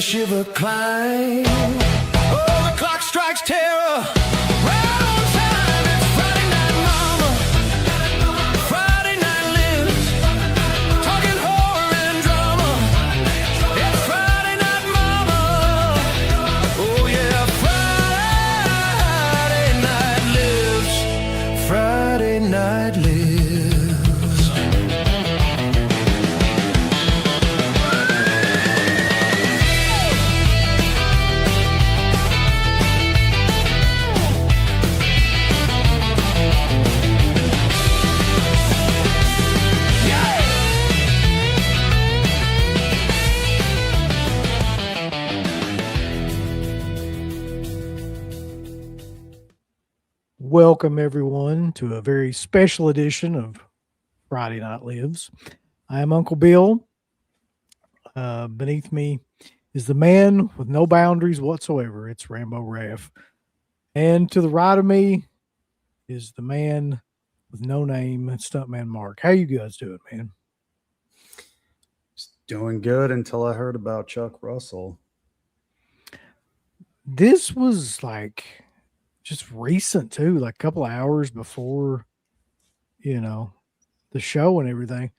shiver climb. Oh, the clock strikes terror. Right on time. It's Friday night, mama. Friday night lives. Talking horror and drama. It's Friday night, mama. Oh, yeah, Friday night lives. Friday night lives. Welcome, everyone, to a very special edition of Friday Night Lives. I am Uncle Bill. Beneath me is the man with no boundaries whatsoever. It's Rambo Raff. And to the right of me is the man with no name, Stuntman Mark. How you guys doing, man? Doing good until I heard about Chuck Russell. This was like just recent too, like a couple of hours before, the show and everything.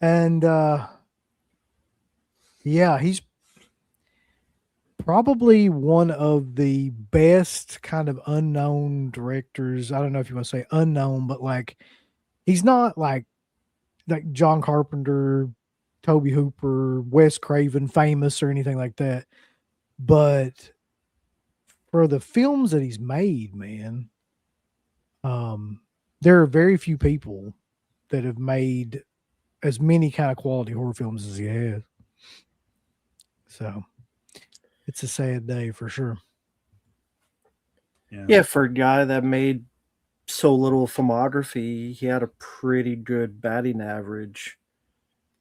And yeah, he's probably one of the best kind of unknown directors. I don't know if you want to say unknown, but like he's not like John Carpenter, Toby Hooper, Wes Craven famous or anything like that. But for the films that he's made, man, there are very few people that have made as many kind of quality horror films as he has. So it's a sad day for sure. Yeah, for a guy that made so little filmography, he had a pretty good batting average,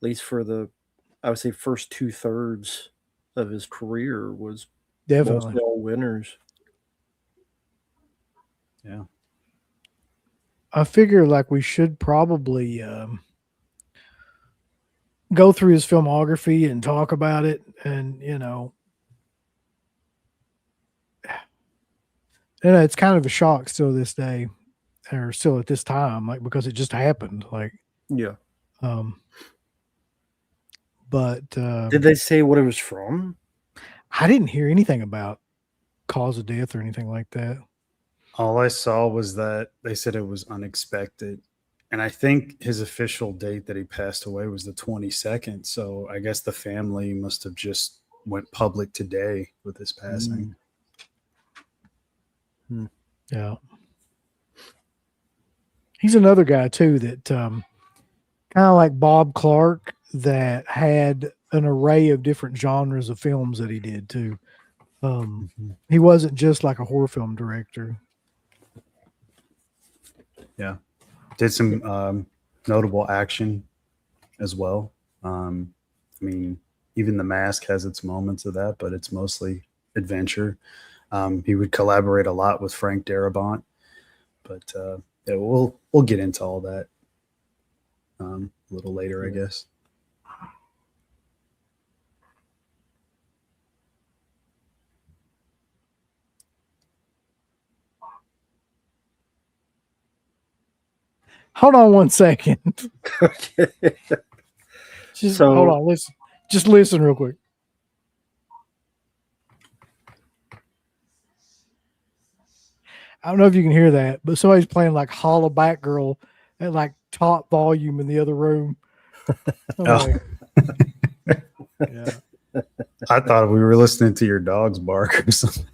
at least for the, I would say, first 2/3 of his career was Definitely mostly all winners. Yeah. I figure like we should probably go through his filmography and talk about it. And, it's kind of a shock still this day or still at this time, like, because it just happened. Like, Yeah. But did they say what it was from? I didn't hear anything about cause of death or anything like that. All I saw was that they said it was unexpected. And I think his official date that he passed away was the 22nd. So I guess the family must have just went public today with his passing. Yeah. He's another guy too that kind of like Bob Clark that had an array of different genres of films that he did too. He wasn't just like a horror film director. Yeah. Did some notable action as well. I mean, even The Mask has its moments of that, but it's mostly adventure. He would collaborate a lot with Frank Darabont, but yeah, we'll get into all that a little later, I guess. Hold on one second. Okay. Hold on. Listen. Just listen real quick. I don't know if you can hear that, but somebody's playing like Holla Back Girl at like top volume in the other room. Yeah. I thought we were listening to your dog's bark or something.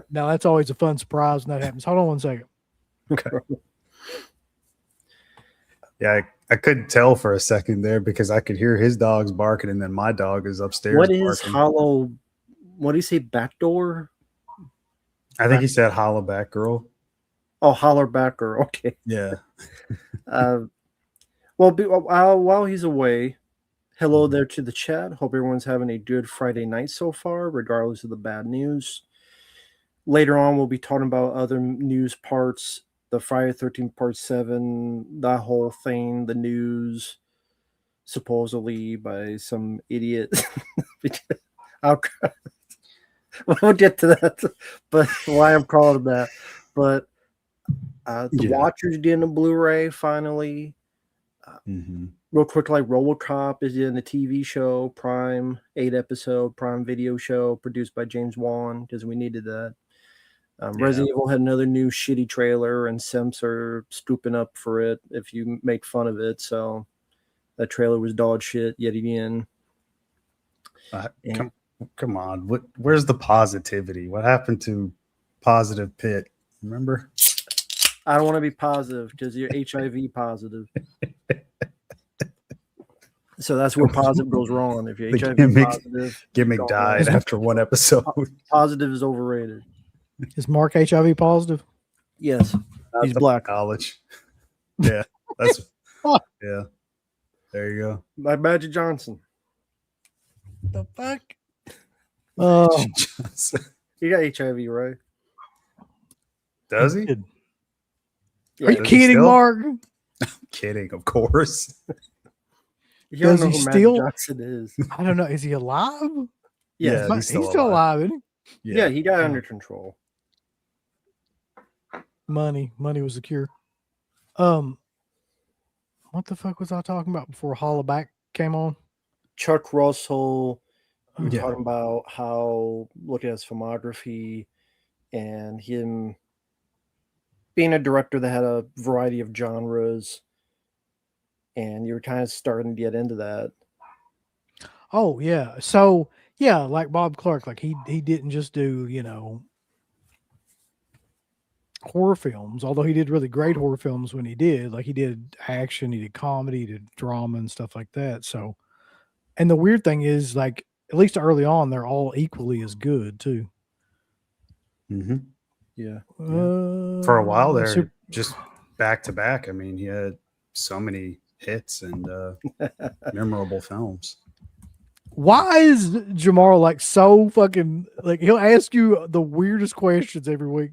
No, that's always a fun surprise when that happens. Hold on one second. Okay. Yeah, I couldn't tell for a second there because I could hear his dog's barking and then my dog is upstairs. What is barking. hollow? What do you say? Backdoor? I think he said holla back girl. Oh, holler backer. Okay. Yeah. While he's away, hello there to the chat. Hope everyone's having a good Friday night so far, regardless of the bad news. Later on, we'll be talking about other news parts, the Friday 13th Part 7, that whole thing, the news, supposedly by some idiot. We'll get to that, but why I'm calling him that. But the Yeah. Watchers getting a Blu-ray finally. Mm-hmm. Real quick, like RoboCop is in the TV show, Prime 8-episode Prime Video show produced by James Wan because we needed that. Resident Evil had another new shitty trailer, and Simps are scooping up for it if you make fun of it. So that trailer was dog shit yet again. Come on. Where's the positivity? What happened to Positive Pit? Remember? I don't want to be positive because you're HIV positive. So that's where positive goes wrong. If you're The HIV positive, Gimmick don't died worry. after one episode. Positive is overrated. Is Mark HIV positive? Yes, Not he's the black. Knowledge. Yeah, that's yeah. There you go. Like Magic Johnson. The fuck? He got HIV, right? Does he? Are you Does he kidding, still? Mark? Kidding, of course. You don't Does know he who still- Magic Johnson is. I don't know. Is he alive? Yes. Yeah, He's he's still alive, isn't Yeah, he got Oh. under control. he? Money was the cure. What the fuck was I talking about before Hollaback came on? Chuck Russell, we were Yeah. talking about how looking at his filmography and him being a director that had a variety of genres, and you were kind of starting to get into that. Oh yeah. So yeah, like Bob Clark, like he didn't just do, horror films, although he did really great horror films when he did. Like he did action, he did comedy, he did drama and stuff like that. So, and the weird thing is, like, at least early on, they're all equally as good too. Mm-hmm. Yeah. For a while there, so- just back to back. I mean, he had so many hits and memorable films. why is Jamar like so fucking like he'll ask you the weirdest questions every week?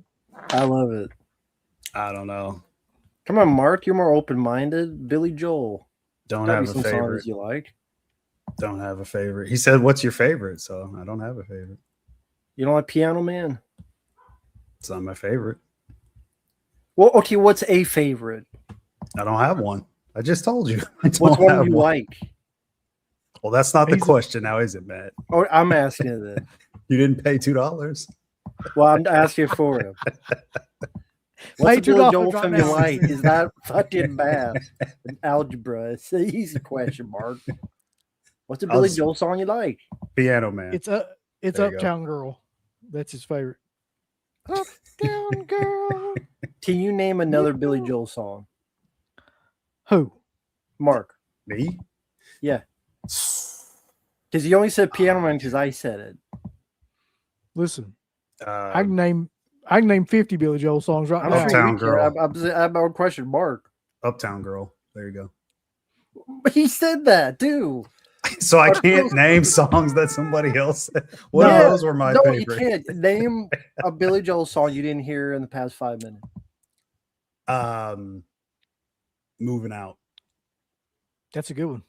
I love it. I don't know. Come on, Mark, you're more open-minded. Billy Joel. Don't Gotta be have a some favorite. songs you like. Don't have a favorite. He said, "What's your favorite?" So I don't have a favorite. You don't like Piano Man? It's not my favorite. Well, okay, what's a favorite? I don't have one. I just told you. I What's don't one have you like? Well, that's not the He's- question now, is it, Matt? Oh, I'm asking it then. You didn't pay $2. Well, I'm asking for him. What's Pay a Billy $2 Joel right film you now. like? Is that fucking math? Algebra. It's an easy question, Mark. What's a I'll Billy s- Joel song you like? Piano Man. It's There you go. Uptown Girl. That's his favorite. Uptown Girl. Can you name another Billy Joel song? Who? Mark. Me? Yeah. Because you only said Piano Man because I said it. Listen, I Uh, can name 50 Billy Joel songs right I'm now. Uptown sure you Girl. can. I'm about question Mark. Uptown Girl. There you go. He said that too. So I can't name songs that somebody else said. What No. of those were my No, favorite? you can't. Name a Billy Joel song you didn't hear in the past 5 minutes. Moving Out. That's a good one.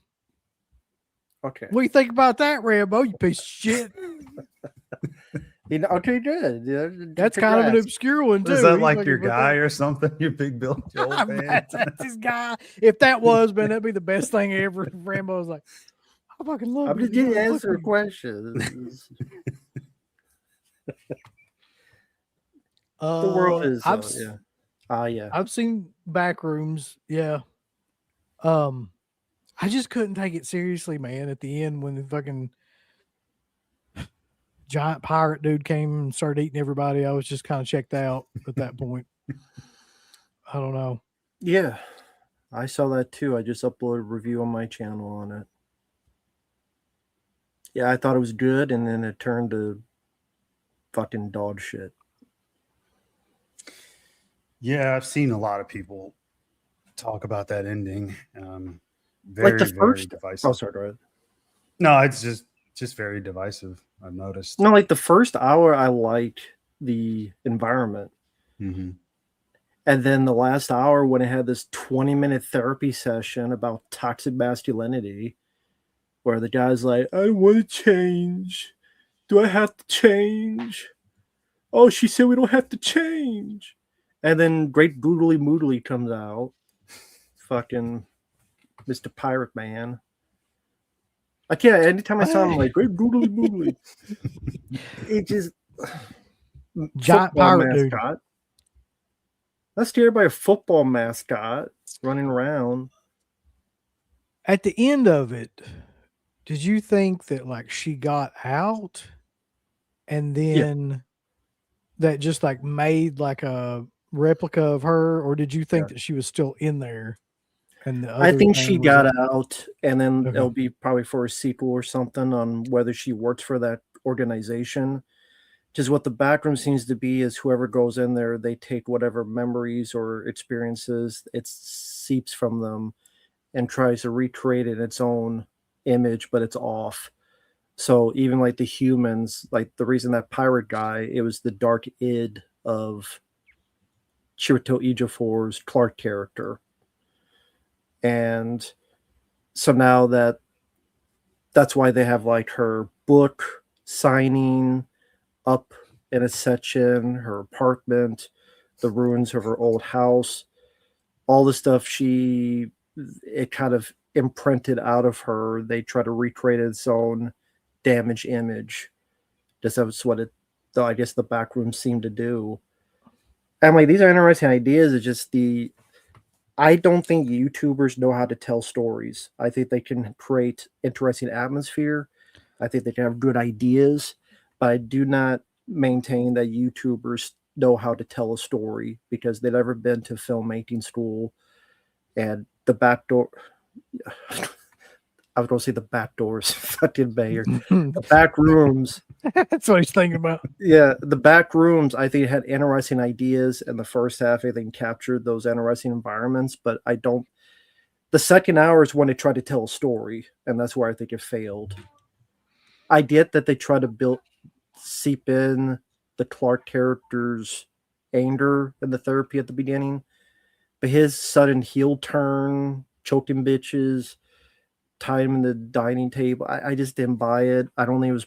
Okay. What do you think about that, Rambo? You piece of shit. Okay, good. Yeah, That's kind of an congrats. obscure one too. Is that He like fucking your put guy that- or something? Your big Bill Joel fan? that's his guy. If that was, man, that'd be the best thing ever. Rambo was like, I fucking love. I'm just Billy getting to Joel. answer a Fuck you. question. The Uh, world is I've s- yeah. Yeah. I've seen Backrooms. Yeah. I just couldn't take it seriously, man. At the end, when the fucking giant pirate dude came and started eating everybody, I was just kind of checked out at that point. I don't know. Yeah. I saw that too. I just uploaded a review on my channel on it. Yeah, I thought it was good, and then it turned to fucking dog shit. Yeah, I've seen a lot of people talk about that ending. Very, Like the very first- divisive. Oh, sorry, go ahead. No, it's just very divisive. I've noticed. No, like the first hour, I liked the environment. Mhm. And then the last hour, when it had this 20-minute therapy session about toxic masculinity, where the guy's like, I want to change. Do I have to change? Oh, she said we don't have to change. And then Great Boodly Moodly comes out. Fucking Mr. Pirate Man. I can't, anytime I saw him, I'm like, Great Boodly Moodly. It just. Giant football pirate dude. mascot. That's scared by a football mascot running around. At the end of it, did you think that like she got out and then that just like made like a replica of her, or did you think that she was still in there? And the I other think she thing was got like- out, and then Okay. it'll be probably for a sequel or something on whether she works for that organization. Just what the backroom seems to be is whoever goes in there, they take whatever memories or experiences it seeps from them and tries to recreate it in its own image, but it's off. So even like the humans, like the reason that pirate guy, it was the dark id of Chiwetel Ejiofor's Clark character. And so now that's why they have like her book signing up in a section, her apartment, the ruins of her old house, all the stuff it kind of imprinted out of her. They try to recreate its own damaged image. Just that's what I guess the back room seemed to do. And like, these are interesting ideas. It's just I don't think YouTubers know how to tell stories. I think they can create interesting atmosphere. I think they can have good ideas, but I do not maintain that YouTubers know how to tell a story because they've never been to filmmaking school. And the back door, I was going to say the back doors, fucking Bayer. The back rooms. That's what he's thinking about. Yeah, the back rooms, I think, had interesting ideas in the first half. I think captured those interesting environments, but I don't. The second hour is when they tried to tell a story, and that's where I think it failed. I get that they try to seep in the Clark character's anger in the therapy at the beginning, but his sudden heel turn, choking bitches, tied him in the dining table, I just didn't buy it. I think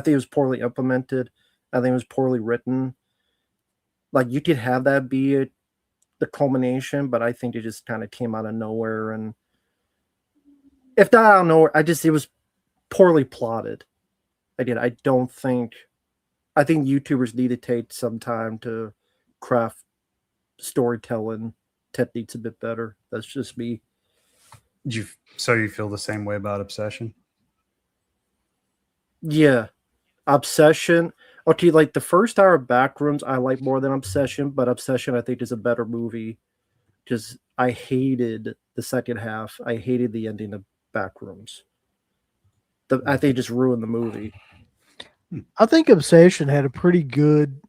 it was poorly implemented. I think it was poorly written. Like, you could have that be the culmination, but I think it just kind of came out of nowhere. And if not out of nowhere, it was poorly plotted. I think YouTubers need to take some time to craft storytelling techniques a bit better. That's just me. So you feel the same way about Obsession? Yeah. Obsession. Okay, like the first hour of Backrooms I like more than Obsession, but Obsession I think is a better movie because I hated the second half. I hated the ending of Backrooms. I think it just ruined the movie. I think Obsession had a pretty good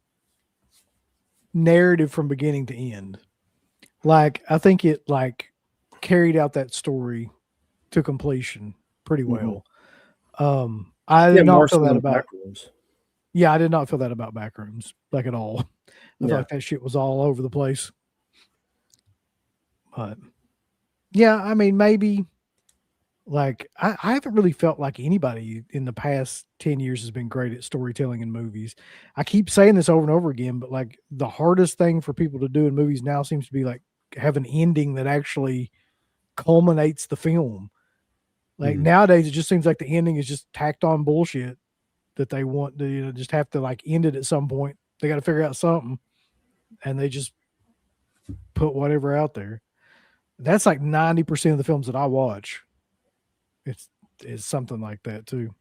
narrative from beginning to end. Like, I think it like carried out that story to completion pretty well. I did not feel that about Backrooms. Yeah, I did not feel that about Backrooms, like at all. I felt like that shit was all over the place. But yeah, I mean, maybe like I haven't really felt like anybody in the past 10 years has been great at storytelling in movies. I keep saying this over and over again, but like the hardest thing for people to do in movies now seems to be like have an ending that actually culminates the film. Like nowadays, it just seems like the ending is just tacked on bullshit that they want to, just have to like end it at some point. They got to figure out something, and they just put whatever out there. That's like 90% of the films that I watch. It's something like that too.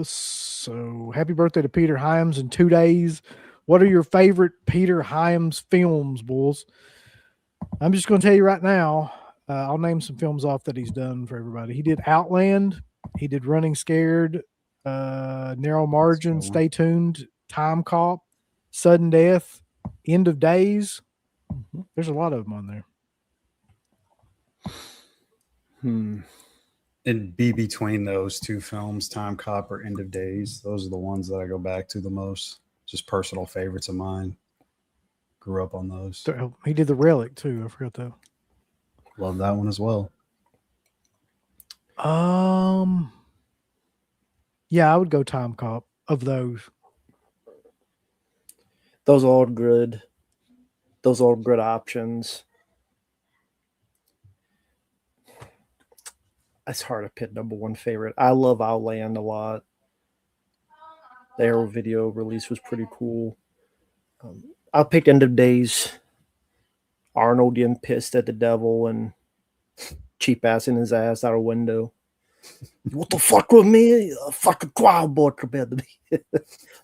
So happy birthday to Peter Hyams in 2 days. What are your favorite Peter Hyams films, bulls? I'm just going to tell you right now. I'll name some films off that he's done for everybody. He did Outland. He did Running Scared, Narrow Margin, Stay Tuned, Time Cop, Sudden Death, End of Days. There's a lot of them on there. And be between those two films, Time Cop or End of Days, those are the ones that I go back to the most. just personal favorites of mine. Grew up on those. He did the Relic too. I forgot though. Love that one as well. Yeah, I would go Time Cop of those. Those are all good. Those are all good options. It's hard to pick number one favorite. I love Outland a lot. The Arrow video release was pretty cool. I'll pick End of Days. Arnold getting pissed at the devil and cheap assing his ass out a window. What the fuck with me? A fucking choir boy compared to me.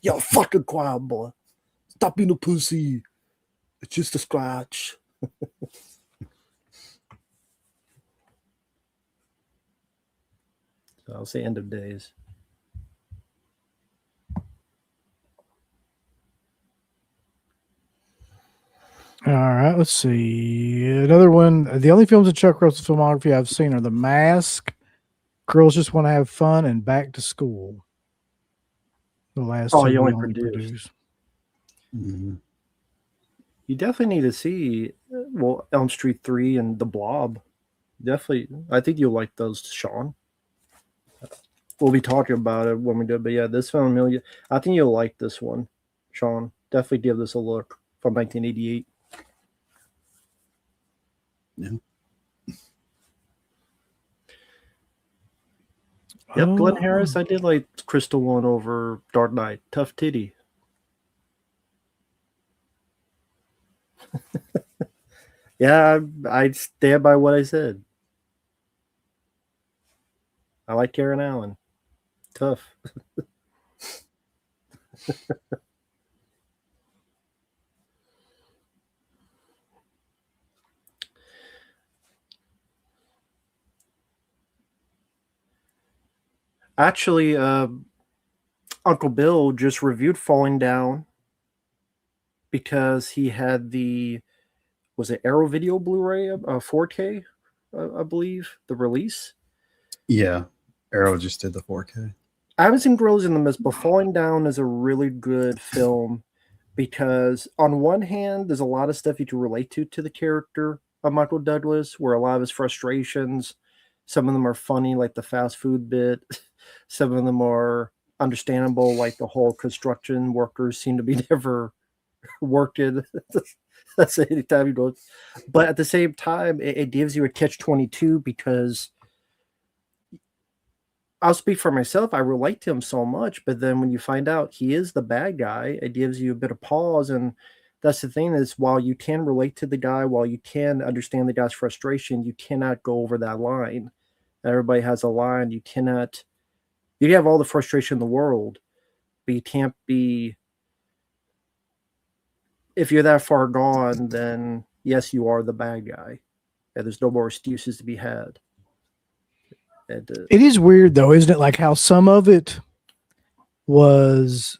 You're a fucking choir boy. Stop being a pussy. It's just a scratch. So I'll say End of Days. All right, let's see. Another one. The only films in Chuck Russell's filmography I've seen are The Mask, Girls Just Want to Have Fun, and Back to School. The last Oh, two he he only only produced. produced. Mm-hmm. You definitely need to see, well, Elm Street 3 and The Blob. Definitely. I think you'll like those, Sean. We'll be talking about it when we do it. But yeah, this film, I think you'll like this one, Sean. Definitely give this a look from 1988. Yeah. Yep, Glenn Oh. Harris. I did like Crystal One over Dark Knight. Tough titty. Yeah, I stand by what I said. I like Karen Allen. Tough. Actually, Uncle Bill just reviewed Falling Down because he had was it Arrow Video Blu-ray 4K, I believe, the release. Yeah. Arrow just did the 4K. I haven't seen Gorillas in the Mist, but Falling Down is a really good film because on one hand, there's a lot of stuff you can relate to the character of Michael Douglas, where a lot of his frustrations, some of them are funny, like the fast food bit. Some of them are understandable, like the whole construction workers seem to be never working. That's any time you go. But at the same time, it gives you a catch-22 because I'll speak for myself. I relate to him so much, but then when you find out he is the bad guy, it gives you a bit of pause. And that's the thing is, while you can relate to the guy, while you can understand the guy's frustration, you cannot go over that line. Everybody has a line. You can have all the frustration in the world, but you can't be. If you're that far gone, then yes, you are the bad guy. And there's no more excuses to be had. And, It is weird though, isn't it? Like how some of it was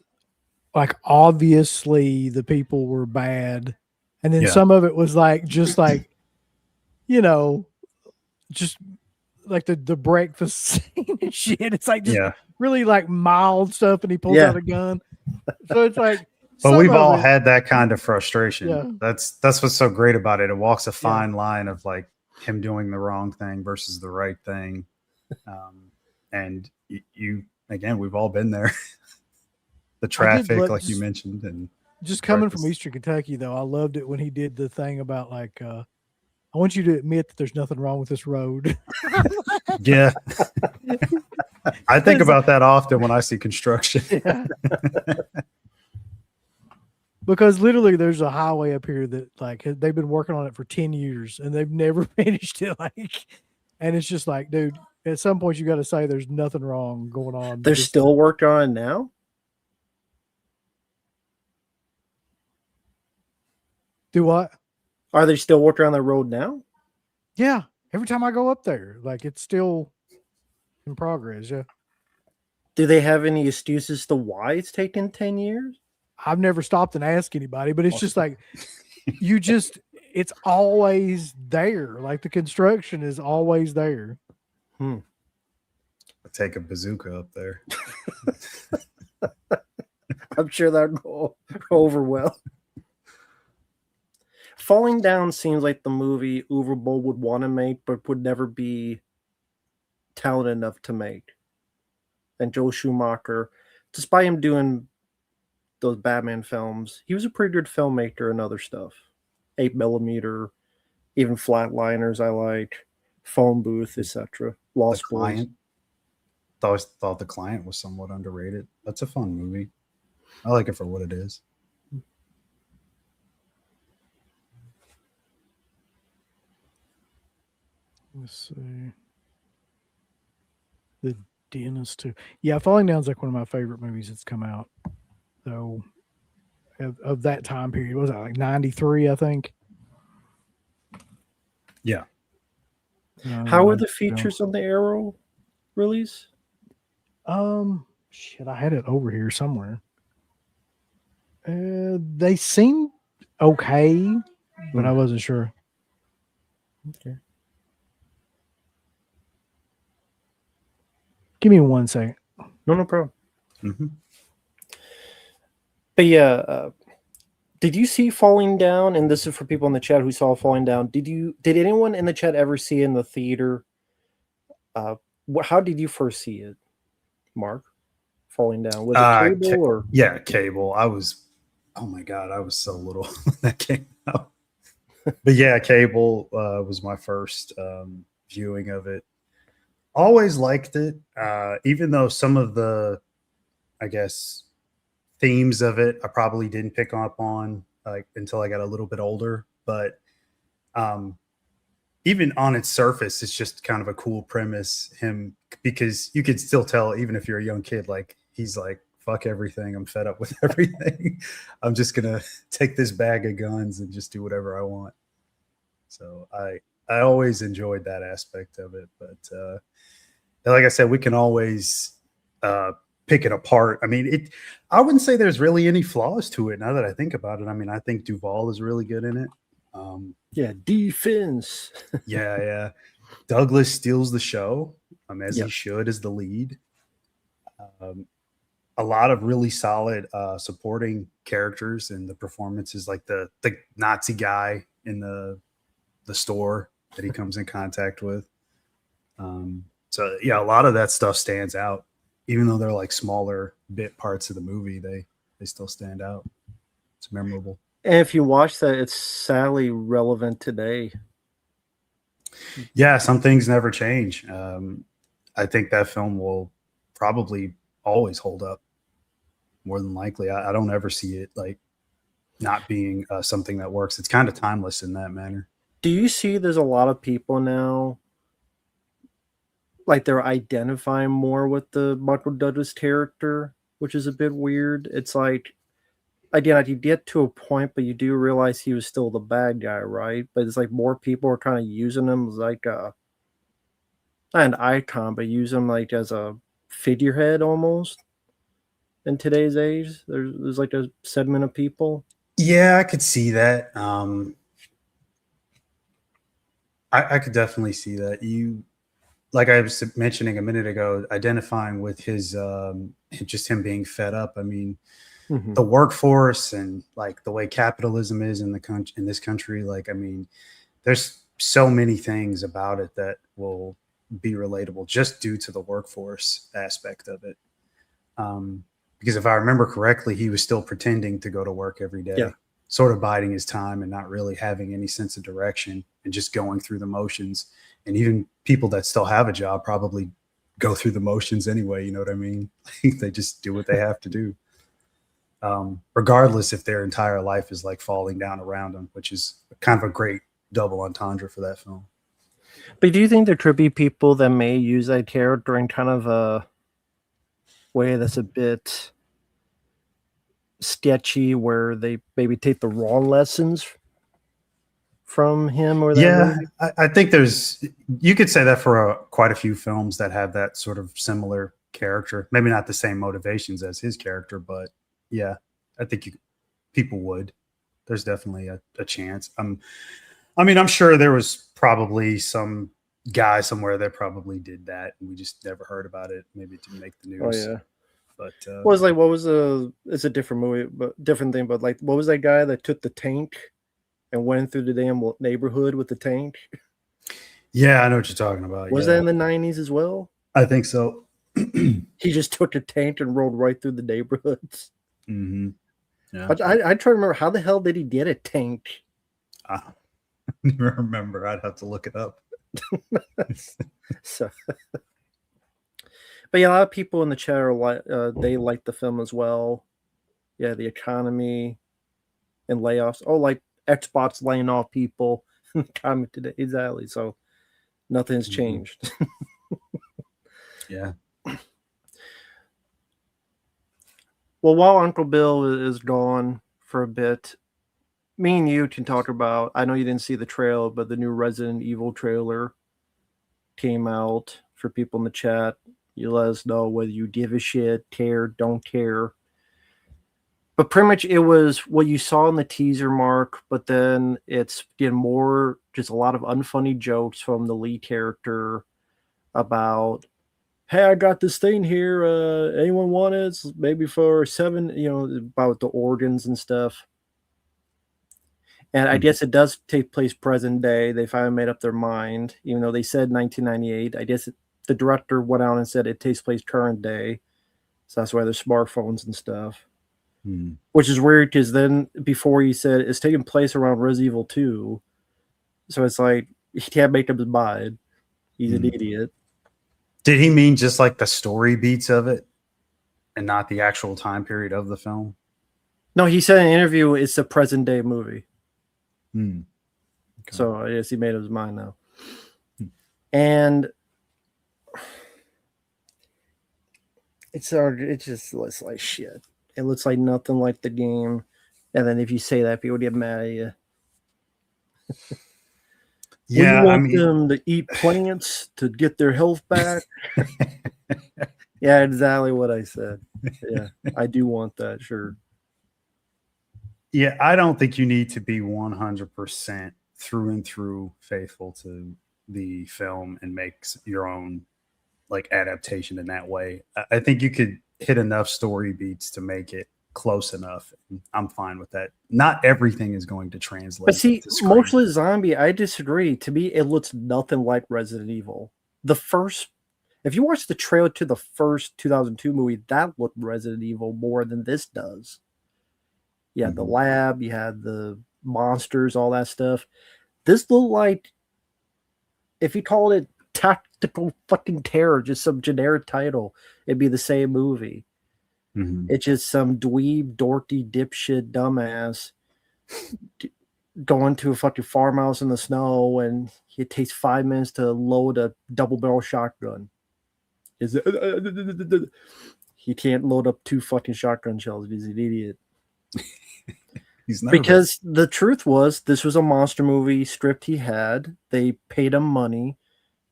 like obviously the people were bad, and then Yeah. some of it was like just like just like the breakfast scene and shit. It's like just Yeah. really like mild stuff, and he pulls Yeah. out a gun. So it's like, But some we've of all it- had that kind of frustration. Yeah. That's what's so great about it. It walks a fine line of like him doing the wrong thing versus the right thing. And you again, we've all been there. The traffic, like you mentioned, and just coming from breakfast. Eastern Kentucky, though, I loved it when he did the thing about like, I want you to admit that there's nothing wrong with this road. yeah. I think about that often when I see construction. Yeah. Because literally there's a highway up here that like they've been working on it for 10 years and they've never finished it. Like, and it's just like, dude, at some point you got to say there's nothing wrong going on. they're Just- still working on it now? do what? Are they still working on the road now? Yeah. Every time I go up there, like it's still in progress. Yeah. Do they have any excuses to why it's taken 10 years? I've never stopped and asked anybody, but it's just like, it's always there. Like the construction is always there. Take a bazooka up there. I'm sure that'd go over well. Falling Down seems like the movie Uwe Boll would want to make, but would never be talented enough to make. And Joel Schumacher, despite him doing those Batman films, he was a pretty good filmmaker and other stuff. 8mm, even Flatliners I liked, Phone Booth, etc. The Lost Boys. Client. Thought The Client was somewhat underrated. That's a fun movie. I like it for what it is. Let's see. The Dentist too. Yeah, Falling Down's like one of my favorite movies that's come out. So of that time period. What was that, like 93, I think? Yeah. How were the features on the Arrow release? Shit, I had it over here somewhere. They seemed okay, but I wasn't sure. Okay. Give me 1 second. No problem. Mm-hmm. But yeah, did you see Falling Down? And this is for people in the chat who saw Falling Down. Did anyone in the chat ever see it in the theater? How did you first see it, Mark? Falling Down, was it cable or? Yeah, cable. Oh my god, I was so little when that came out. But yeah, cable was my first viewing of it. Always liked it, even though some of the, I guess, themes of it I probably didn't pick up on like until I got a little bit older. But even on its surface, it's just kind of a cool premise. Because you could still tell, even if you're a young kid, like he's like, fuck everything. I'm fed up with everything. I'm just gonna take this bag of guns and just do whatever I want. So I always enjoyed that aspect of it. But like I said, we can always pick it apart. I mean, I wouldn't say there's really any flaws to it now that I think about it. I mean, I think Duvall is really good in it. Yeah, defense. Yeah. Douglas steals the show, as he should, as the lead. A lot of really solid supporting characters and the performances, like the Nazi guy in the store that he comes in contact with. So yeah, a lot of that stuff stands out, even though they're like smaller bit parts of the movie. They still stand out. It's memorable. And if you watch that, it's sadly relevant today. Yeah, some things never change. I think that film will probably always hold up, more than likely. I don't ever see it like not being something that works. It's kind of timeless in that manner. Do you see there's a lot of people now, like they're identifying more with the Michael Douglas character, which is a bit weird. It's like, again, you get to a point, but you do realize he was still the bad guy, right? But it's like more people are kind of using him as like not an icon, but use him like as a figurehead almost in today's age. There's like a segment of people. Yeah, I could see that. I could definitely see that. You, like I was mentioning a minute ago, identifying with his just him being fed up. I mean, the workforce and like the way capitalism is in this country. Like, I mean, there's so many things about it that will be relatable just due to the workforce aspect of it. Because if I remember correctly, he was still pretending to go to work every day, sort of biding his time and not really having any sense of direction and just going through the motions. And even people that still have a job probably go through the motions anyway. You know what I mean? They just do what they have to do. Regardless if their entire life is like falling down around them, which is kind of a great double entendre for that film. But do you think there could be people that may use that character in kind of a way that's a bit sketchy, where they maybe take the wrong lessons from him or that movie? I think you could say that for quite a few films that have that sort of similar character. Maybe not the same motivations as his character, but yeah, I think people would. There's definitely a chance. I mean, I'm sure there was probably some guy somewhere that probably did that, and we just never heard about it. Maybe it didn't make the news. Oh yeah. But What was it's a different movie, but different thing. But like, what was that guy that took the tank and went through the damn neighborhood with the tank? yeah, I know what you're talking about. Was yeah. that in the 90s as well? I think so. He just took a tank and rolled right through the neighborhoods. Mm-hmm. Yeah. I try to remember, how the hell did he get a tank? I don't even remember. I'd have to look it up. So, but yeah, a lot of people in the chat are like, they like the film as well. Yeah, the economy and layoffs. Oh, like Xbox laying off people. Comment today, exactly. So nothing's Mhm. changed. Yeah. Well, while Uncle Bill is gone for a bit, me and you can talk about. I know you didn't see the trailer, but the new Resident Evil trailer came out. For people in the chat, you let us know whether you give a shit, care, don't care. But pretty much it was what you saw in the teaser, Mark, but then it's getting more, just a lot of unfunny jokes from the lead character about, hey, I got this thing here. Anyone want it? It's maybe for 7, about the organs and stuff. And I guess it does take place present day. They finally made up their mind, even though they said 1998. I guess the director went out and said it takes place current day. So that's why there's smartphones and stuff. Mm. Which is weird because then before he said it's taking place around Resident Evil 2. So it's like he can't make up his mind. He's an idiot. Did he mean just like the story beats of it and not the actual time period of the film? No, he said in an interview it's a present day movie. Okay. So I guess he made up his mind now. And it just looks like shit. It looks like nothing like the game. And then if you say that, people get mad at you. Yeah, we want them to eat plants to get their health back. Yeah, exactly what I said. Yeah, I do want that, sure. Yeah, I don't think you need to be 100% through and through faithful to the film and make your own like adaptation in that way. I think you could hit enough story beats to make it close enough. I'm fine with that. Not everything is going to translate. But see, to screen. mostly zombie, I disagree. To me, it looks nothing like Resident Evil. If you watch the trailer to the first 2002 movie, that looked Resident Evil more than this does. You had the lab, you had the monsters, all that stuff. This looked like, if you called it Tactical fucking Terror, just some generic title, it'd be the same movie. It's just some dweeb, dorky, dipshit, dumbass going to a fucking farmhouse in the snow, and it takes 5 minutes to load a double barrel shotgun. He can't load up 2 fucking shotgun shells. He's an idiot. Because the truth was, this was a monster movie script he had. They paid him money,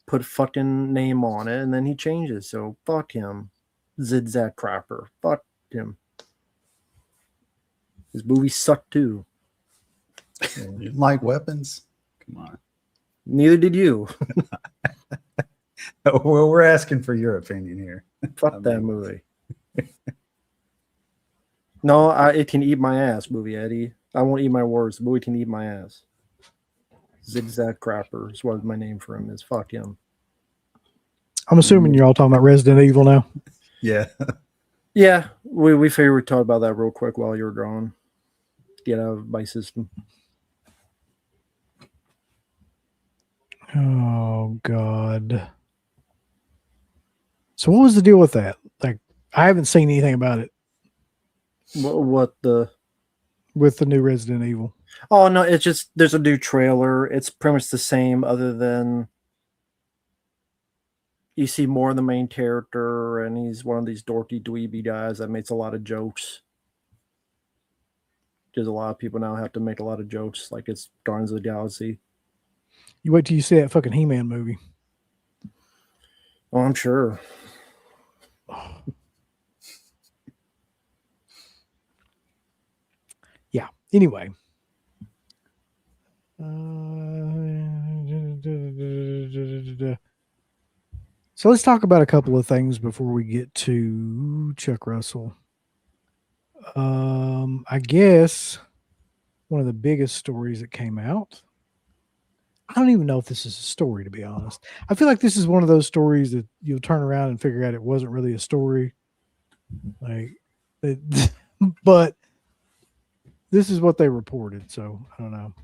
put fucking name on it, and then he changes. So fuck him. Zigzag crapper. Fuck him. His movies suck too. You didn't like weapons? Come on. Neither did you. Well, we're asking for your opinion here. Fuck that movie. No, it can eat my ass, movie Eddie. I won't eat my words. The movie can eat my ass. Zigzag Crapper is what my name for him is. Fuck him. I'm assuming you're all talking about Resident Evil now. Yeah. Yeah, we figured we'd talk about that real quick while you were gone. Get out of my system. Oh, God. So what was the deal with that? Like, I haven't seen anything about it. What with the new Resident Evil? Oh, no, it's just there's a new trailer. It's pretty much the same, other than you see more of the main character, and he's one of these dorky, dweeby guys that makes a lot of jokes. Because a lot of people now have to make a lot of jokes, like it's Guardians of the Galaxy. You wait till you see that fucking He-Man movie. Oh, I'm sure. Yeah. Anyway. So let's talk about a couple of things before we get to Chuck Russell. I guess one of the biggest stories that came out. I don't even know if this is a story, to be honest. I feel like this is one of those stories that you'll turn around and figure out it wasn't really a story. Like, but this is what they reported, so I don't know.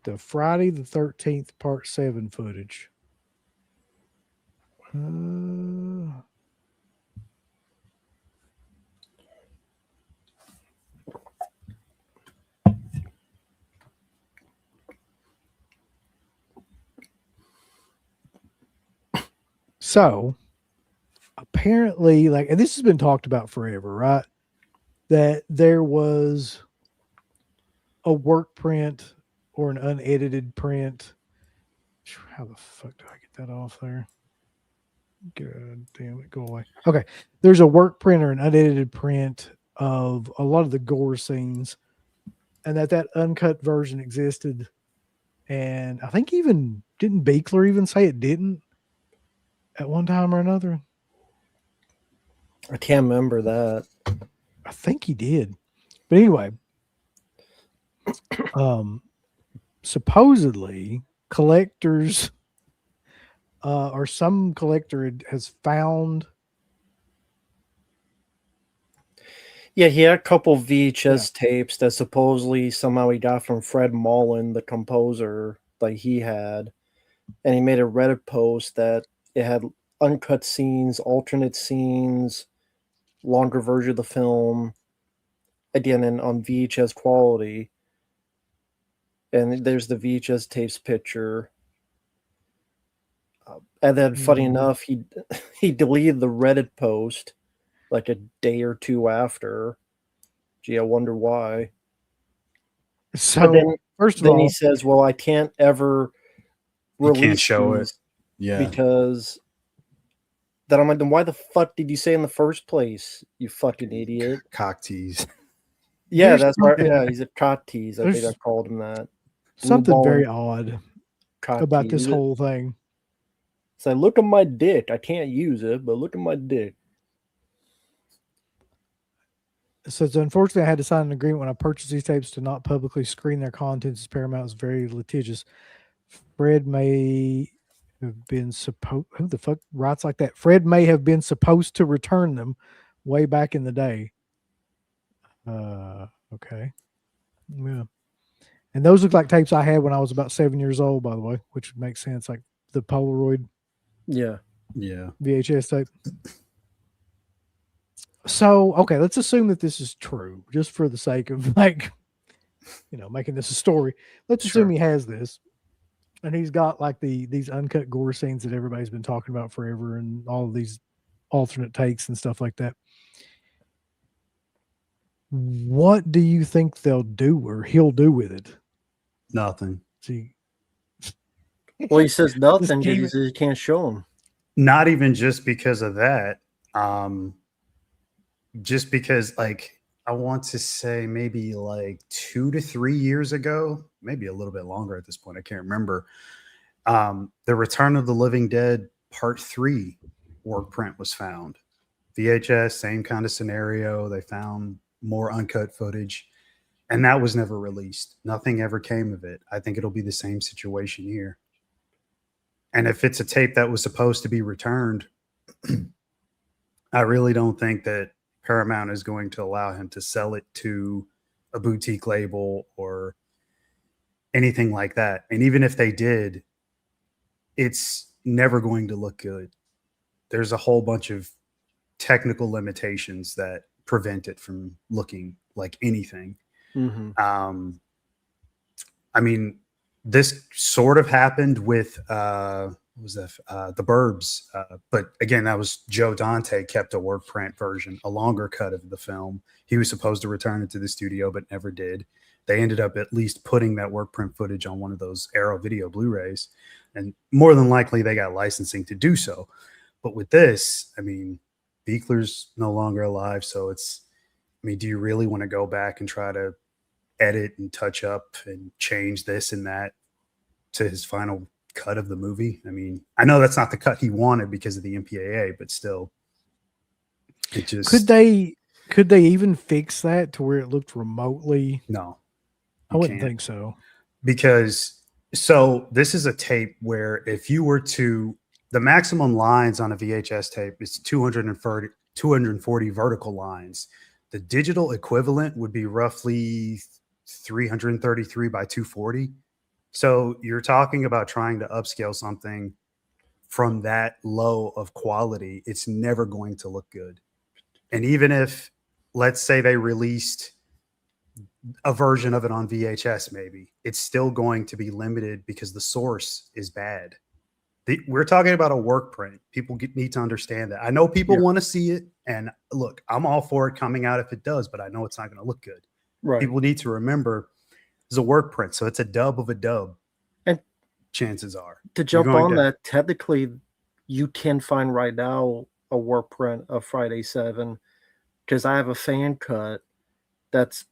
The Friday the 13th Part 7 footage. So apparently, like, and this has been talked about forever, right? That there was a work print or an unedited print. How the fuck do I get that off there? God damn it, go away. Okay. There's a work print or an unedited print of a lot of the gore scenes, and that uncut version existed. And I think even didn't Beekler even say it didn't at one time or another? I can't remember that. I think he did. But anyway, supposedly collectors or some collector has found. Yeah, he had a couple VHS tapes that supposedly somehow he got from Fred Mullen, the composer, that he had. And he made a Reddit post that it had uncut scenes, alternate scenes, longer version of the film, again, and on VHS quality. And there's the VHS tapes picture. And then, funny enough, he deleted the Reddit post like a day or two after. Gee, I wonder why. So But then, first of then all, he says, "Well, I can't ever release can't show these it. Yeah. because." Then I'm like, then why the fuck did you say in the first place, you fucking idiot? Cock tease. Yeah, There's that's right. something- Yeah, he's a cock tease. I think I there's called him that. something Blue very ball odd cock about tease. this whole thing. It's like, look at my dick. I can't use it, but look at my dick. It says, unfortunately, I had to sign an agreement when I purchased these tapes to not publicly screen their contents, as Paramount is very litigious. Fred may have been supposed. Who the fuck writes like that? Fred may have been supposed to return them way back in the day. Okay. Yeah. And those look like tapes I had when I was about 7 years old, by the way, which makes sense. Like the Polaroid Yeah. Yeah. VHS tape. So, okay, let's assume that this is true, just for the sake of like, making this a story. Let's assume he has this, and he's got like these uncut gore scenes that everybody's been talking about forever, and all of these alternate takes and stuff like that. What do you think they'll do or he'll do with it? Nothing. See, Well, he says nothing keep because he says he can't show him. Not even just because of that. Just because, like, I want to say maybe like 2 to 3 years ago, maybe a little bit longer at this point, I can't remember. The Return of the Living Dead Part 3 work print was found. VHS, same kind of scenario. They found more uncut footage, and that was never released. Nothing ever came of it. I think it'll be the same situation here. And if it's a tape that was supposed to be returned, I really don't think that Paramount is going to allow him to sell it to a boutique label or anything like that. And even if they did, it's never going to look good. There's a whole bunch of technical limitations that prevent it from looking like anything. Mm-hmm. I mean, this sort of happened with what was that? The Burbs. But again, that was Joe Dante kept a work print version, a longer cut of the film. He was supposed to return it to the studio, but never did. They ended up at least putting that work print footage on one of those Arrow Video Blu-rays. And more than likely, they got licensing to do so. But with this, I mean, Beekler's no longer alive. So do you really want to go back and try to edit and touch up and change this and that to his final cut of the movie. I mean, I know that's not the cut he wanted because of the MPAA, but still, it just Could they even fix that to where it looked remotely? no. I you wouldn't can't. think so. Because so this is a tape where if you were to the maximum lines on a VHS tape is 240 vertical lines. The digital equivalent would be roughly 333 by 240. So you're talking about trying to upscale something from that low of quality. It's never going to look good. And even if, let's say, they released a version of it on VHS, maybe it's still going to be limited because the source is bad. We're talking about a work print. People need to understand that. I know people want to see it, and look, I'm all for it coming out if it does, but I know it's not going to look good. Right. People need to remember it's a work print, so it's a dub of a dub. And chances are to jump on that, technically, you can find right now a work print of Friday 7 because I have a fan cut that's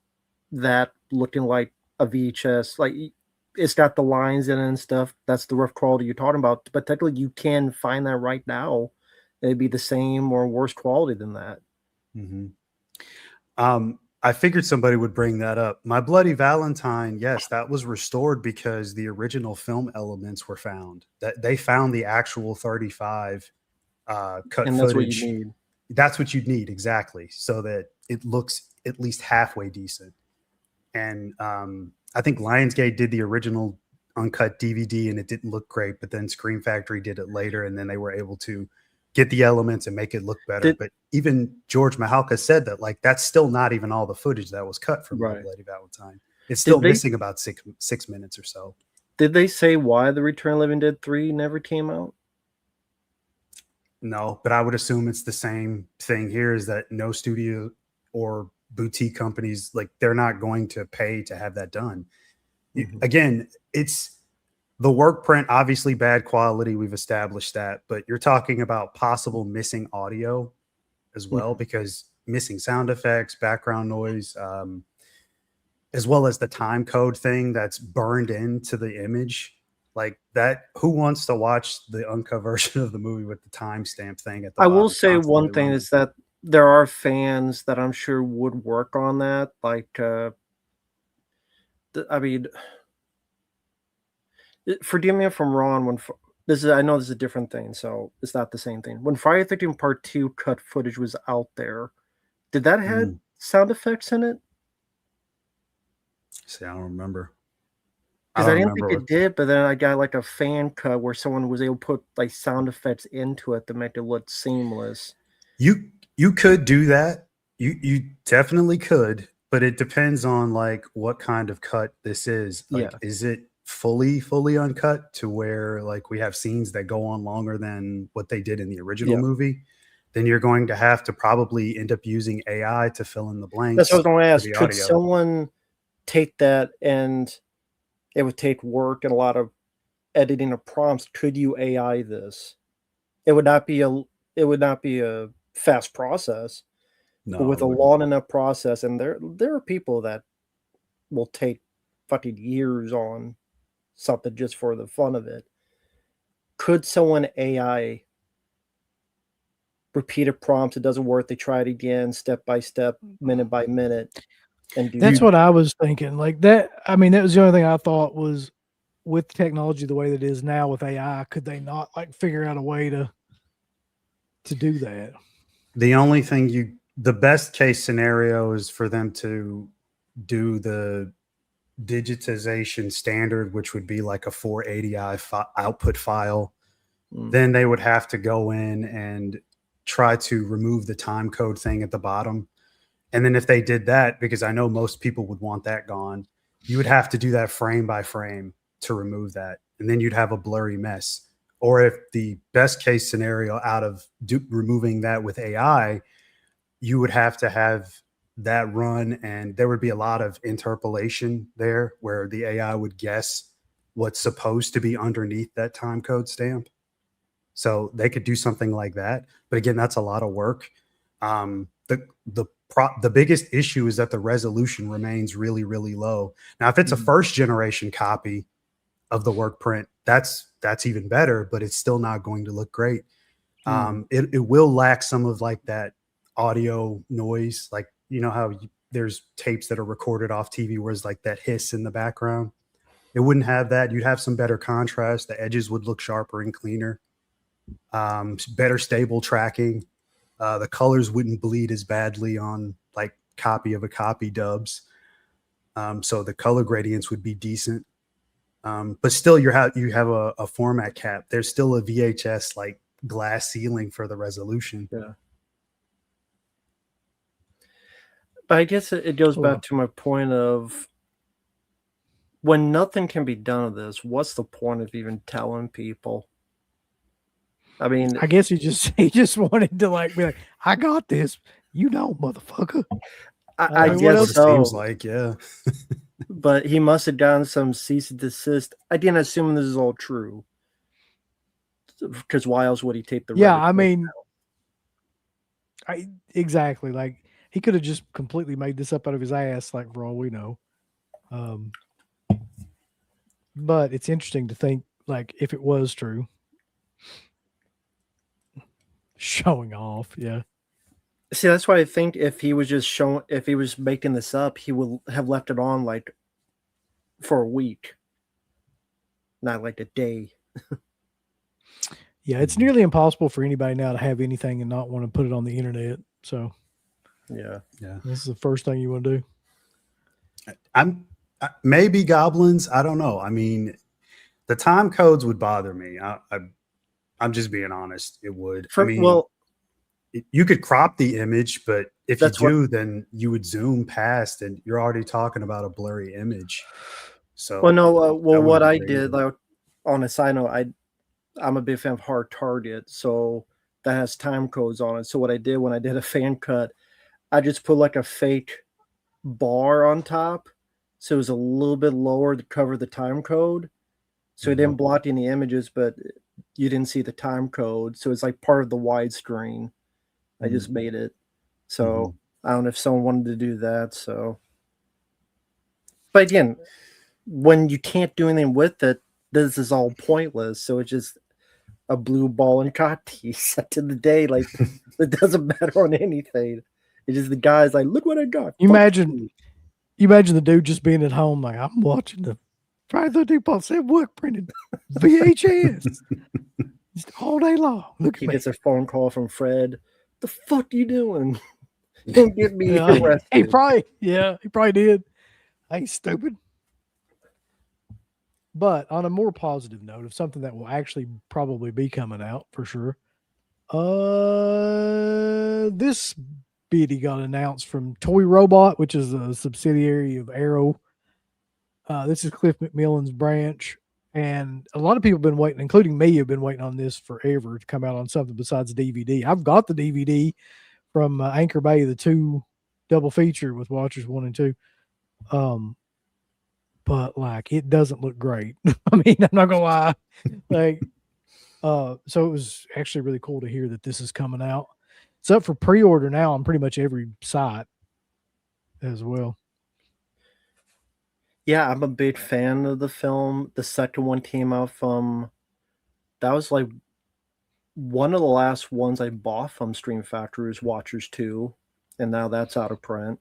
that looking like a VHS, like it's got the lines in it and stuff. That's the rough quality you're talking about. But technically, you can find that right now. It'd be the same or worse quality than that. I figured somebody would bring that up. My Bloody Valentine, yes, that was restored because the original film elements were found. That they found the actual 35 cut and that's footage. what you need. That's what you'd need, exactly, so that it looks at least halfway decent. And I think Lionsgate did the original uncut DVD and it didn't look great, but then Scream Factory did it later, and then they were able to get the elements and make it look better. But even George Mihalka said that, like, that's still not even all the footage that was cut from My Bloody Valentine. It's still missing about six minutes or so. Did they say why the Return of the Living Dead 3 never came out? No, but I would assume it's the same thing here, is that no studio or boutique companies, like, they're not going to pay to have that done. Again, it's the work print, obviously bad quality. We've established that, but you're talking about possible missing audio as well, because missing sound effects, background noise, as well as the time code thing that's burned into the image. Like that, who wants to watch the uncut version of the movie with the timestamp thing at the bottom? I will say one thing is that there are fans that I'm sure would work on that. Like, I mean, forgive me if I'm wrong. I know this is a different thing, so it's not the same thing. When Friday the 13th Part 2 cut footage was out there, did that have sound effects in it? See, I don't remember. Because I didn't think it did, but then I got like a fan cut where someone was able to put like sound effects into it to make it look seamless. You could do that. You definitely could, but it depends on like what kind of cut this is. Like, is it fully uncut to where like we have scenes that go on longer than what they did in the original movie? Then you're going to have to probably end up using AI to fill in the blanks. That's what I was going to ask. Could someone take that, and it would take work and a lot of editing of prompts? Could you AI this? It would not be a fast process. No, but with a long enough process, and there are people that will take fucking years on something just for the fun of it. Could someone AI repeated prompts? It doesn't work. They try it again, step by step, minute by minute. And that's what I was thinking. Like that. I mean, that was the only thing I thought was, with technology the way that it is now with AI, could they not like figure out a way to do that? The only thing the best case scenario is for them to do the digitization standard, which would be like a 480i output file. Then they would have to go in and try to remove the time code thing at the bottom. And then if they did that, because I know most people would want that gone, you would have to do that frame by frame to remove that. And then you'd have a blurry mess. Or if the best case scenario out of removing that with AI, you would have to have that run, and there would be a lot of interpolation there where the AI would guess what's supposed to be underneath that time code stamp. So they could do something like that. But again, that's a lot of work. The biggest issue is that the resolution remains really, really low. Now, if it's a first generation copy, of the work print, that's even better, but it's still not going to look great. It will lack some of like that audio noise, like how there's tapes that are recorded off TV where it's like that hiss in the background. It wouldn't have that. You'd have some better contrast. The edges would look sharper and cleaner. Better stable tracking. The colors wouldn't bleed as badly on like copy of a copy dubs. So the color gradients would be decent. But still, you have a format cap. There's still a VHS like glass ceiling for the resolution. Yeah. But I guess it goes back to my point of when nothing can be done with this, what's the point of even telling people? I mean, I guess he just wanted to like be like, I got this, motherfucker. I mean, what guess else? so. Seems like, yeah. But he must have gotten some cease and desist. Again, assuming this is all true. Because why else would he take the Yeah, Reddit I post mean, out? exactly. Like he could have just completely made this up out of his ass, like for all we know. But it's interesting to think, like, if it was true, showing off, yeah. See, that's why I think if he was making this up, he would have left it on like for a week, not like a day. Yeah, it's nearly impossible for anybody now to have anything and not want to put it on the internet. So, yeah, this is the first thing you want to do. Maybe goblins. I don't know. I mean, the time codes would bother me. I'm just being honest. It would. You could crop the image, but if you do, then you would zoom past, and you're already talking about a blurry image. So, what I did, like, on a side note, I'm a big fan of Hard Target, so that has time codes on it. So what I did when I did a fan cut, I just put like a fake bar on top, so it was a little bit lower to cover the time code. So it didn't block any images, but you didn't see the time code. So it's like part of the widescreen. I just made it. So I don't know if someone wanted to do that. So, but again, when you can't do anything with it, this is all pointless. So it's just a blue ball and cotties at the end of the day. Like, it doesn't matter on anything. It's just the guy's like, look what I got. You imagine the dude just being at home like, I'm watching the Friday the 13th work printed VHS just all day long. Look at he me. gets a phone call from Fred. The fuck you doing? Don't get me arrested. He probably did. I ain't stupid. But on a more positive note of something that will actually probably be coming out for sure, this biddy got announced from Toy Robot, which is a subsidiary of Arrow. This is Cliff McMillan's branch, and a lot of people have been waiting, including me, have been waiting on this forever to come out on something besides DVD. I've got the DVD from Anchor Bay, the 2 double feature with Watchers 1 and 2. But like, it doesn't look great. I mean, I'm not gonna lie. Like, so it was actually really cool to hear that this is coming out. It's up for pre-order now on pretty much every site as well. Yeah, I'm a big fan of the film. The second one came out that was like one of the last ones I bought from Stream Factory was Watchers 2, and now that's out of print.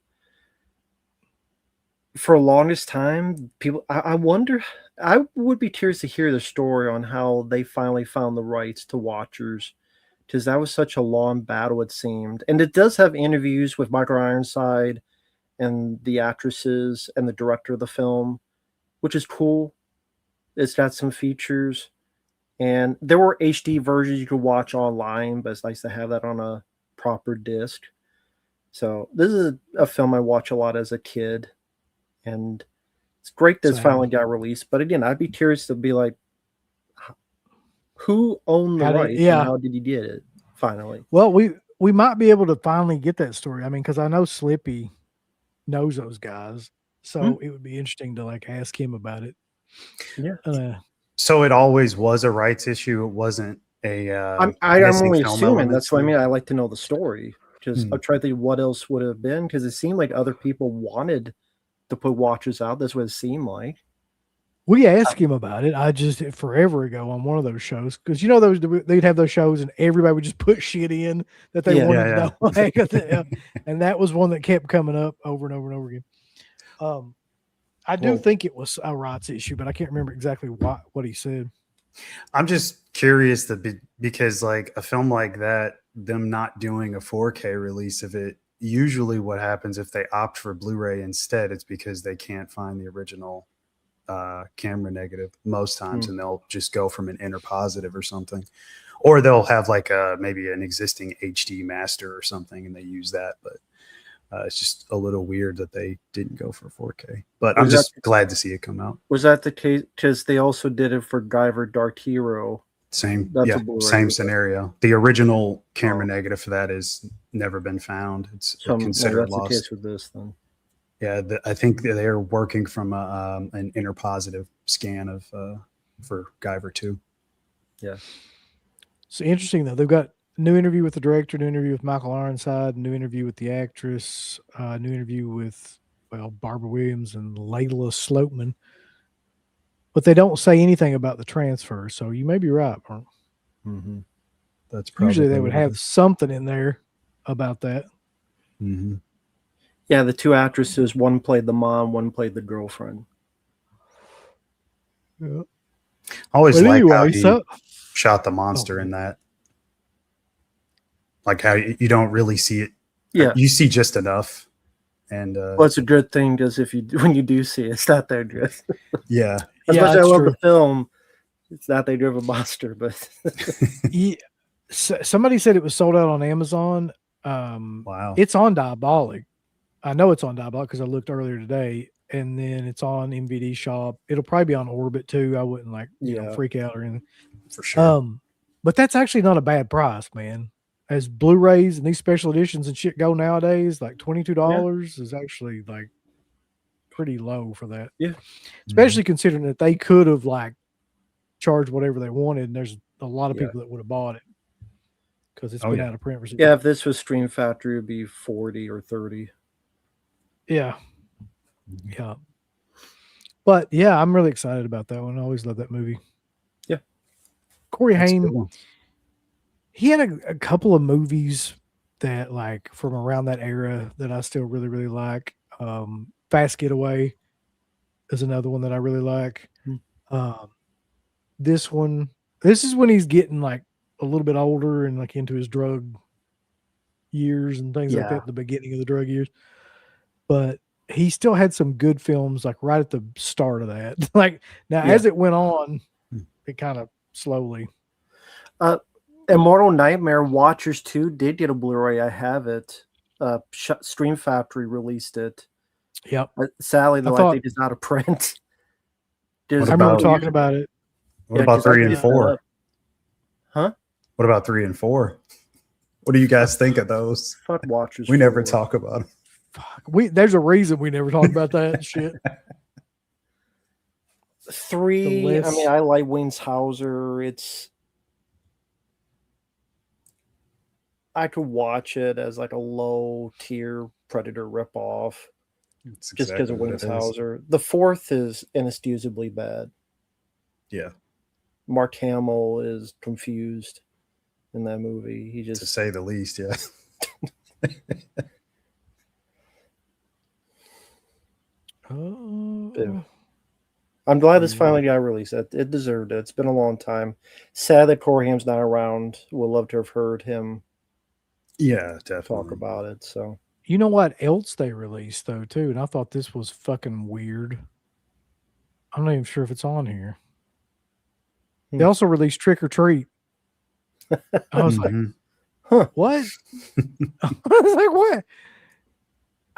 For the longest time, people, I wonder, I would be curious to hear the story on how they finally found the rights to Watchers, because that was such a long battle, it seemed. And it does have interviews with Michael Ironside and the actresses and the director of the film, which is cool. It's got some features. And there were HD versions you could watch online, but it's nice to have that on a proper disc. So this is a film I watch a lot as a kid. And it's great that it's finally got released. But again, I'd be curious to be like, who owned the rights and how did you get it finally? Well, we might be able to finally get that story. I mean, because I know Slippy knows those guys. So it would be interesting to like ask him about it. Yeah. So it always was a rights issue. It wasn't a I'm only assuming. That's what I mean. I like to know the story. Because I'll try to think what else would have been, because it seemed like other people wanted to put Watchers out. That's what it seemed like. We asked him about it. I just forever ago on one of those shows because those they'd have those shows and everybody would just put shit in that they Yeah. wanted Yeah, to know. And that was one that kept coming up over and over and over again. I do Well- think it was a rights issue, but I can't remember exactly what he said. I'm just curious because like a film like that, them not doing a 4K release of it, usually what happens if they opt for Blu-ray instead, it's because they can't find the original camera negative most times, and they'll just go from an inner positive or something, or they'll have like maybe an existing HD master or something, and they use that. But it's just a little weird that they didn't go for 4K. But I'm just glad to see it come out. Was that the case? Because they also did it for Guyver Dark Hero. Same, That's yeah, a Blu-ray, same right? scenario. The original camera negative for that has never been found. It's So considered that's lost. the case with this then. Yeah, I think that they're working from an inner positive scan of for Guyver 2. Yeah. It's interesting though. They've got a new interview with the director, new interview with Michael Ironside, new interview with the actress, new interview with Barbara Williams and Layla Sloatman. But they don't say anything about the transfer, so you may be right, Mark. Mm-hmm. That's probably Usually they would what it have is. something in there about that. Mm-hmm. Yeah, the two actresses, one played the mom, one played the girlfriend. Yeah. I always But like how anyway, he shot the monster in that. Like how you don't really see it. Yeah. You see just enough. And Well, it's a good thing because when you do see it, it's not that good. yeah. As Yeah, much as I that's love true. the film, it's not they do have a monster, but Yeah. Somebody said it was sold out on Amazon. Wow. It's on Diabolic. I know it's on Diabolic because I looked earlier today, and then it's on MVD Shop. It'll probably be on Orbit too. I wouldn't freak out or anything. For sure. But that's actually not a bad price, man. As Blu-rays and these special editions and shit go nowadays, like $22 is actually like pretty low for that. Yeah. Especially considering that they could have like charged whatever they wanted, and there's a lot of people that would have bought it because it's been out of print for yeah, if this was Stream Factory, it'd be 40 or 30. Yeah. Yeah. But yeah, I'm really excited about that one. I always love that movie. Yeah. Corey That's a Haim, good one. he had a couple of movies that like from around that era that I still really, really like. Fast Getaway is another one that I really like. This is when he's getting like a little bit older and like into his drug years and things like that, the beginning of the drug years. But he still had some good films like right at the start of that. Like now as it went on, it kind of slowly. Immortal Nightmare Watchers 2 did get a Blu-ray. I have it. Stream Factory released it. Yep. Sadly, though, I think it's out of print. I remember talking about it. What about 3 and 4? Huh? What about 3 and 4? What do you guys think of those? Fuck Watchers. We never talk about them. Fuck. There's a reason we never talk about that shit. 3, I mean, I like Wayne's Hauser. I could watch it as like a low tier Predator ripoff just because of Wayne's Hauser. The 4th is inexcusably bad. Yeah. Mark Hamill is confused in that movie. He just, to say the least, yeah. I'm glad this finally got released. It deserved it. It's been a long time. Sad that Corey Haim's not around. Would love to have heard him. Yeah, definitely talk about it. So you know what else they released though too, and I thought this was fucking weird. I'm not even sure if it's on here. They also released Trick or Treat. I was like, what? I was like, what?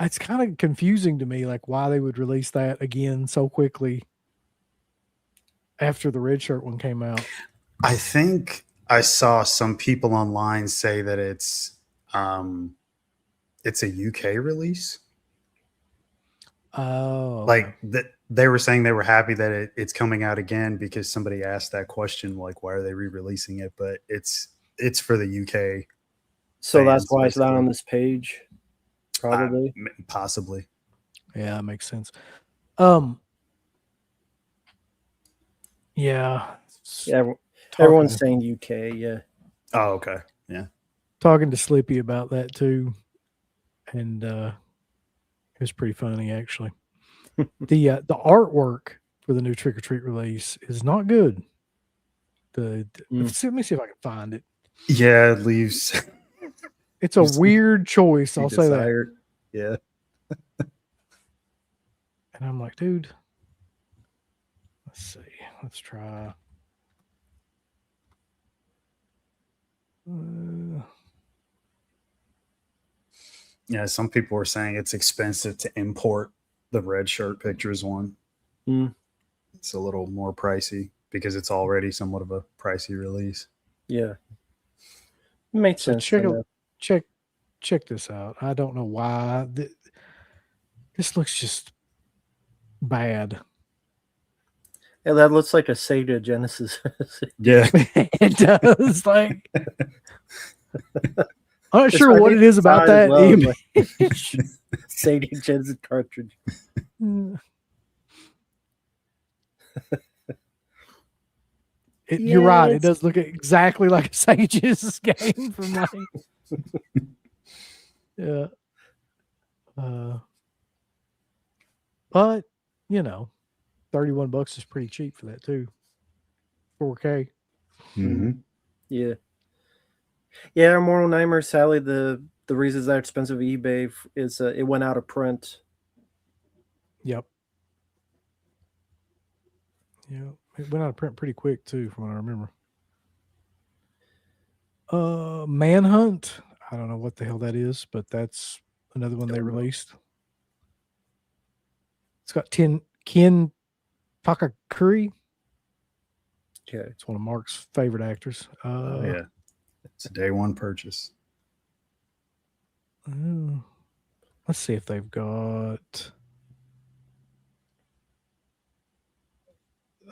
It's kind of confusing to me, like why they would release that again so quickly after the Red Shirt one came out. I think I saw some people online say that it's a UK release. Oh, like that they were saying they were happy that it's coming out again because somebody asked that question, like why are they re-releasing it? But it's for the UK. So that's why it's not on this page. Probably, possibly. Yeah, that makes sense. Yeah. Yeah, Talking everyone's to- saying UK. Yeah. Oh, okay. Yeah. talking to Slippy about that too, and it was pretty funny actually. The artwork for the new Trick or Treat release is not good. Let me see if I can find it. Yeah, it leaves. It's a weird choice. I'll say that. desired. Yeah. And I'm like, dude, let's see. Let's try. Yeah. Some people were saying it's expensive to import the red shirt pictures one. Mm. It's a little more pricey because it's already somewhat of a pricey release. Yeah. Makes So sense. check this out. I don't know why this looks just bad. Yeah, that looks like a Sega Genesis. Yeah. It does. Like, I'm not It's sure what funny it is about design as that well, image. Sega Genesis cartridge. You're right. It Yes. does look exactly like a Sage's game from like, yeah. But you know, $31 is pretty cheap for that too. 4K. Mhm. Yeah. Yeah, Immortal Nightmare Sally, the reasons that expensive eBay is it went out of print. Yep. Yeah. It went out of print pretty quick too, from what I remember. Manhunt. I don't know what the hell that is, but that's another one they Don't know. released. It's got Ken Takakuri. Okay. It's one of Mark's favorite actors. Oh, yeah. It's a day one purchase. Let's see if they've got.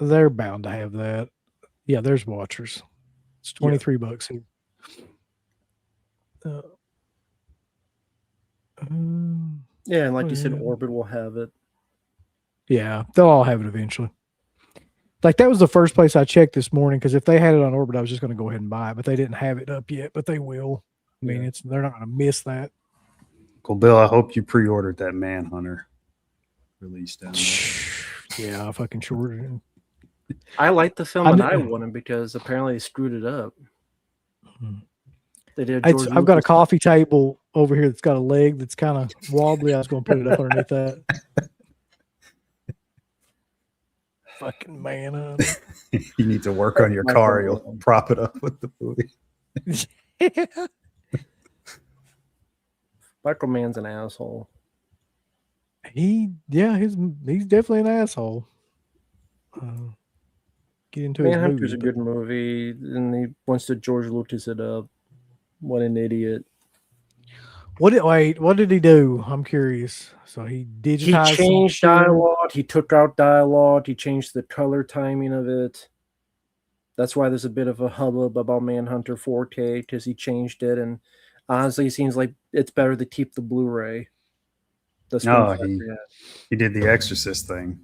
They're bound to have that. Yeah, there's Watchers. It's $23 here. Yeah, and like you said, Yeah. Orbit will have it. Yeah, they'll all have it eventually. Like that was the first place I checked this morning because if they had it on Orbit, I was just going to go ahead and buy it, but they didn't have it up yet. But they will. I mean, Yeah. they're not going to miss that. Cool, Bill. I hope you pre-ordered that Manhunter release down there. Yeah, I fucking sure. I like the film, I and kn- I wouldn't because apparently they screwed it up. They did. I've got a coffee table over here that's got a leg that's kind of wobbly. I was going to put it up underneath that. Fucking man. You need to work on your car. You'll prop it up with the movie. Michael Mann's an asshole. He's definitely an asshole. Get into his Manhunter's movies, a but- good movie, and he wants to George Lucas it up. What an idiot! What did he do? I'm curious. So he digitized. He changed dialogue. He took out dialogue. He changed the color timing of it. That's why there's a bit of a hubbub about Manhunter 4K because he changed it. And honestly, it seems like it's better to keep the Blu-ray. No, he did the Exorcist thing.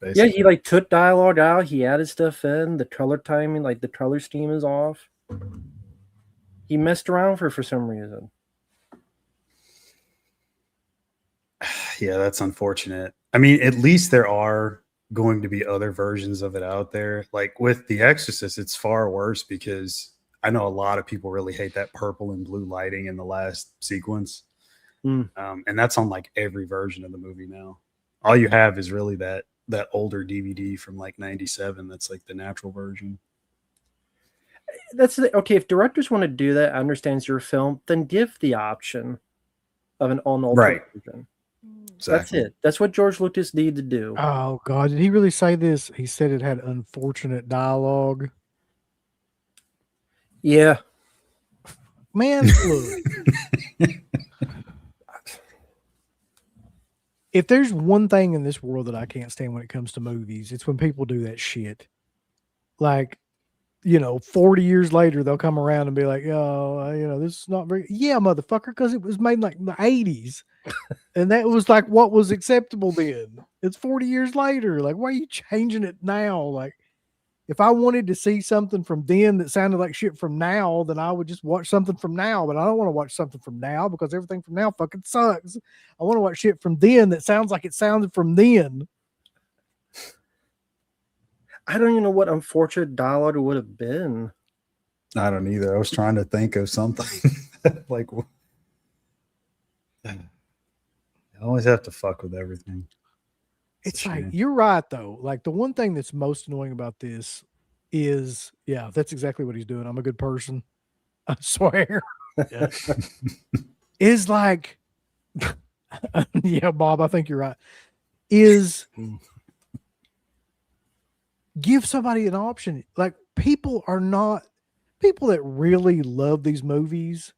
Yeah, Basically. he like took dialogue out. He added stuff in. The color timing, like the color scheme, is off. He messed around for some reason. Yeah, that's unfortunate. I mean, at least there are going to be other versions of it out there. Like with The Exorcist, it's far worse because I know a lot of people really hate that purple and blue lighting in the last sequence. And that's on like every version of the movie now. All you have is really that older DVD from like 97 that's like the natural version. Okay. If directors want to do that, I understand your film, then give the option of an unaltered version. Exactly. That's it. That's what George Lucas needed to do. Oh God, did he really say this? He said it had unfortunate dialogue. Yeah. Man, look. If there's one thing in this world that I can't stand when it comes to movies, it's when people do that shit. Like, 40 years later, they'll come around and be like, oh, this is not very, yeah, motherfucker, because it was made in like the 80s. And that was like what was acceptable then. It's 40 years later. Like, why are you changing it now? Like, if I wanted to see something from then that sounded like shit from now, then I would just watch something from now. But I don't want to watch something from now because everything from now fucking sucks. I want to watch shit from then that sounds like it sounded from then. I don't even know what Unfortunate Dialogue would have been. I don't either. I was trying to think of something like. I always have to fuck with everything. It's a like, shame. you're right though. Like the one thing that's most annoying about this is, yeah, that's exactly what he's doing. I'm a good person. I swear. Yeah. Is like, yeah, Bob, I think you're right. Is give somebody an option. Like people that really love these movies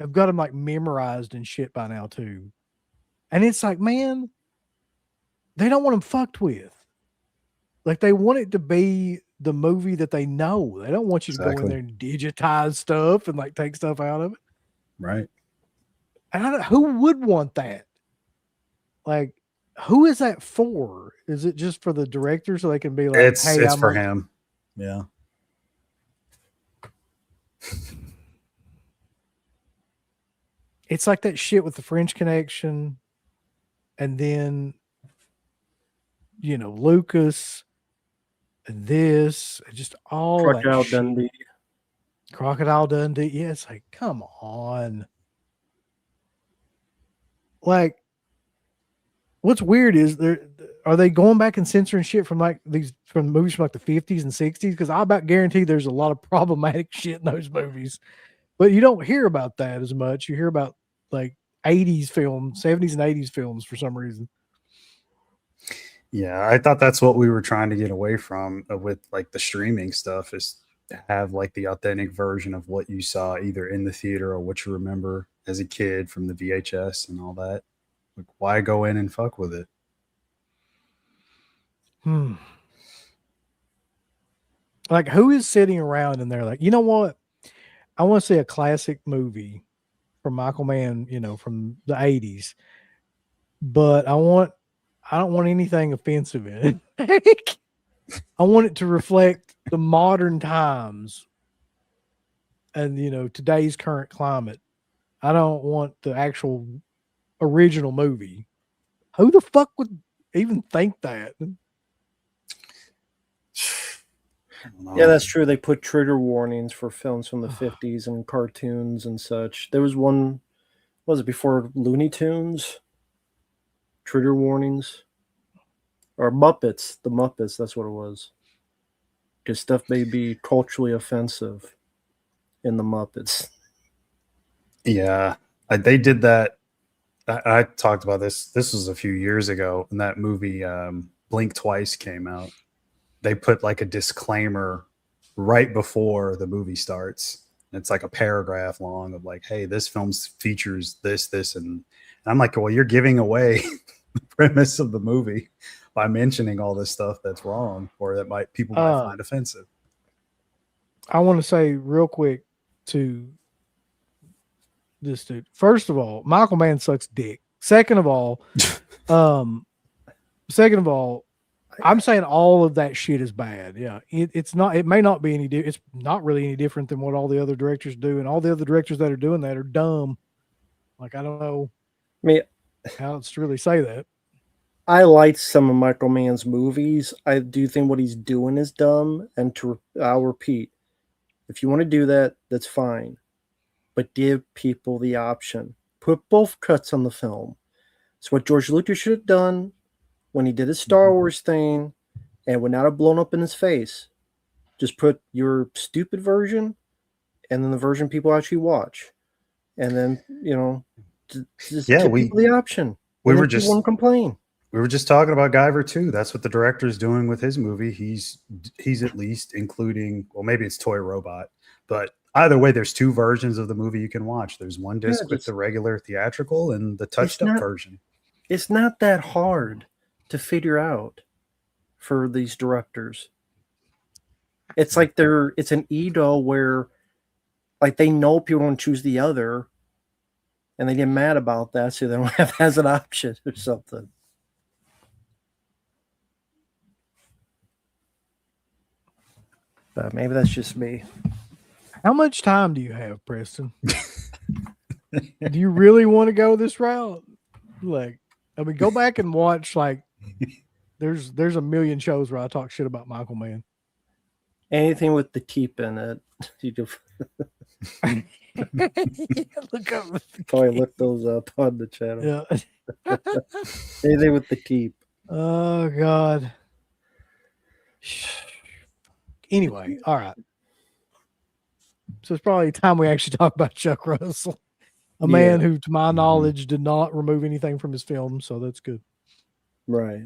have got them like memorized and shit by now too. And it's like, man, they don't want them fucked with. Like they want it to be the movie that they know. They don't want you to go in Exactly. there and digitize stuff and like take stuff out of it. Right. And who would want that? Like, who is that for? Is it just for the director so they can be like, It's hey, I'm for him. Yeah. It's like that shit with the French Connection, and then Lucas, and this, and just all Crocodile that shit. Dundee. Crocodile Dundee. Yeah, it's like, come on. Like, what's weird is are they going back and censoring shit from like from movies from like the 50s and 60s? Because I about guarantee there's a lot of problematic shit in those movies, but you don't hear about that as much. You hear about like 80s films, 70s and 80s films for some reason. Yeah, I thought that's what we were trying to get away from with like the streaming stuff, is to have like the authentic version of what you saw either in the theater or what you remember as a kid from the VHS and all that. Like, why go in and fuck with it? Like, who is sitting around and they're like, you know what? I want to see a classic movie from Michael Mann, from the 80s, but I don't want anything offensive in it. I want it to reflect the modern times and, today's current climate. I don't want the actual original movie. Who the fuck would even think that? Yeah, that's true. They put trigger warnings for films from the 50s and cartoons and such. There was one, was it before Looney Tunes? Trigger warnings? Or Muppets. The Muppets, that's what it was. Because stuff may be culturally offensive in the Muppets. Yeah, they did that. I talked about this. This was a few years ago when that movie Blink Twice came out. They put like a disclaimer right before the movie starts. It's like a paragraph long of like, hey, this film features this. And I'm like, well, you're giving away the premise of the movie by mentioning all this stuff that's wrong or that people might find offensive. I want to say real quick to this dude. First of all, Michael Mann sucks dick. Second of all, I'm saying all of that shit is bad. Yeah, it's not. It may not be any. It's not really any different than what all the other directors do, and all the other directors that are doing that are dumb. Like, I don't know. I mean, how else to really say that. I liked some of Michael Mann's movies. I do think what he's doing is dumb, and I'll repeat: if you want to do that, that's fine, but give people the option. Put both cuts on the film. It's what George Lucas should have done when he did his Star Wars thing, and would not have blown up in his face. Just put your stupid version and then the version people actually watch. And then, just give people the option. We won't complain. We were just talking about Guyver too. That's what the director's doing with his movie. He's at least including, well, maybe it's Toy Robot, but either way, there's two versions of the movie you can watch. There's one disc with the regular theatrical and the touched up version. It's not that hard to figure out for these directors. It's like it's an ego where like they know people don't choose the other and they get mad about that, so they don't have that as an option or something. But maybe that's just me. How much time do you have, Preston? Do you really want to go this route? Like, I mean, go back and watch. Like, there's a million shows where I talk shit about Michael Mann. Anything with the teep in it, you just Look up. probably look those up on the channel. Yeah. Anything with the teep. Oh God. Anyway, all right. So it's probably time we actually talk about Chuck Russell, a man who, to my knowledge, did not remove anything from his film. So that's good. Right.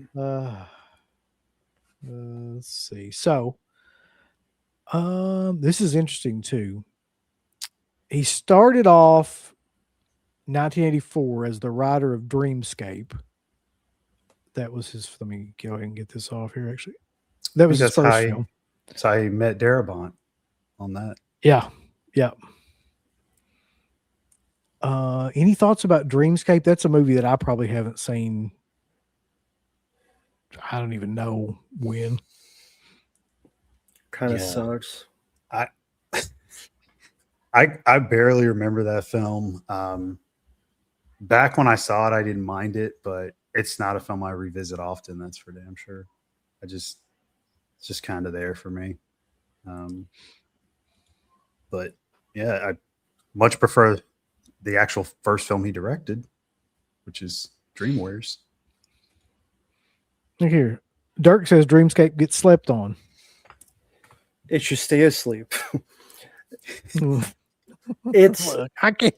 Let's see. So, this is interesting too. He started off 1984 as the writer of Dreamscape. That was his. Let me go ahead and get this off here. Actually, that was his first film. That's how he met Darabont on that. Yeah, yeah. Any thoughts about Dreamscape? That's a movie that I probably haven't seen. I don't even know when. Kind of sucks. I barely remember that film. Back when I saw it, I didn't mind it, but it's not a film I revisit often. That's for damn sure. It's just kind of there for me. But yeah, I much prefer the actual first film he directed, which is Dream Warriors. Look here. Dirk says Dreamscape gets slept on. It should stay asleep. It's Look, I can't.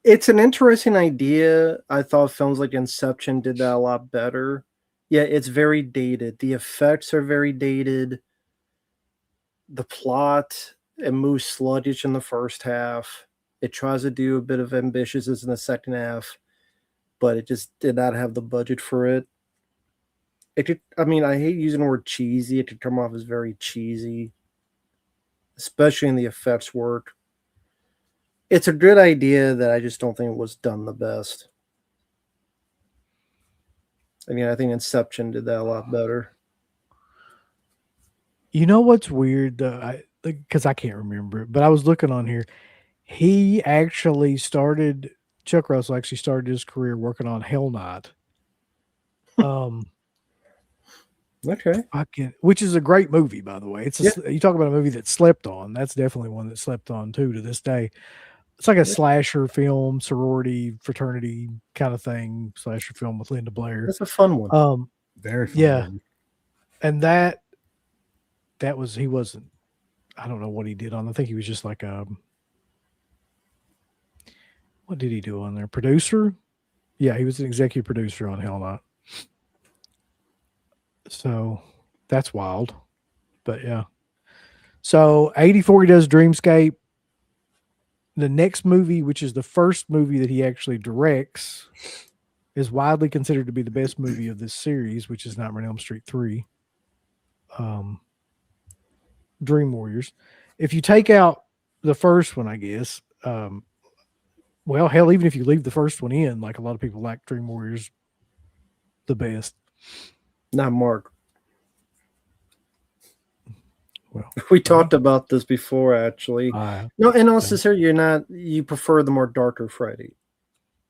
It's an interesting idea. I thought films like Inception did that a lot better. Yeah, it's very dated. The effects are very dated. The plot, it moves sluggish in the first half. It tries to do a bit of ambitiousness in the second half, but it just did not have the budget for it. I hate using the word cheesy. It could come off as very cheesy, especially in the effects work. It's a good idea that I just don't think it was done the best. I think Inception did that a lot better. You know what's weird though? Because I can't remember it, but I was looking on here. Chuck Russell actually started his career working on Hell Night. Okay. Which is a great movie, by the way. You talk about a movie that slept on. That's definitely one that slept on too to this day. It's like a slasher film, sorority, fraternity kind of thing, slasher film with Linda Blair. That's a fun one. Very fun. Yeah. And that was, he wasn't, I don't know what he did on. I think he was just like what did he do on there? Producer? Yeah, he was an executive producer on Hell Night. So that's wild. But yeah. So 84 he does Dreamscape. The next movie, which is the first movie that he actually directs, is widely considered to be the best movie of this series, which is Nightmare on Elm Street 3. Dream Warriors. If you take out the first one, I guess, well, hell, even if you leave the first one in, like a lot of people like Dream Warriors the best. Not Mark. Well, we talked about this before, actually. No, in all sincerity, you prefer the more darker Freddy.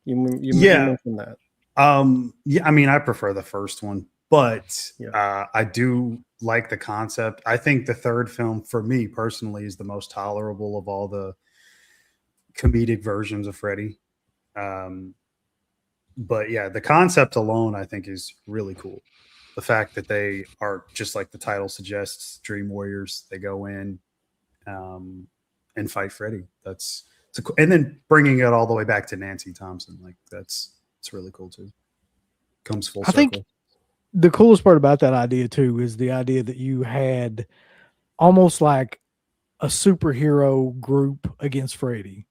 You mentioned that. I prefer the first one, but I do like the concept. I think the third film, for me personally, is the most tolerable of all the comedic versions of Freddy. But yeah, the concept alone, I think, is really cool. The fact that they are, just like the title suggests, Dream Warriors. They go in and fight Freddy. And then bringing it all the way back to Nancy Thompson, like it's really cool too. Comes full circle. I think the coolest part about that idea too is the idea that you had almost like a superhero group against Freddy.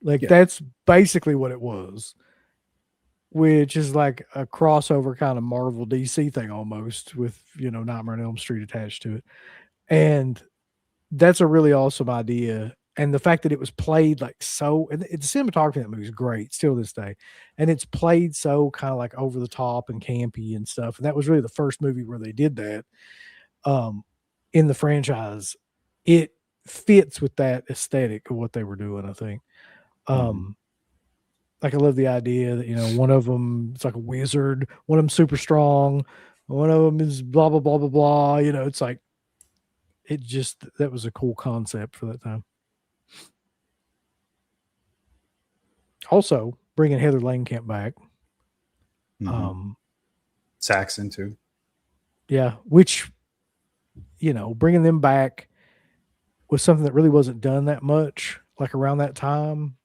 That's basically what it was. Which is like a crossover kind of Marvel DC thing almost, with Nightmare on Elm Street attached to it. And that's a really awesome idea. And the fact that it was played like so, and the cinematography in that movie is great still this day. And it's played so kind of like over the top and campy and stuff. And that was really the first movie where they did that. in the franchise, it fits with that aesthetic of what they were doing, I think. Like I love the idea that, you know, one of them is like a wizard, one of them super strong, one of them is blah blah blah blah blah. You know, it's like that was a cool concept for that time. Also, bringing Heather Langenkamp back. Saxon too. Yeah, which, you know, bringing them back was something that really wasn't done that much, like around that time.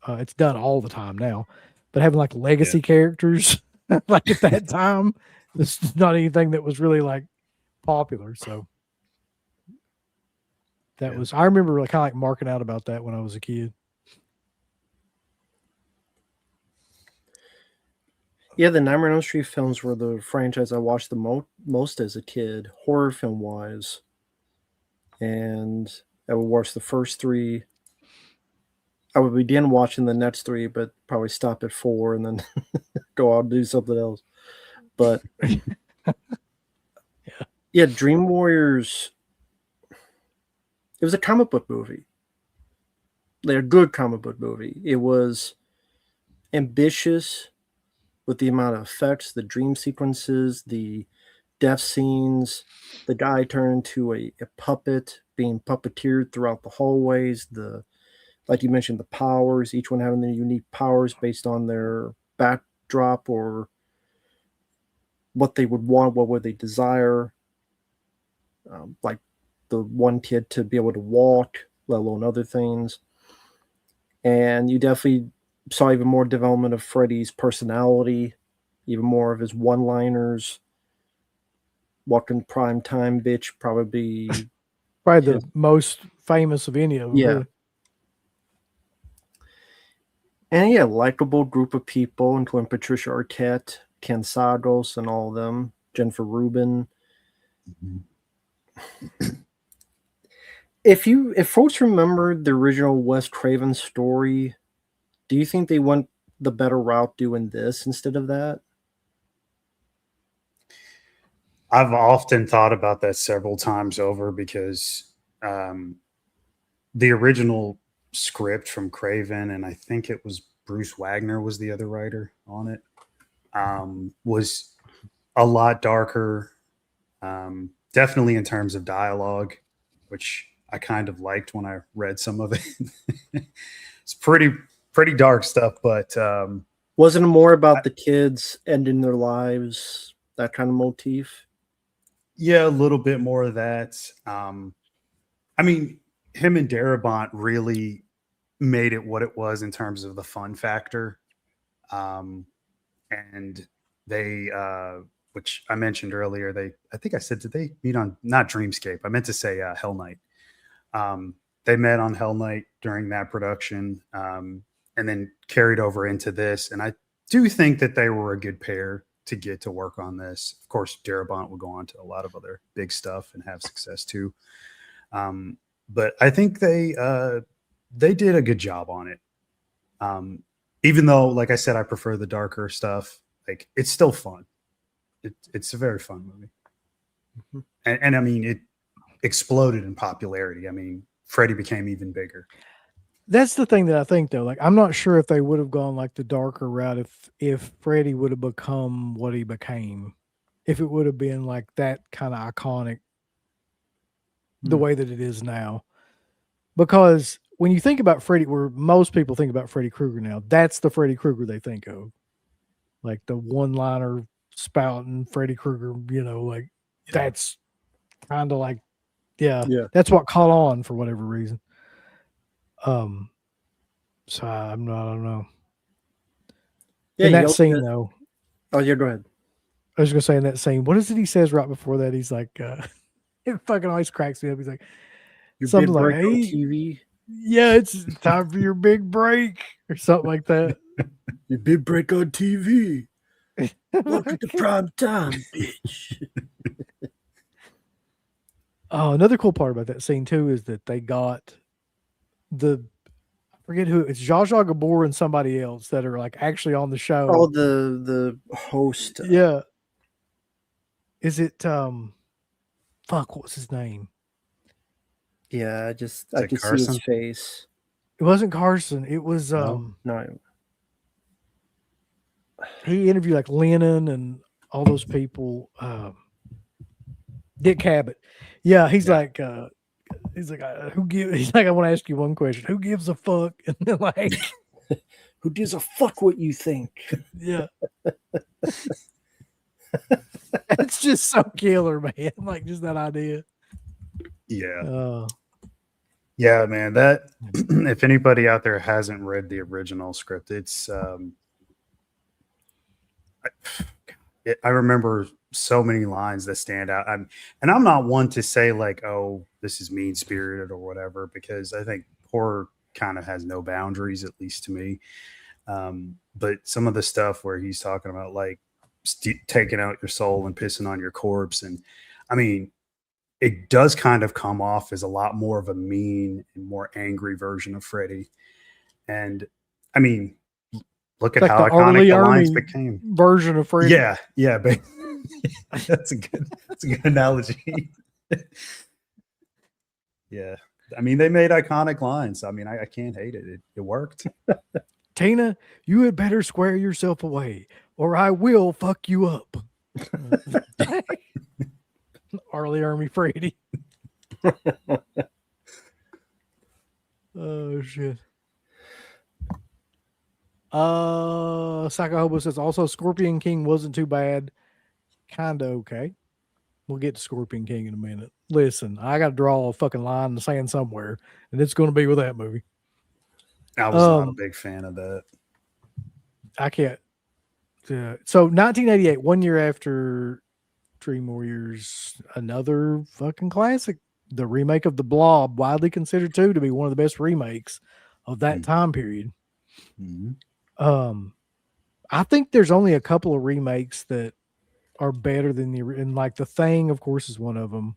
It's done all the time now, but having like legacy characters like at that time, it's not anything that was really like popular. So that was, I remember like kind of like marking out about that when I was a kid. Yeah, the Nightmare on Elm Street films were the franchise I watched the most as a kid, horror film wise. And I would watch the first three. I would begin watching the next three, but probably stop at 4 and then go out and do something else. But yeah, Dream Warriors. It was a comic book movie. They're a good comic book movie. It was ambitious with the amount of effects, the dream sequences, the death scenes, the guy turned to a puppet being puppeteered throughout the hallways, like you mentioned, the powers, each one having their unique powers based on their backdrop or what they would want, what would they desire. Like the one kid to be able to walk, let alone other things. And you definitely saw even more development of Freddy's personality, even more of his one-liners. Walking prime time, bitch, probably the most famous of any of them. Yeah. Really. And yeah, likable group of people, including Patricia Arquette, Ken Sagos, and all of them, Jennifer Rubin. If folks remember the original Wes Craven story, do you think they went the better route doing this instead of that? I've often thought about that several times over because the original script from Craven, and I think it was Bruce Wagner was the other writer on it, was a lot darker, definitely in terms of dialogue, which I kind of liked when I read some of it. It's pretty dark stuff, but wasn't it more about the kids ending their lives, that kind of motif? Yeah, a little bit more of that. I mean, him and Darabont really made it what it was in terms of the fun factor. And they, which I mentioned earlier, I think I said, did they meet on, not Dreamscape? I meant to say Hell Night. They met on Hell Night during that production, and then carried over into this. And I do think that they were a good pair to get to work on this. Of course, Darabont will go on to a lot of other big stuff and have success too. But I think they did a good job on it. Even though, like I said, I prefer the darker stuff. Like, it's still fun. It's a very fun movie. Mm-hmm. And I mean, it exploded in popularity. I mean, Freddy became even bigger. That's the thing that I think, though. Like, I'm not sure if they would have gone like the darker route if Freddy would have become what he became, if it would have been like that kind of iconic, the way that it is now. Because when you think about Freddy, where most people think about Freddy Krueger now, that's the Freddy Krueger they think of, like the one-liner spouting Freddy Krueger. You know, like that's kind of like, yeah, that's what caught on for whatever reason. So I don't know. Yeah, in that scene though. Oh yeah, go ahead. I was gonna say in that scene, what is it he says right before that? He's like, it fucking always cracks me up. He's like, something like, hey, TV. Yeah, it's time for your big break or something like that. Your big break on TV. Welcome to prime time, bitch. Oh, another cool part about that scene too is that they got I forget who it's, Zsa Zsa Gabor and somebody else that are like actually on the show. Oh, the host. Yeah. Is it fuck, what's his name? Yeah, I Is could it see his Carson? face. It wasn't Carson. It was No? No, he interviewed like Lennon and all those people. Dick Cabot. Yeah, he's Yeah. like who give he's like, I want to ask you one question. Who gives a fuck? And then like, who gives a fuck what you think? yeah. It's just so killer, man. Like just that idea. Yeah. Yeah, man. That if anybody out there hasn't read the original script, it's I remember so many lines that stand out. And I'm not one to say like, oh, this is mean spirited or whatever, because I think horror kind of has no boundaries, at least to me. But some of the stuff where he's talking about like taking out your soul and pissing on your corpse, and I mean, it does kind of come off as a lot more of a mean and more angry version of Freddy. And I mean, look at Like how the iconic early the lines Army became. version of Freddy. Yeah, but that's a good analogy. Yeah. I mean, they made iconic lines. I mean, I can't hate it. It worked. Tina, you had better square yourself away, or I will fuck you up. Early Army Freddy. Oh shit. Psycho Hobo says also Scorpion King wasn't too bad. Kinda okay. We'll get to Scorpion King in a minute. Listen, I gotta draw a fucking line in the sand somewhere, and it's gonna be with that movie. I was not a big fan of that. I can't. So 1988, 1 year after Dream Warriors, another fucking classic. The remake of The Blob, widely considered too to be one of the best remakes of that time period. Mm-hmm. I think there's only a couple of remakes that are better than and like The Thing, of course, is one of them.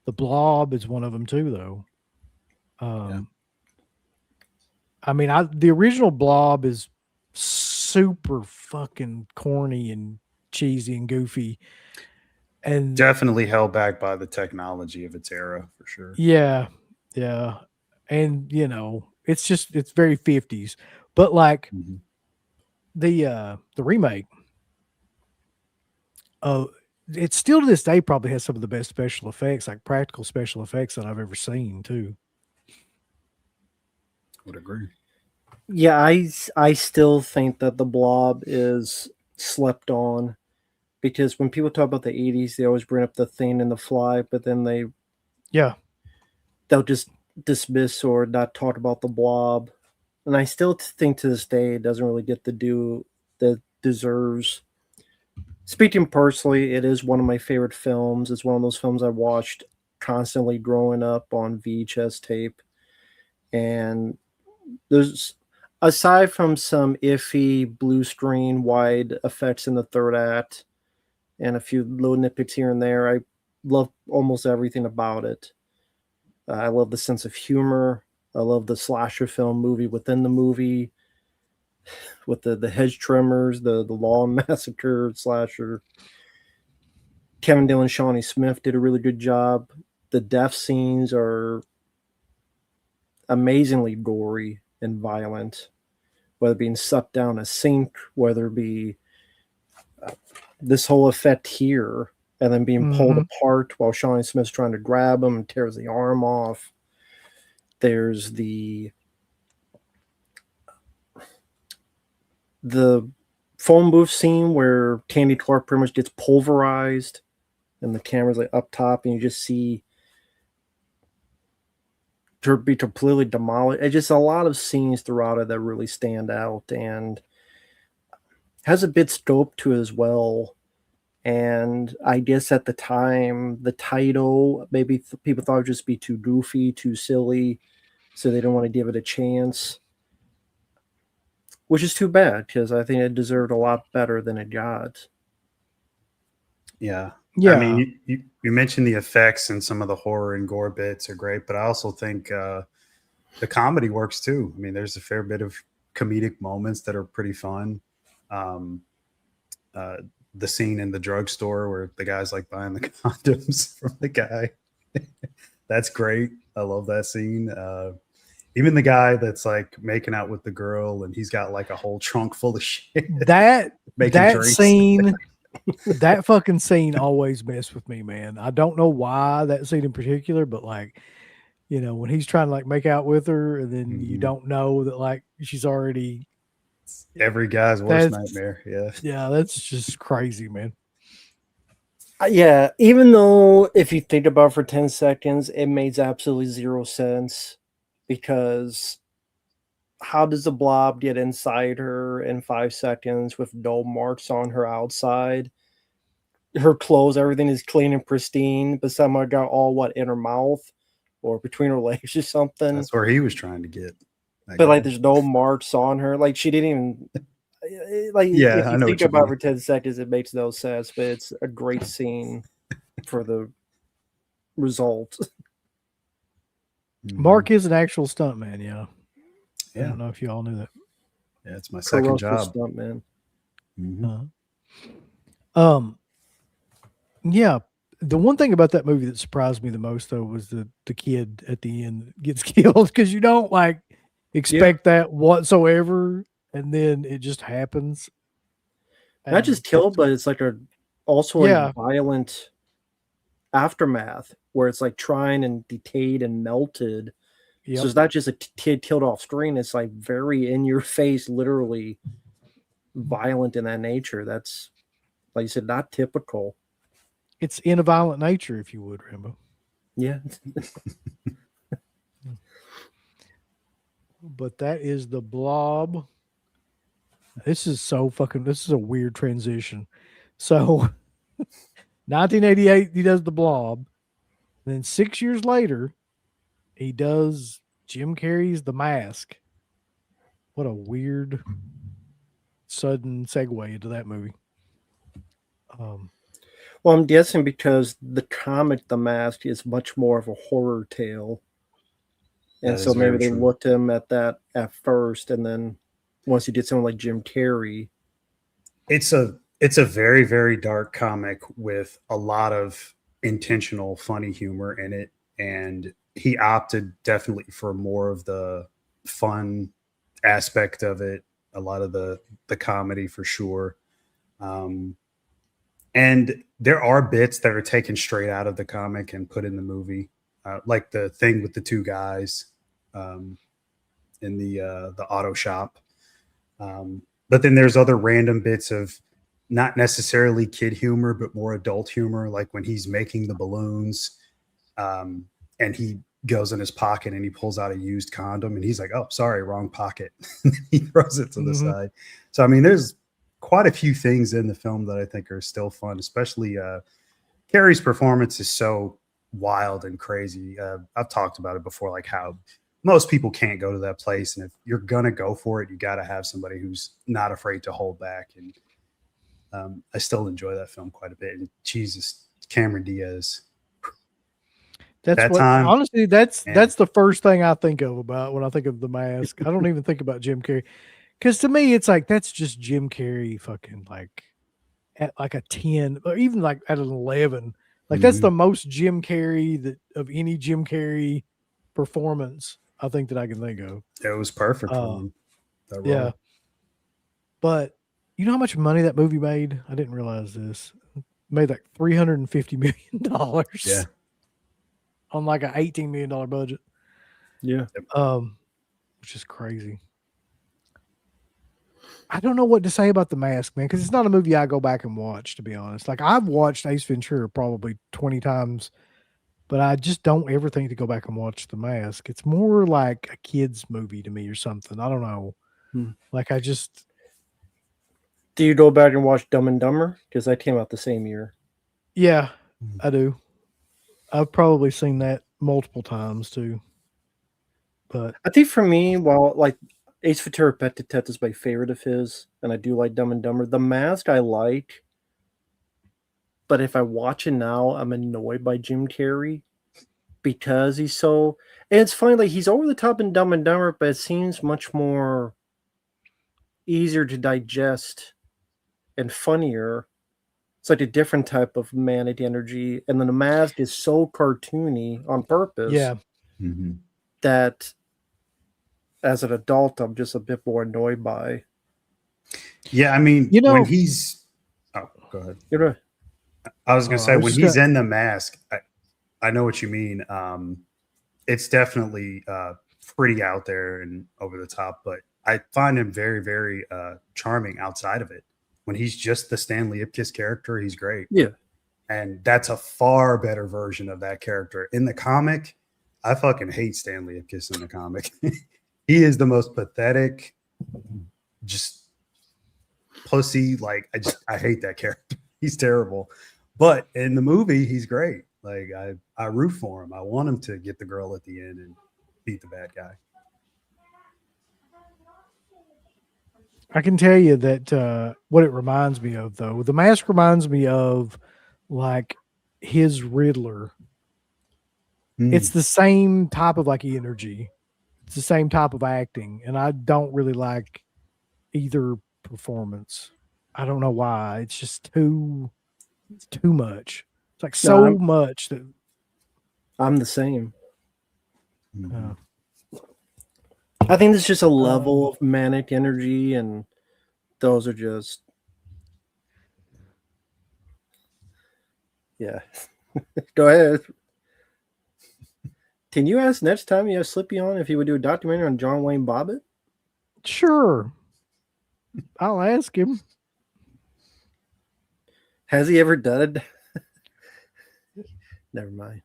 The Blob is one of them too, though. I mean, the original Blob is super fucking corny and cheesy and goofy, and definitely held back by the technology of its era for sure. Yeah, and it's very 50s, but like the remake, it still to this day probably has some of the best special effects, like practical special effects that I've ever seen too. Would agree. Yeah, I still think that the Blob is slept on, because when people talk about the 80s, they always bring up The Thing and The Fly, but then they'll just dismiss or not talk about the Blob. And I still think to this day it doesn't really get the due that deserves. Speaking personally, it is one of my favorite films. It's one of those films I watched constantly growing up on VHS tape. And there's, aside from some iffy blue screen wide effects in the third act and a few little nitpicks here and there, I love almost everything about it. I love the sense of humor. I love the slasher film movie within the movie, with the hedge trimmers, the law massacre slasher. Kevin Dillon, Shawnee Smith did a really good job. The death scenes are amazingly gory and violent, whether being sucked down a sink, whether it be this whole effect here, and then being pulled apart while Shawnee Smith's trying to grab him and tears the arm off. There's the phone booth scene where Candy Clark pretty much gets pulverized and the camera's like up top and you just see her be completely demolished. It's just a lot of scenes throughout it that really stand out and has a bit scope to it as well. And I guess at the time, the title, maybe people thought it would just be too goofy, too silly, so they don't want to give it a chance. Which is too bad, because I think it deserved a lot better than it got. Yeah. Yeah. I mean, you mentioned the effects and some of the horror and gore bits are great, but I also think the comedy works too. I mean, there's a fair bit of comedic moments that are pretty fun. the scene in the drugstore where the guy's like buying the condoms from the guy. That's great. I love that scene. Even the guy that's like making out with the girl and he's got like a whole trunk full of shit. That Making that drinks. scene, that fucking scene always messed with me, man. I don't know why that scene in particular, but like, you know, when he's trying to like make out with her and then you Mhm. don't know that like she's already Every guy's worst That's- nightmare. Yeah. yeah, that's just crazy, man. Yeah, even though if you think about it for 10 seconds, it makes absolutely zero sense because how does the blob get inside her in 5 seconds with no marks on her outside? Her clothes, everything is clean and pristine, but somehow got all what in her mouth or between her legs or something. That's where he was trying to get. But like, there's no marks on her. Like, she didn't even like. Yeah, if I you know think what you about it mean. for 10 seconds, it makes no sense. But it's a great scene for the result. Mhm. Mark is an actual stuntman, yeah. I Yeah. don't know if you all knew that. Yeah, it's my second job. Stuntman. Mhm. Yeah. The one thing about that movie that surprised me the most though was the kid at the end that gets killed because you don't like expect that whatsoever, and then it just happens. Not And just killed, but it's like also Yeah. a violent aftermath where it's like trying and decayed and melted. Yep. So it's not just a kid killed off screen, it's like very in your face, literally violent in that nature. That's, like you said, not typical. It's in a violent nature, if you would, Rambo. Yeah. But that is the Blob. This is a weird transition. So 1988, he does the Blob. Then 6 years later, he does Jim Carrey's The Mask. What a weird, sudden segue into that movie. Well, I'm guessing because the comic The Mask is much more of a horror tale. And That so is maybe very they true. looked him at that at first, and then once you did someone like Jim Carrey, It's a very, very dark comic with a lot of intentional funny humor in it. And he opted definitely for more of the fun aspect of it, a lot of the comedy for sure. And there are bits that are taken straight out of the comic and put in the movie, like the thing with the two guys in the auto shop. But then there's other random bits of not necessarily kid humor, but more adult humor, like when he's making the balloons, and he goes in his pocket and he pulls out a used condom and he's like, "Oh, sorry, wrong pocket." He throws it to the side. So I mean, there's quite a few things in the film that I think are still fun, especially Carrie's performance is so wild and crazy. I've talked about it before, like how most people can't go to that place, and if you're gonna go for it, you got to have somebody who's not afraid to hold back. And I still enjoy that film quite a bit. And Jesus, Cameron Diaz. That's That what time, honestly that's man. the first thing I think of about when I think of The Mask. I don't even think about Jim Carrey. Because to me, it's like that's just Jim Carrey fucking like at like a 10 or even like at an 11. Like that's the most Jim Carrey that of any Jim Carrey performance I think that I can think of. It was perfect for him. That role. Yeah. But you know how much money that movie made? I didn't realize this. It made like $350 million. Yeah. On like an $18 million budget. yeah, Which is crazy. I don't know what to say about The Mask, man, because it's not a movie I go back and watch, to be honest. Like I've watched Ace Ventura probably 20 times, but I just don't ever think to go back and watch The Mask. It's more like a kid's movie to me or something. I don't know. Like I just do you go back and watch Dumb and Dumber? Because that came out the same year. yeah, I do. I've probably seen that multiple times too. But I think for me, while like Ace Ventura: Pet Detective is my favorite of his, and I do like Dumb and Dumber. The Mask I like, but if I watch it now, I'm annoyed by Jim Carrey because he's so. And it's funny, like he's over the top in Dumb and Dumber, but it seems much more easier to digest and funnier It's like a different type of manic energy, and then the mask is so cartoony on purpose. Yeah. Mhm. That as an adult, I'm just a bit more annoyed by. Yeah, I mean, You know- when he's oh, go ahead. You know, I was gonna say I was when just he's gonna- in the mask, I know what you mean. It's definitely pretty out there and over the top, but I find him very, very charming outside of it. When he's just the Stanley Ipkiss character, he's great. Yeah. And that's a far better version of that character. In the comic, I fucking hate Stanley Ipkiss in the comic. He is the most pathetic, just pussy. Like I hate that character. He's terrible. But in the movie, he's great. Like I root for him. I want him to get the girl at the end and beat the bad guy. I can tell you that what it reminds me of, though. The mask reminds me of like his Riddler. It's the same type of like energy. It's the same type of acting, and I don't really like either performance. I don't know why. It's just it's too much. It's like so much that I'm the same. Mhm. I think it's just a level of manic energy, and those are just yeah. Go ahead. Can you ask next time you have Slippy on if he would do a documentary on John Wayne Bobbitt? sure. I'll ask him. Has he ever done it? Never mind.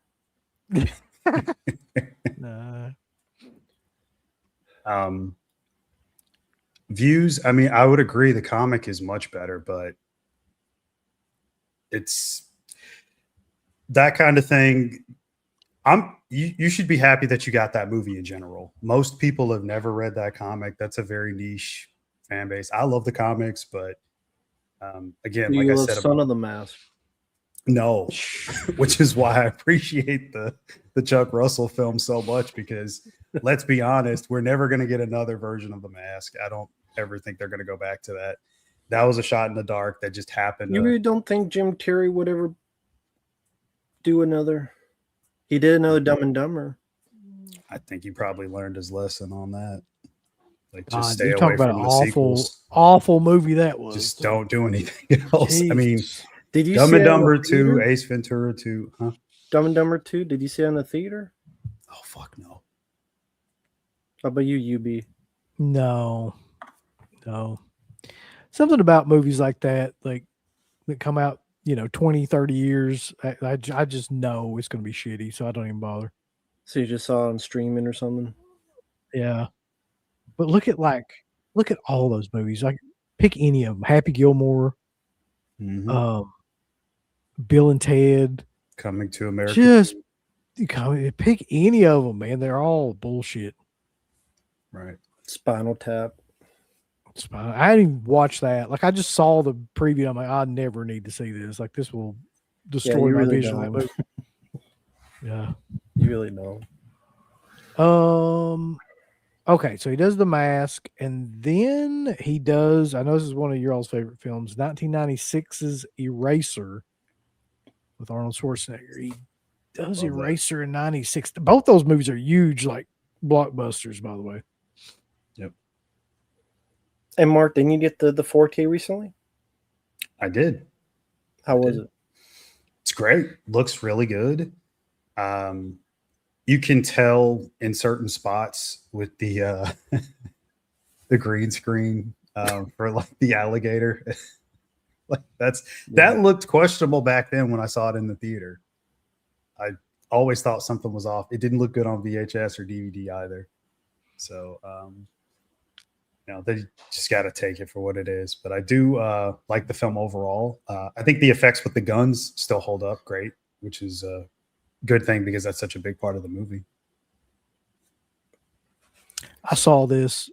Nah. Views. I mean, I would agree the comic is much better, but it's that kind of thing. You should be happy that you got that movie in general. Most people have never read that comic. That's a very niche fan base. I love the comics, but again, like You I love said, Son of the Mask. no, which is why I appreciate the Chuck Russell film so much, because let's be honest, we're never going to get another version of The Mask. I don't ever think they're going to go back to that. That was a shot in the dark that just happened. You really don't think Jim Carrey would ever do another? He did another Dumb and Dumber. I think he probably learned his lesson on that. Like, just God, stay you away talk about from an the awful, sequels. awful movie that was. Just don't do anything else. I mean, Jesus. Did you Dumb see and it in the Dumber 2, theater? Ace Ventura 2. Huh? Dumb and Dumber 2? Did you see it in the theater? Oh, fuck no. How about you, UB? No. Something about movies like that come out, 20, 30 years. I just know it's going to be shitty, so I don't even bother. So you just saw it on streaming or something? Yeah. But look at all those movies. Like, pick any of them. Happy Gilmore, Mhm. Bill and Ted. Coming to America. Just pick any of them, man. They're all bullshit. Right. Spinal Tap. It's fine. I didn't even watch that. Like, I just saw the preview. I'm like, I never need to see this. Like, this will destroy you my really vision of that don't. movie. Yeah. You really know. Okay, so he does The Mask, and then he does, I know this is one of your all's favorite films, 1996's Eraser with Arnold Schwarzenegger. He does Love that. Eraser in 96. Both those movies are huge, like blockbusters, by the way. Yep. And Mark, didn't you get the 4K recently? I did. How was it? It's great. Looks really good. You can tell in certain spots with the the green screen for like the alligator. Like that looked questionable back then when I saw it in the theater. I always thought something was off. It didn't look good on VHS or DVD either. So they just got to take it for what it is. But I do like the film overall. I think the effects with the guns still hold up great, which is good thing because that's such a big part of the movie. I saw this,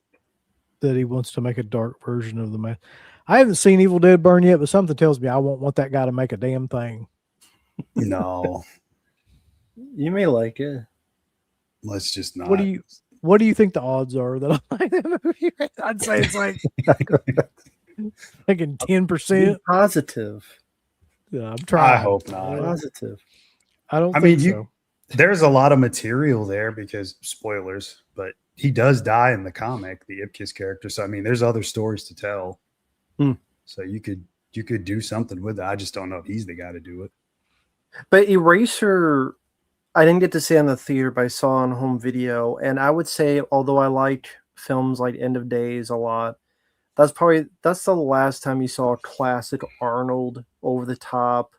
that he wants to make a dark version of The Mask. I haven't seen Evil Dead Burn yet, but something tells me I won't want that guy to make a damn thing. No, You may like it. let's just not. What do you think the odds are that I like that movie? I'd say it's like 10%. Be positive. I'm trying. I hope not. Positive. I don't I think mean, so. there's a lot of material there because spoilers, but he does die in the comic, the Ipkiss character. So I mean, there's other stories to tell. So you could do something with it. I just don't know if he's the guy to do it. But Eraser, I didn't get to see in the theater, but I saw on home video. And I would say, although I liked films like End of Days a lot, that's the last time you saw a classic Arnold over the top,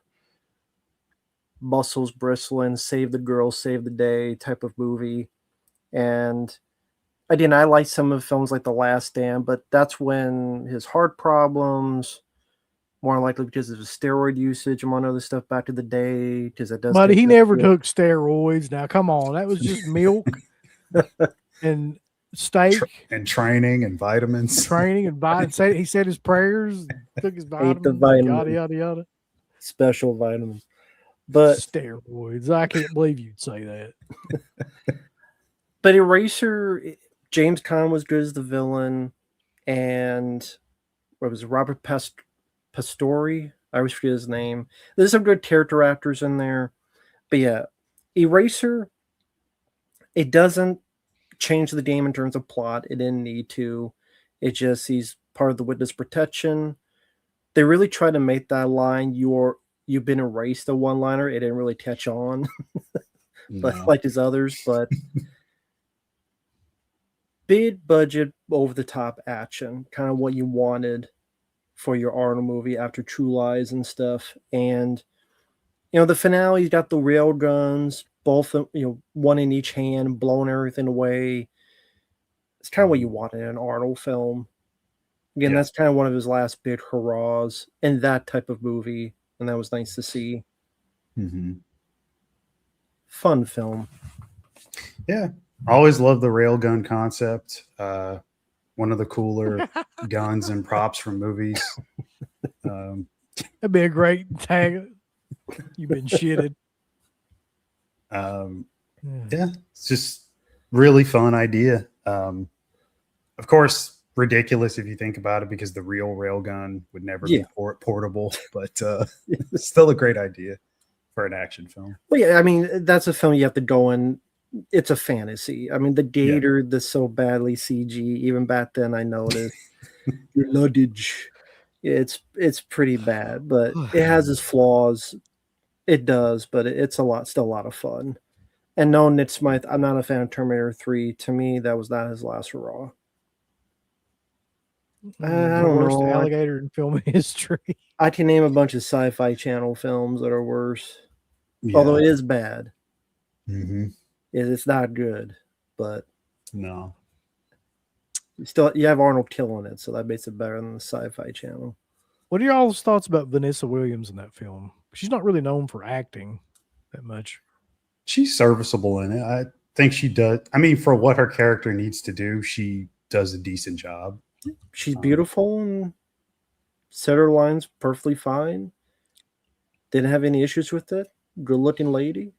muscles bristling, save the girl, save the day type of movie. And again, I like some of the films like The Last Stand, but that's when his heart problems, more likely because of his steroid usage, among other stuff back to the day, because it does. But take he a never bit. took steroids. Now, come on, that was just milk and steak, And training and vitamins. training and vitamin. He said his prayers, took his Ate the vitamins, vitamins. yada yada yada. Special vitamins. But Steroids. I can't believe you'd say that. But Eraser, James Caan was good as the villain, and what was it, Robert Pastore? I always forget his name. There's some good character actors in there. But yeah, Eraser, it doesn't change the game in terms of plot. It didn't need to. It just, he's part of the witness protection. They really try to make that line, you've been erased, a one-liner. It didn't really catch on, but No. like his others. But big budget, over the top action, kind of what you wanted for your Arnold movie after True Lies and stuff. And the finale got the rail guns, both one in each hand, blowing everything away. It's kind of what you wanted in an Arnold film. Again, Yeah. that's kind of one of his last big hurrahs in that type of movie, and that was nice to see. Mm-hmm. Fun film. Yeah. I always loved the railgun concept. One of the cooler guns and props from movies. That'd be a great tag. You've been shitted. Yeah, it's just really fun idea. Of course, ridiculous if you think about it, because the real railgun would never be portable, but it's still a great idea for an action film. Well, yeah, I mean, that's a film you have to go in. It's a fantasy. I mean, the gator that's so badly CG, even back then I noticed. Your luggage. It's pretty bad, but it has its flaws. It does, but it's still a lot of fun. And no, Nick Smythe, I'm not a fan of Terminator 3. To me, that was not his last hurrah. I don't Worst know. alligator in film history. I can name a bunch of Sci-Fi Channel films that are worse. Yeah. Although it is bad. Mm-hmm. It's not good, but No. you have Arnold killing it, so that makes it better than the Sci-Fi Channel. What are y'all's thoughts about Vanessa Williams in that film? She's not really known for acting that much. She's serviceable in it. I think she does. I mean, for what her character needs to do, she does a decent job. She's beautiful and said her lines perfectly fine. Didn't have any issues with it. Good looking lady.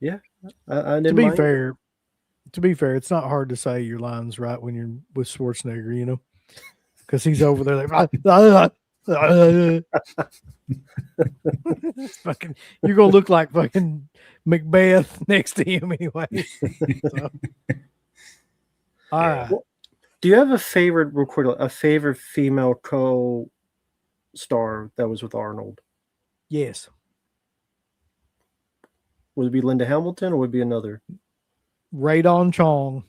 Yeah. I didn't mind it. To be fair, it's not hard to say your lines right when you're with Schwarzenegger, because he's over there like fucking, you're gonna look like fucking Macbeth next to him anyway. So. All right. Well, do you have a favorite female co-star that was with Arnold? Yes. Would it be Linda Hamilton or would it be another? Radon Chong.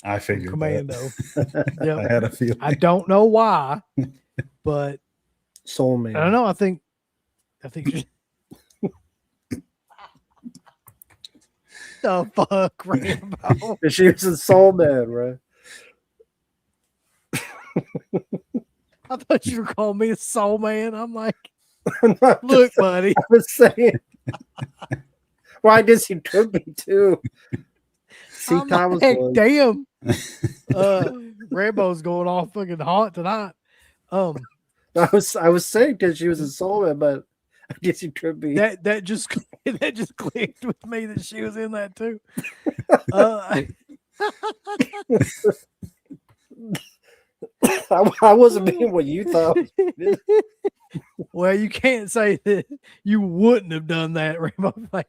I figured Commando. that. Yep. I had a feeling. I don't know why, but Soul Man. I don't know. I think the fuck, Rambo. She was in Soul Man, right? I thought you were calling me a soul man. I'm like, Look, look, buddy. I was saying. Well, I guess you could be too. See, I'm Thomas like, was. damn. Rambo's going off fucking hot tonight. I was saying because she was in Soul Man, but I guess you could be. That just clicked with me that she was in that too. I wasn't being what you thought. Well, you can't say that you wouldn't have done that, Rambo. Like,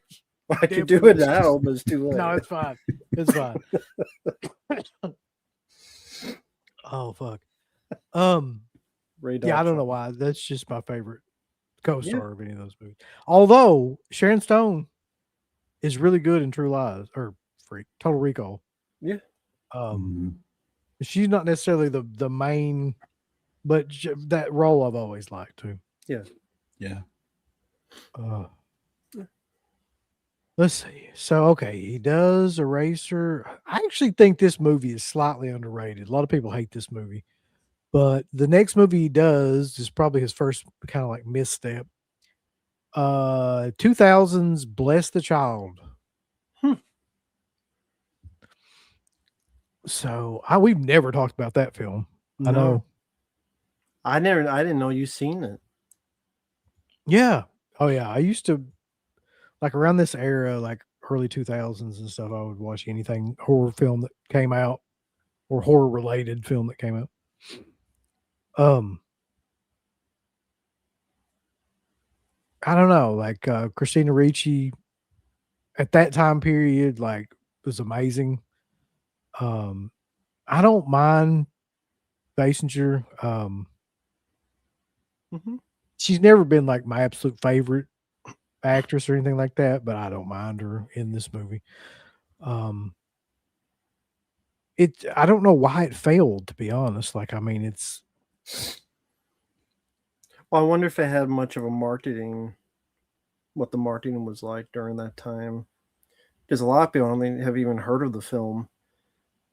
I could do it now, but it's too late. no, it's fine. It's fine. Oh fuck. Ray Yeah, I don't Doc. know why. That's just my favorite co-star of any of those movies. Although Sharon Stone is really good in True Lies or Total Recall. Yeah. Mhm. She's not necessarily the main, but that role I've always liked too. Yeah. Yeah. Let's see. So, okay, he does Eraser. I actually think this movie is slightly underrated. A lot of people hate this movie, but the next movie he does is probably his first kind of like misstep. 2000's Bless the Child. So, we've never talked about that film. I know. I didn't know you seen it. Yeah. Oh yeah. I used to like around this era, like early 2000s and stuff. I would watch anything horror film that came out or horror related film that came out. I don't know, like Christina Ricci at that time period, like was amazing. I don't mind Basinger. She's never been like my absolute favorite actress or anything like that, but I don't mind her in this movie. I don't know why it failed, to be honest. Like, I mean, it's Well, I wonder if it had much of a what the marketing was like during that time. Because a lot of people I don't think have even heard of the film.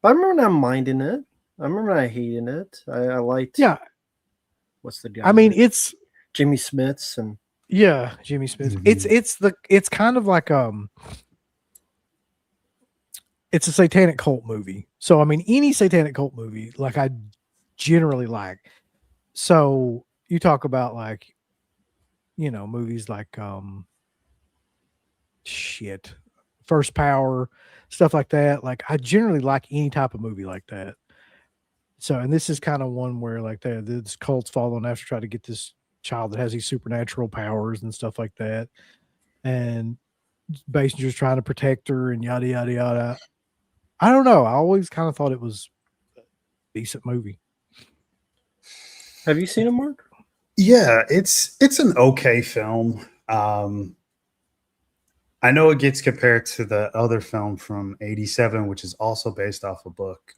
But I remember not minding it. I remember not hating it. I liked. yeah. What's the guy? I mean, it's Jimmy Smits and yeah, Jimmy Smith. It's kind of like it's a satanic cult movie. So I mean, any satanic cult movie, like I generally like. So you talk about like, movies like First Power, stuff like that. Like I generally like any type of movie like that. So, and this is kind of one where like this cult's following after trying to get this child that has these supernatural powers and stuff like that. And Basinger's trying to protect her and yada, yada, yada. I don't know. I always kind of thought it was a decent movie. Have you seen it, Mark? Yeah, it's an okay film. I know it gets compared to the other film from '87, which is also based off a book,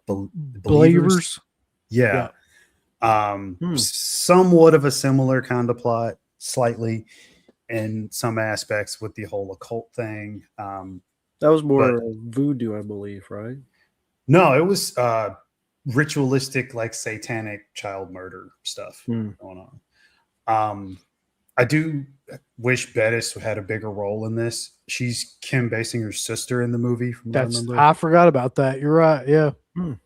Believers. Yeah. Somewhat of a similar kind of plot, slightly in some aspects with the whole occult thing. That was more voodoo, I believe, right? No, it was ritualistic, like satanic child murder stuff going on. I do wish Bettis had a bigger role in this. She's Kim Basinger's sister in the movie. From what I remember. I forgot about that. You're right. Yeah.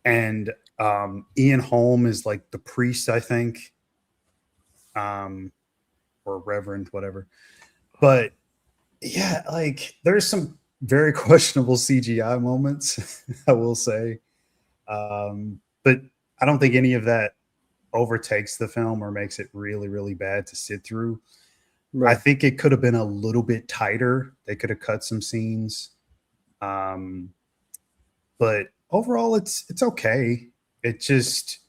And Ian Holm is like the priest, I think, or reverend, whatever. But yeah, like there's some very questionable CGI moments, I will say. But I don't think any of that overtakes the film or makes it really, really bad to sit through. Right. I think it could have been a little bit tighter. They could have cut some scenes. But overall, it's okay. It just,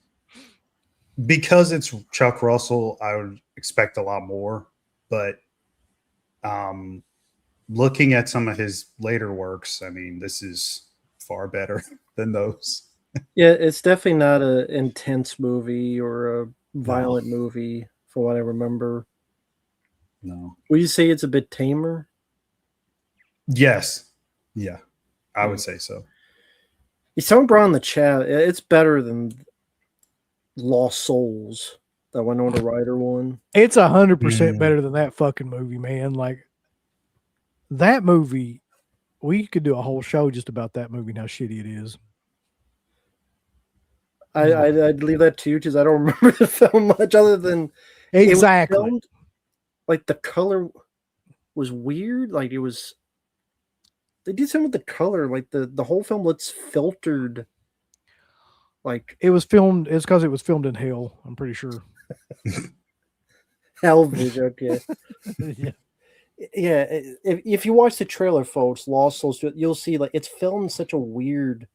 because it's Chuck Russell, I would expect a lot more. But looking at some of his later works, I mean, this is far better than those. Yeah, it's definitely not an intense movie or a violent movie, from what I remember. No. Would you say it's a bit tamer? Yes. Yeah, I would say so. Someone brought in the chat, it's better than Lost Souls, that Winona Ryder one. It's 100% better than that fucking movie, man. Like, that movie, we could do a whole show just about that movie and how shitty it is. I'd leave that to you because I don't remember the film much other than exactly. Filmed, like the color was weird. Like it was, they did something with the color. Like the whole film looks filtered. Like it was filmed. It's because it was filmed in hell. I'm pretty sure. Salvage, okay. Yeah. Yeah, if you watch the trailer, folks, Lost Souls, you'll see like it's filmed in such a weird,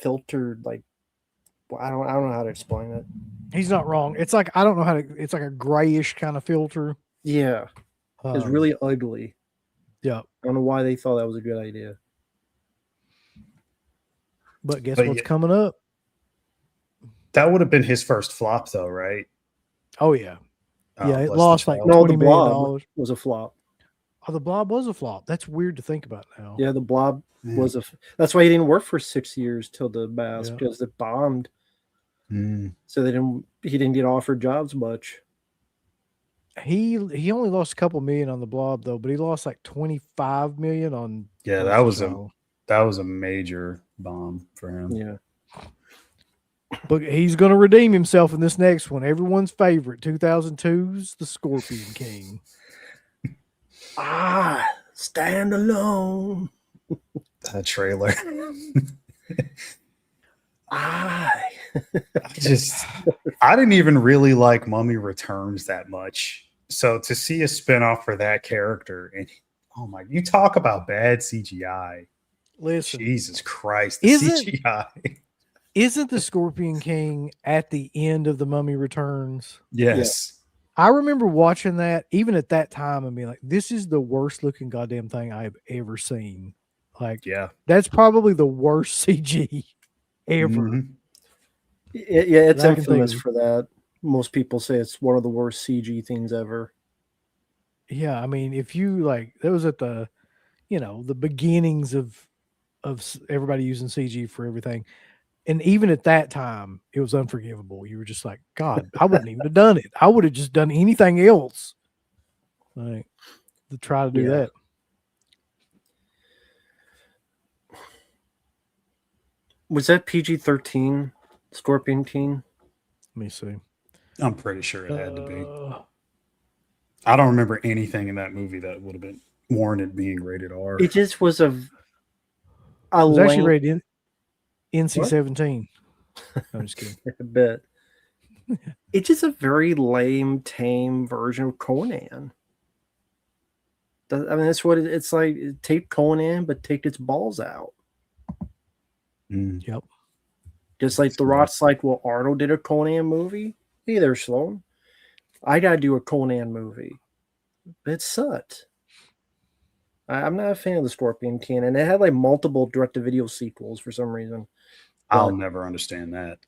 filtered like I don't know how to explain it. He's not wrong. It's like I don't know how to. It's like a grayish kind of filter. Yeah, it's really ugly. Yeah. I don't know why they thought that was a good idea. But guess But what's yeah. coming up? That would have been his first flop, though, right? Oh yeah, yeah. It Bless the lost like Child. No, $20 the million. Blob was a flop. Oh, the Blob was a flop. That's weird to think about now. Yeah, the Blob Yeah. was that's why he didn't work for 6 years till the Mask, Yeah. because it bombed. Mm. So he didn't get offered jobs much. He only lost a couple million on the Blob though, but he lost like 25 million on. Yeah, Bless the that was a major bomb for him. Yeah. But he's going to redeem himself in this next one. Everyone's favorite, 2002's The Scorpion King. Stand alone. That trailer. I didn't even really like Mummy Returns that much. So to see a spinoff for that character, and oh my, you talk about bad CGI. Listen, Jesus Christ, CGI. Isn't The Scorpion King at the end of The Mummy Returns? Yes. I remember watching that even at that time and being like, this is the worst looking goddamn thing I've ever seen. Like, Yeah. that's probably the worst CG ever. Mhm. Yeah, it's I can think infamous of. for that. Most people say it's one of the worst CG things ever. Yeah, I mean, if you like, that was at the, the beginnings of everybody using CG for everything. And even at that time, it was unforgivable. You were just like, God, I wouldn't even have done it. I would have just done anything else. Like, to try to do Yeah. that. Was that PG-13, Scorpion King? Let me see. I'm pretty sure it had to be. I don't remember anything in that movie that would have been warranted being rated R. It just was It was actually rated NC-17. I'm just kidding. a bit. It's just a very lame, tame version of Conan. I mean, that's what it's like. Take Conan, but take its balls out. Mm. Yep. Just like The Rock's like, well, Arnold did a Conan movie. Hey there, Sloan. I gotta do a Conan movie. But it sucked. I'm not a fan of the Scorpion King, and it had like multiple direct-to-video sequels for some reason. I'll never understand that.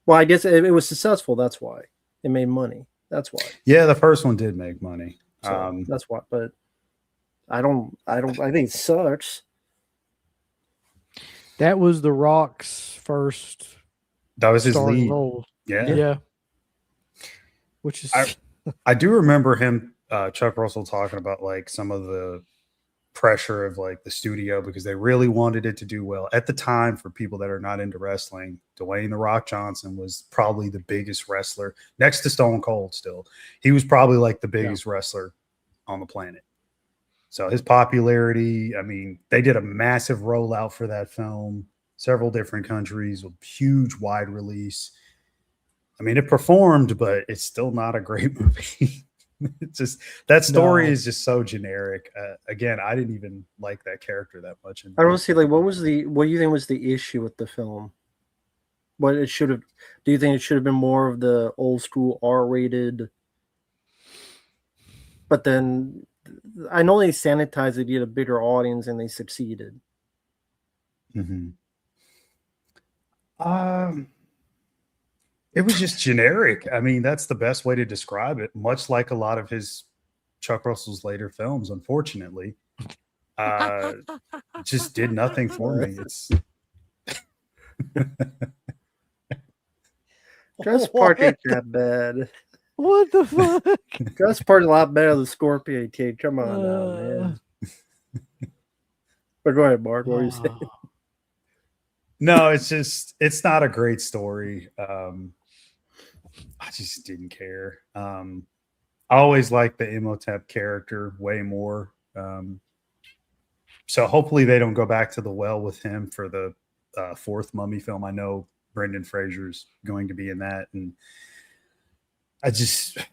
Well, I guess it was successful. That's why it made money. That's why. Yeah, the first one did make money. So that's why. But I think it sucks. That was The Rock's first That was his starring lead. role. Yeah. Yeah. Which is I do remember him, Chuck Russell, talking about like some of the pressure of like the studio because they really wanted it to do well. At the time, for people that are not into wrestling, Dwayne "The Rock" Johnson was probably the biggest wrestler next to Stone Cold still. He was probably like the biggest wrestler on the planet. So his popularity, I mean, they did a massive rollout for that film, several different countries, a huge wide release. I mean, it performed, but it's still not a great movie. It's just that story is just so generic. Again, I didn't even like that character that much. I don't see like what do you think was the issue with the film? What it should have? Do you think it should have been more of the old school R-rated? But then I know they sanitized it to get a bigger audience, and they succeeded. Mm-hmm. It was just generic. I mean, that's the best way to describe it. Much like a lot of his Chuck Russell's later films, unfortunately, just did nothing for me. It's Jurassic Park ain't that bad. what the fuck? Jurassic Park's a lot better than Scorpion King. Come on now, man. But go ahead, Mark. What were you saying? no, it's not a great story. I just didn't care. I always liked the Imhotep character way more. So hopefully they don't go back to the well with him for the fourth Mummy film. I know Brendan Fraser's going to be in that, and I don't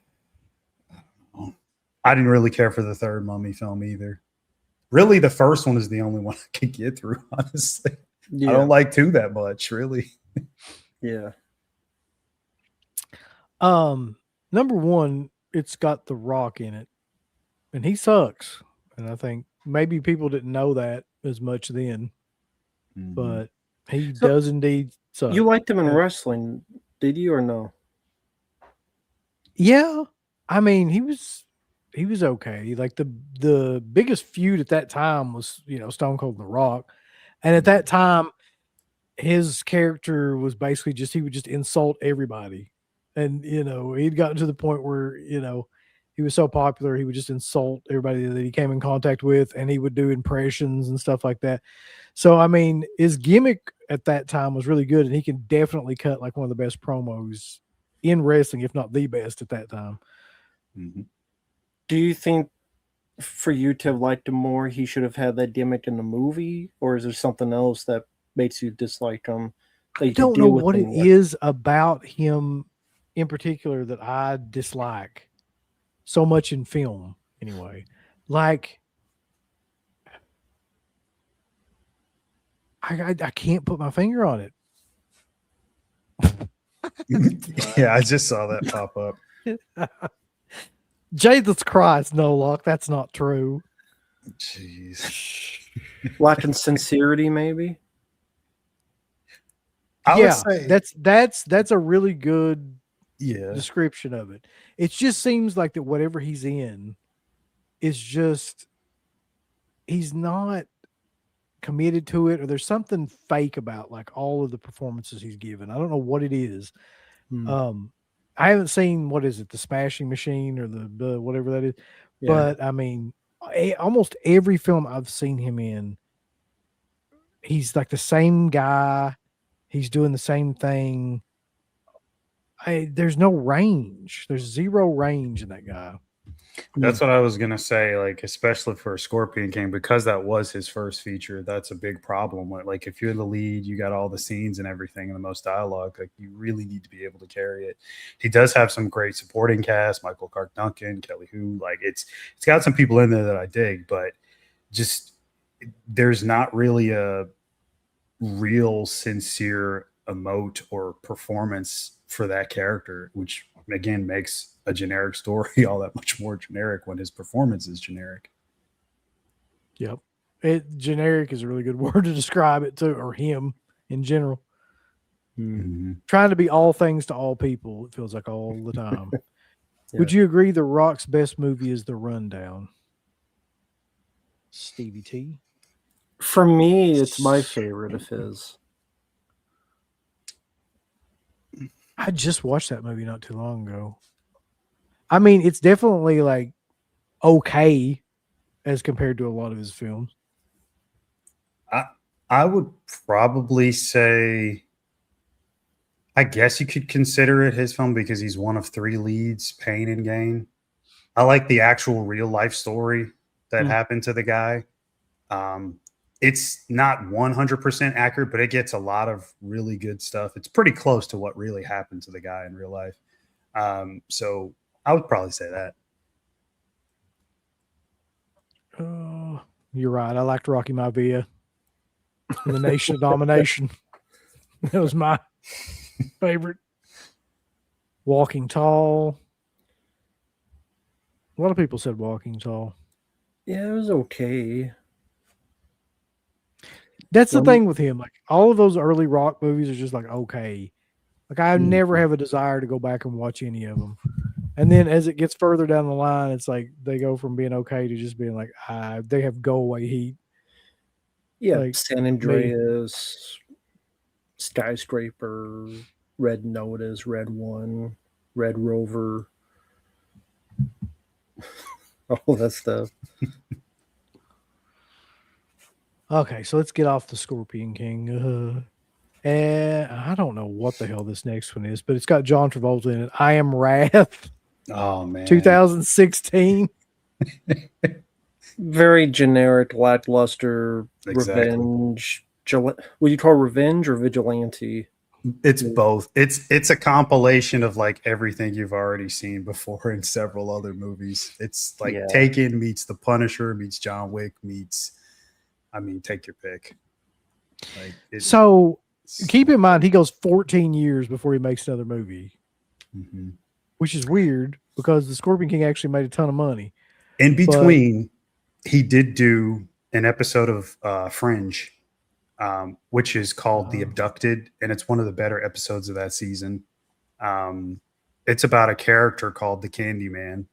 I didn't really care for the third Mummy film either. Really, the first one is the only one I could get through, honestly. Yeah. I don't like 2 that much, really. Yeah. Number one, it's got The Rock in it, and he sucks. And I think maybe people didn't know that as much then, but he So, does indeed suck. You liked him in wrestling, did you or no? Yeah, I mean he was okay. Like the biggest feud at that time was Stone Cold and The Rock, and at that time his character was basically just he would just insult everybody, and he'd gotten to the point where he was so popular he would just insult everybody that he came in contact with, and he would do impressions and stuff like that. So I mean his gimmick at that time was really good, and he can definitely cut like one of the best promos in wrestling, if not the best at that time. Do you think for you to have liked him more, he should have had that gimmick in the movie, or is there something else that makes you dislike him? I don't know what it is about him in particular that I dislike so much in film. Anyway, like I can't put my finger on it. Yeah, I just saw that pop up. Jesus Christ, no, Luck, that's not true. Jeez. Lacking sincerity, maybe. I Yeah, would say that's a really good yeah. description of it. It just seems like that whatever he's in is just he's not committed to it, or there's something fake about like all of the performances he's given. I don't know what it is. I haven't seen what is it, the Smashing Machine or the whatever that is, but I mean, almost every film I've seen him in, he's like the same guy. He's doing the same thing. There's no range. There's zero range in that guy. That's what I was gonna say. Like, especially for Scorpion King, because that was his first feature. That's a big problem. Like, if you're the lead, you got all the scenes and everything, and the most dialogue. Like, you really need to be able to carry it. He does have some great supporting cast: Michael Clark Duncan, Kelly Hu. Like, it's got some people in there that I dig, but just there's not really a real sincere emote or performance for that character, which again makes a generic story all that much more generic when his performance is generic. Yep. Generic is a really good word to describe it too, or him in general. Trying to be all things to all people, it feels like all the time. Would you agree The Rock's best movie is The Rundown? Stevie T? For me, it's my favorite of his. I just watched that movie not too long ago. I mean, it's definitely like okay as compared to a lot of his films. I would probably say, I guess you could consider it his film because he's one of 3 leads, Pain and Gain. I like the actual real life story that happened to the guy. It's not 100% accurate, but it gets a lot of really good stuff. It's pretty close to what really happened to the guy in real life. So I would probably say that. You're right. I liked Rocky Maivia and the Nation of Domination. That was my favorite. Walking Tall. A lot of people said Walking Tall. Yeah, it was okay. That's the thing with him. Like all of those early Rock movies are just like okay. Like I never have a desire to go back and watch any of them. And then as it gets further down the line, it's like they go from being okay to just being like they have go away heat. Yeah, like San Andreas, Skyscraper, Red Notice, Red One, Red Rover. All that stuff. Okay, so let's get off the Scorpion King. And I don't know what the hell this next one is, but it's got John Travolta in it. I Am Wrath. Oh man, 2016. Very generic, lackluster Exactly. revenge. Would you call revenge or vigilante? It's both. It's a compilation of like everything you've already seen before in several other movies. It's like Yeah. Taken meets The Punisher meets John Wick meets. I mean, take your pick. Like So keep in mind, he goes 14 years before he makes another movie, Mhm. which is weird because the Scorpion King actually made a ton of money. In between, he did do an episode of Fringe, which is called The Abducted, and it's one of the better episodes of that season. Um, it's about a character called the Candyman,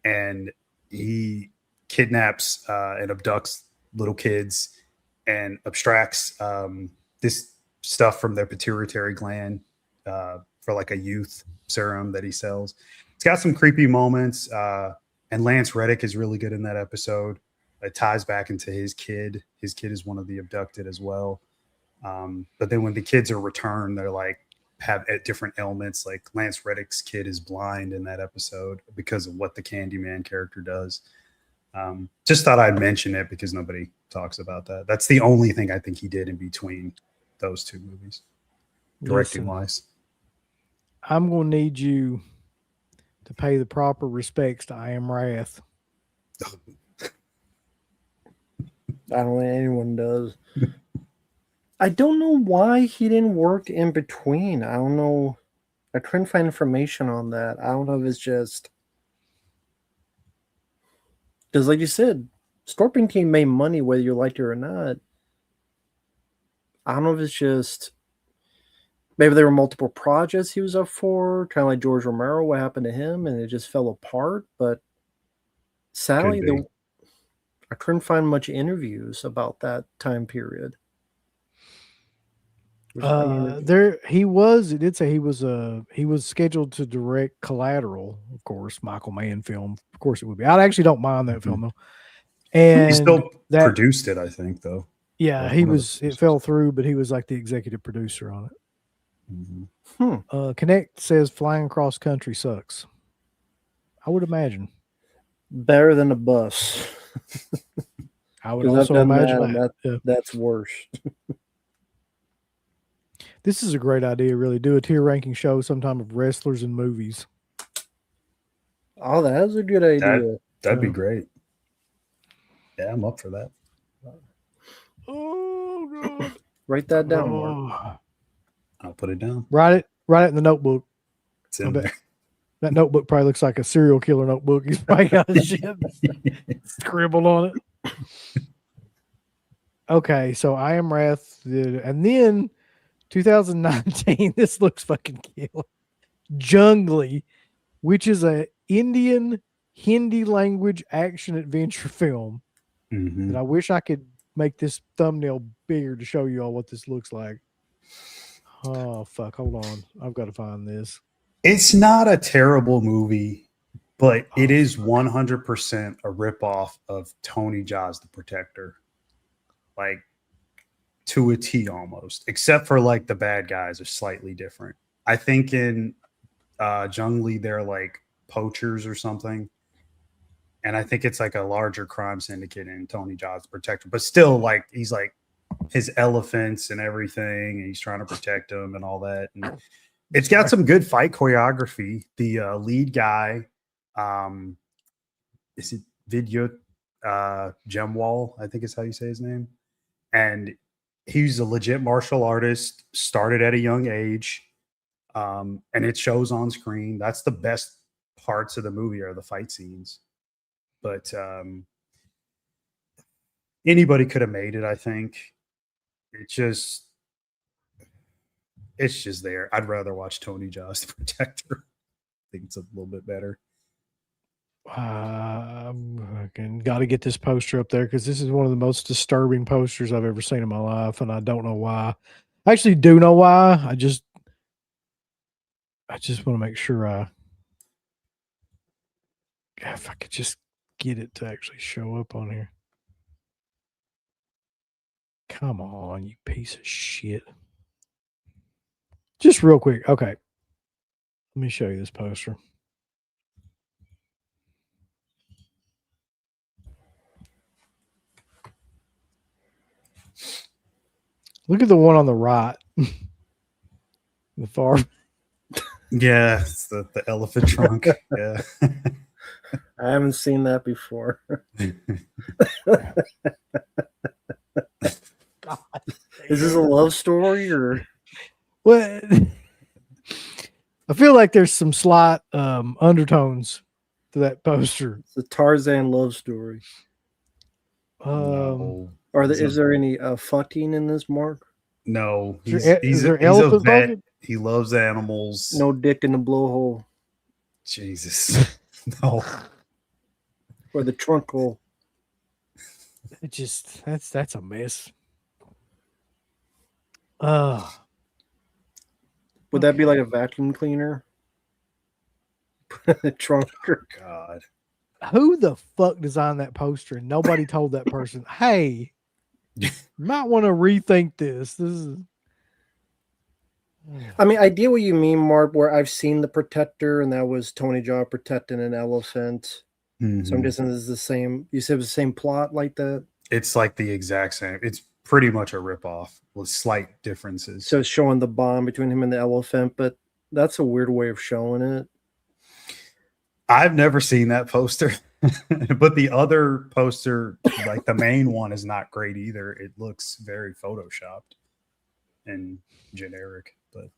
and he kidnaps and abducts little kids and abstracts this stuff from their pituitary gland for like a youth serum that he sells. It's got some creepy moments, and Lance Reddick is really good in that episode. It ties back into his kid. His kid is one of the abducted as well. But then when the kids are returned, they're like have different ailments. Like Lance Reddick's kid is blind in that episode because of what the Candyman character does. Just thought I'd mention it because nobody talks about that. That's the only thing I think he did in between those two movies, directing wise. I'm going to need you to pay the proper respects to I Am Wrath. I don't think anyone does. I don't know why he didn't work in between. I don't know. I couldn't find information on that. I don't know if it's just because, like you said, Scorpion King made money whether you liked it or not. I don't know if it's just maybe there were multiple projects he was up for, kind of like George Romero. What happened to him, and it just fell apart. But sadly, I couldn't find much interviews about that time period. There he was. It did say he was scheduled to direct Collateral, of course, Michael Mann film. Of course, it would be. I actually don't mind that film though. And he still that produced it, I think, though. yeah, Like he one of the was. It producers. fell through, but he was like the executive producer on it. Mhm. Connect says flying cross country sucks. I would imagine. Better than a bus. I would 'Cause I've also done imagine that, and that. Yeah. that's worse. This is a great idea, really. Do a tier ranking show sometime of wrestlers and movies. Oh, that is a good idea. That'd be great. Yeah, I'm up for that. Oh god. Write that down, Mark. I'll put it down. Write it in the notebook. It's in there. That notebook probably looks like a serial killer notebook. He's probably got his shit scribbled on it. Okay, so I Am Wrath, and then 2019. This looks fucking killer. Jungly, which is a Indian Hindi language action adventure film. Mhm. And I wish I could make this thumbnail bigger to show you all what this looks like. Oh fuck! Hold on, I've got to find this. It's not a terrible movie, but it is 100% a ripoff of Tony Jaa's The Protector, like to a T almost, except for like the bad guys are slightly different. I think in Jungli they're like poachers or something, and I think it's like a larger crime syndicate in Tony Jaa's The Protector, but still like he's like his elephants and everything, and he's trying to protect them and all that. And it's got some good fight choreography. The lead guy, is it Vidyut Gemwal? I think is how you say his name. And he's a legit martial artist, started at a young age, and it shows on screen. That's the best parts of the movie are the fight scenes. But anybody could have made it, I think. It's just there. I'd rather watch Tony Jaa's The Protector. I think it's a little bit better. Got to get this poster up there because this is one of the most disturbing posters I've ever seen in my life, and I don't know why. I actually do know why. I just want to make sure if I could just get it to actually show up on here. Come on, you piece of shit. Just real quick. Okay. Let me show you this poster. Look at the one on the right. The far. Yeah, it's the elephant trunk. Yeah. I haven't seen that before. Is this a love story or? Well, I feel like there's some slight undertones to that poster. It's a Tarzan love story. No. Is there any fucking in this, Mark? No, Is there he's a elephant vet. fucking? He loves animals. No dick in the blowhole Jesus. No. or the trunk hole. It just that's a mess. Would that be like a vacuum cleaner? Trunk. God. Who the fuck designed that poster? And nobody told that person, hey, you might want to rethink this. This is. I mean, I get what you mean, Mark, where I've seen The Protector, and that was Tony Jaa protecting an elephant. So I'm Mhm. guessing this is the same. You said it was the same plot like that? It's like the exact same. It's pretty much a ripoff with slight differences. So it's showing the bond between him and the elephant, but that's a weird way of showing it. I've never seen that poster, but the other poster, like the main one, is not great either. It looks very photoshopped and generic. But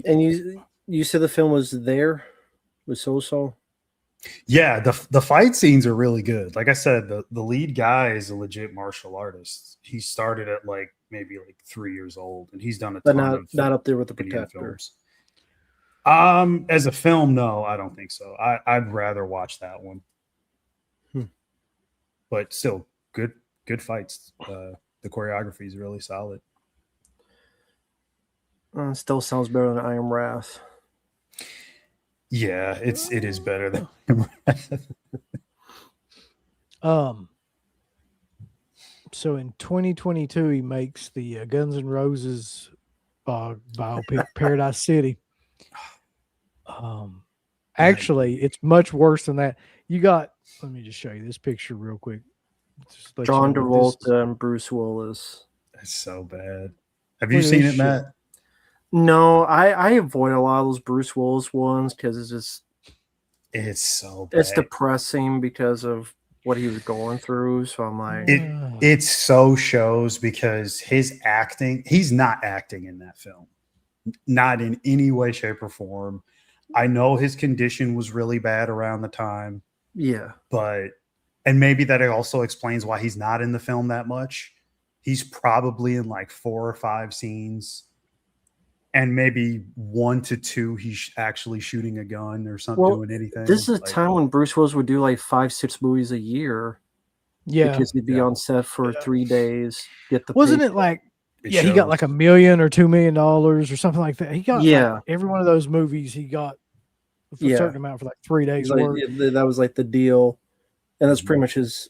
and you said the film was so. Yeah, the fight scenes are really good. Like I said, the lead guy is a legit martial artist. He started at maybe 3 years old, and he's done a But ton not up there with The Indian Protector. films. As a film, no, I don't think so. I'd rather watch that one. But still, good fights. The choreography is really solid. Still sounds better than I Am Wrath. Yeah, it is better than. So in 2022, he makes the Guns N' Roses biopic Paradise City. Actually, it's much worse than that. Let me just show you this picture real quick. John Travolta and Bruce Willis. That's so bad. Have you seen it, Matt? No, I avoid a lot of those Bruce Willis ones because it's so bad. It's depressing because of what he was going through. So I'm like, it so shows because his acting, he's not acting in that film, not in any way, shape, or form. I know his condition was really bad around the time. Yeah. And maybe that also explains why he's not in the film that much. He's probably in 4 or 5 scenes. And maybe 1 to 2, he's actually shooting a gun or something, doing anything. This is a time when Bruce Willis would do 5-6 movies a year. Yeah. Because he'd be on set for 3 days. Wasn't it he got $1 million or $2 million or something like that. He got every one of those movies he got for a certain amount for 3 days work. That was the deal. And that's pretty much his.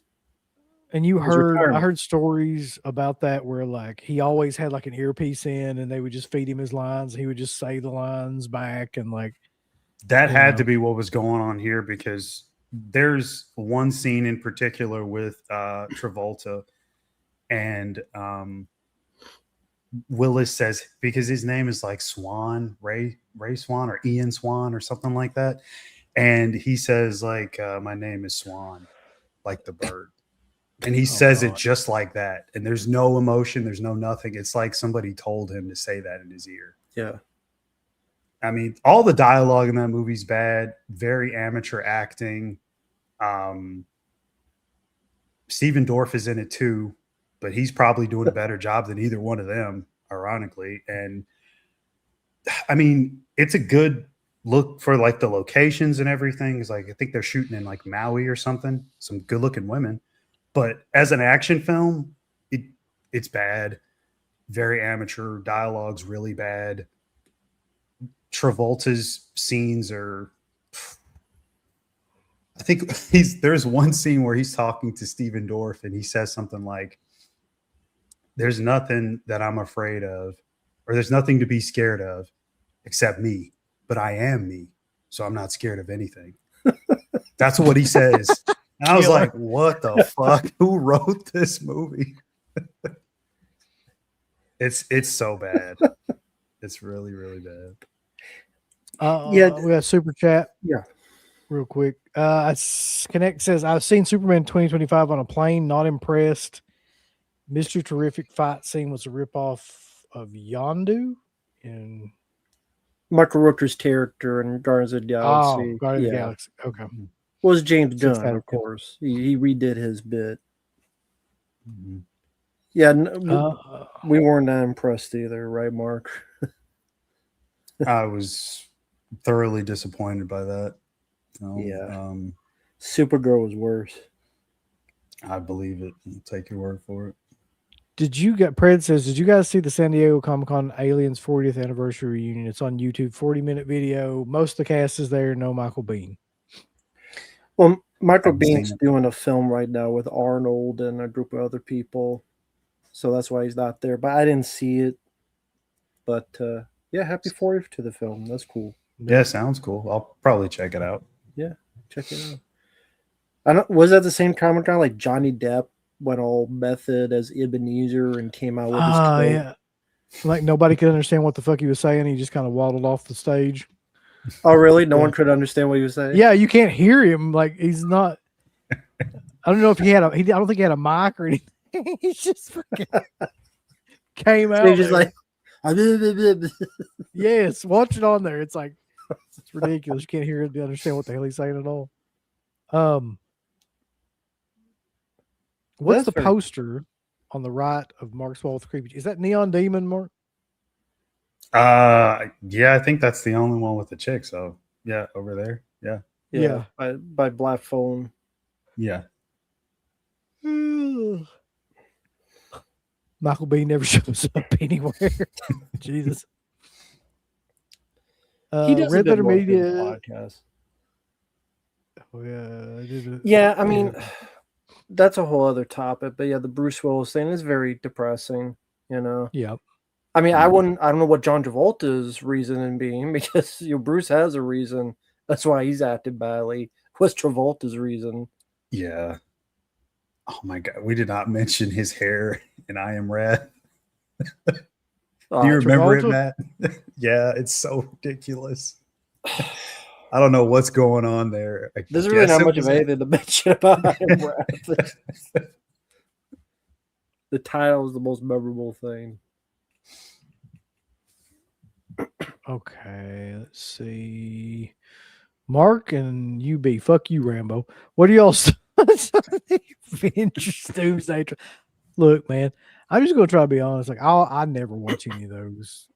And I heard stories about that where he always had an earpiece in and they would just feed him his lines. And he would just say the lines back and that had to be what was going on here, because there's one scene in particular with Travolta and Willis says, because his name is Swan, Ray Swan or Ian Swan or something like that. And he says my name is Swan, like the bird. And he says it just like that. And there's no emotion. There's no nothing. It's like somebody told him to say that in his ear. Yeah. I mean, all the dialogue in that movie's bad. Very amateur acting. Stephen Dorff is in it too, but he's probably doing a better job than either one of them, ironically. And I mean, it's a good look for the locations and everything. Is I think they're shooting in Maui or something. Some good looking women. But as an action film, it's bad. Very amateur. Dialogue's really bad. Travolta's scenes are. I think there's one scene where he's talking to Stephen Dorff and he says something like, "There's nothing that I'm afraid of, or there's nothing to be scared of, except me. But I am me, so I'm not scared of anything." That's what he says. And I was like, what the fuck? Who wrote this movie? It's so bad. It's really, really bad. Yeah. We got a super chat. Yeah. Real quick. Connect says, I've seen Superman 2025 on a plane, not impressed. Mr. Terrific fight scene was a ripoff of Yondu. And Michael Rooker's character in Guardians of the Galaxy. Guardian of the Galaxy. Okay. Was James 6 Gunn, out of of 10. course. He redid his bit. Mhm. Yeah, we Uh, weren't that impressed either, right, Mark? I was thoroughly disappointed by that. Yeah. Um, Supergirl was worse. I believe it. I'll take your word for it. did you guys see the San Diego Comic Con Aliens 40th anniversary reunion? It's on YouTube, 40-minute video. Most of the cast is there, no Michael Bean. Well, Michael Haven't seen Bean's it. doing a film right now with Arnold and a group of other people. So that's why he's not there. But I didn't see it. But yeah, happy 40th to the film. That's cool. Yeah, sounds cool. I'll probably check it out. Yeah, check it out. I don't. Was that the same Comic Con like Johnny Depp went all method as Ebenezer and came out with his quote? Yeah. Like nobody could understand what the fuck he was saying. He just kind of waddled off the stage. Oh, really? No Yeah. one could understand what he was saying? Yeah, you can't hear him. Like he's not. I don't know if he had I don't think he had a mic or anything. He just fucking came out. He's just there. like, Yes, watch it on there. It's like it's ridiculous. You can't hear it to understand what the hell he's saying at all. What's That's the fair. poster on the right of Mark's wall with creepy? Is that Neon Demon, Mark? Yeah, I think that's the only one with the chick. So yeah, over there. Yeah. yeah, by Black Phone. Yeah. Michael B never shows up anywhere. Jesus. He does a Red good Letter work in the Media. podcast. Oh, yeah, I did it. Yeah, I mean, that's a whole other topic. But yeah, the Bruce Willis thing is very depressing. You know. Yeah. I mean, I don't know what John Travolta's reason in being because Bruce has a reason. That's why he's acted badly. What's Travolta's reason? Yeah. Oh my god, we did not mention his hair in I Am Red. Do you remember Travolta? it, Matt? Yeah, it's so ridiculous. I don't know what's going on there. There's really not much of anything to mention about I Am Red. The title is the most memorable thing. Okay, let's see. Mark and UB. Fuck you, Rambo. What are y'all Avengers Doomsday? Look, man, I'm just gonna try to be honest. Like, I never watch any of those.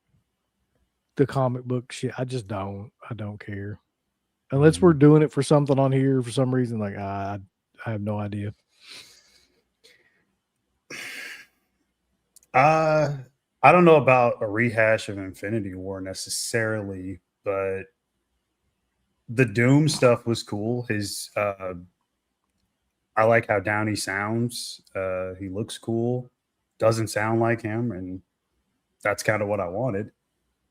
The comic book shit. I just don't. I don't care. Unless we're doing it for something on here for some reason. Like, I have no idea. I don't know about a rehash of Infinity War necessarily, but the Doom stuff was cool. His I like how Downey sounds. He looks cool. Doesn't sound like him, and that's kind of what I wanted.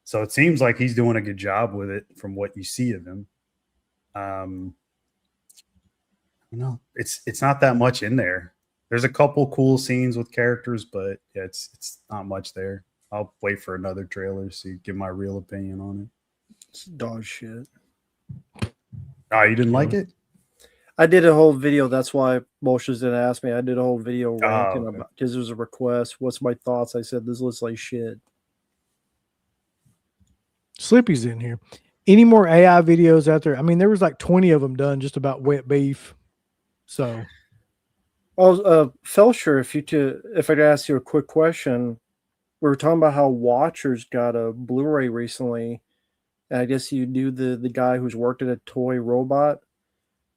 So it seems like he's doing a good job with it from what you see of him. No, it's not that much in there. There's a couple cool scenes with characters, but yeah, it's not much there. I'll wait for another trailer to give my real opinion on it. It's dog shit. Oh, you didn't like it? I did a whole video. That's why Moshe's didn't ask me. I did a whole video ranting okay. about because there was a request. What's my thoughts? I said this looks like shit. Slippy's in here. Any more AI videos out there? I mean, there was like 20 of them done just about wet beef. So, Felcher, if I could ask you a quick question, we were talking about how Watchers got a Blu-ray recently, and I guess you knew the guy who's worked at a toy robot.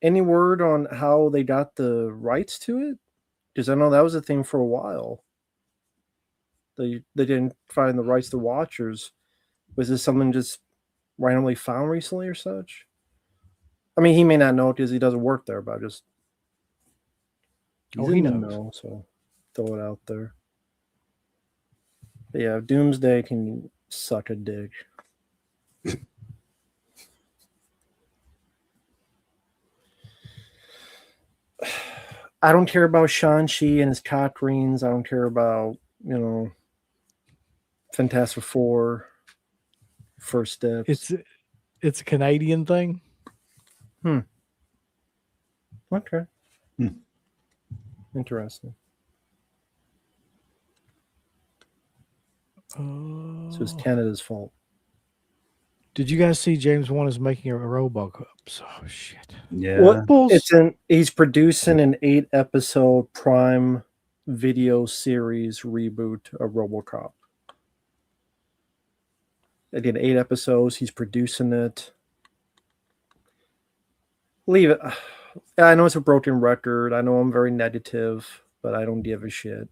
Any word on how they got the rights to it? Because I know that was a thing for a while. They didn't find the rights to Watchers. Was this something just randomly found recently or such? I mean, he may not know because he doesn't work there, but just he knows. know, so throw it out there. But yeah, Doomsday can suck a dick. I don't care about Shang-Chi and his cock rings. I don't care about, Fantastic Four, First Steps. It's a Canadian thing. Okay. Hmm. Interesting. So it's Canada's fault. Did you guys see James Wan is making a RoboCop? Oh shit! Yeah. He's producing an 8-episode Prime Video series reboot of RoboCop. They did 8 episodes. He's producing it. Leave it. I know it's a broken record. I know I'm very negative, but I don't give a shit.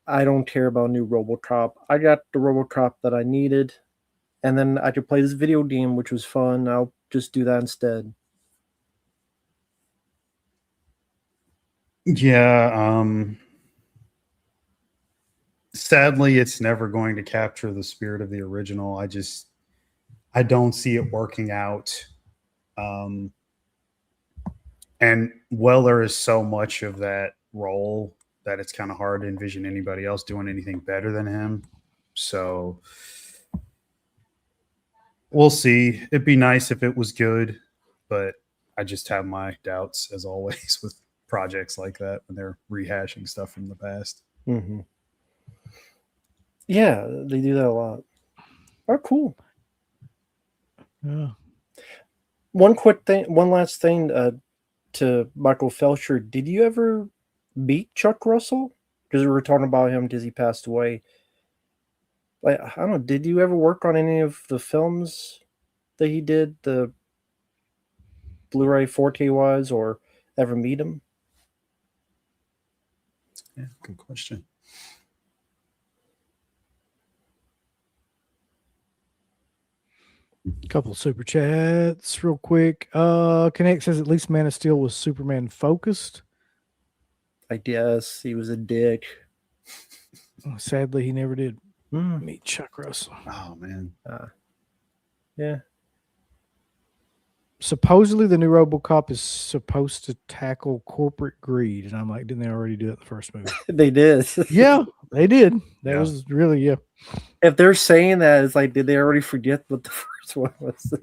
I don't care about new RoboCop. I got the RoboCop that I needed, and then I could play this video game, which was fun. I'll just do that instead. Yeah. Sadly, it's never going to capture the spirit of the original. I don't see it working out. And Weller is so much of that role that it's kind of hard to envision anybody else doing anything better than him. So we'll see. It'd be nice if it was good, but I just have my doubts, as always, with projects like that when they're rehashing stuff from the past. Mm-hmm. Yeah, they do that a lot. Oh, cool. Yeah. One last thing to Michael Felcher. Did you ever meet Chuck Russell? Because we were talking about him because he passed away. Like, I don't know, did you ever work on any of the films that he did, the Blu-ray 4K wise, or ever meet him? Yeah, good question. Couple super chats real quick. Connect says at least Man of Steel was Superman focused. I guess he was a dick. Sadly, he never did meet Chuck Russell. Oh man. Yeah. Supposedly, the new RoboCop is supposed to tackle corporate greed, and I'm like, didn't they already do it in the first movie? They did. Yeah, they did. That Yeah. was really If they're saying that, it's like, did they already forget what the first one was?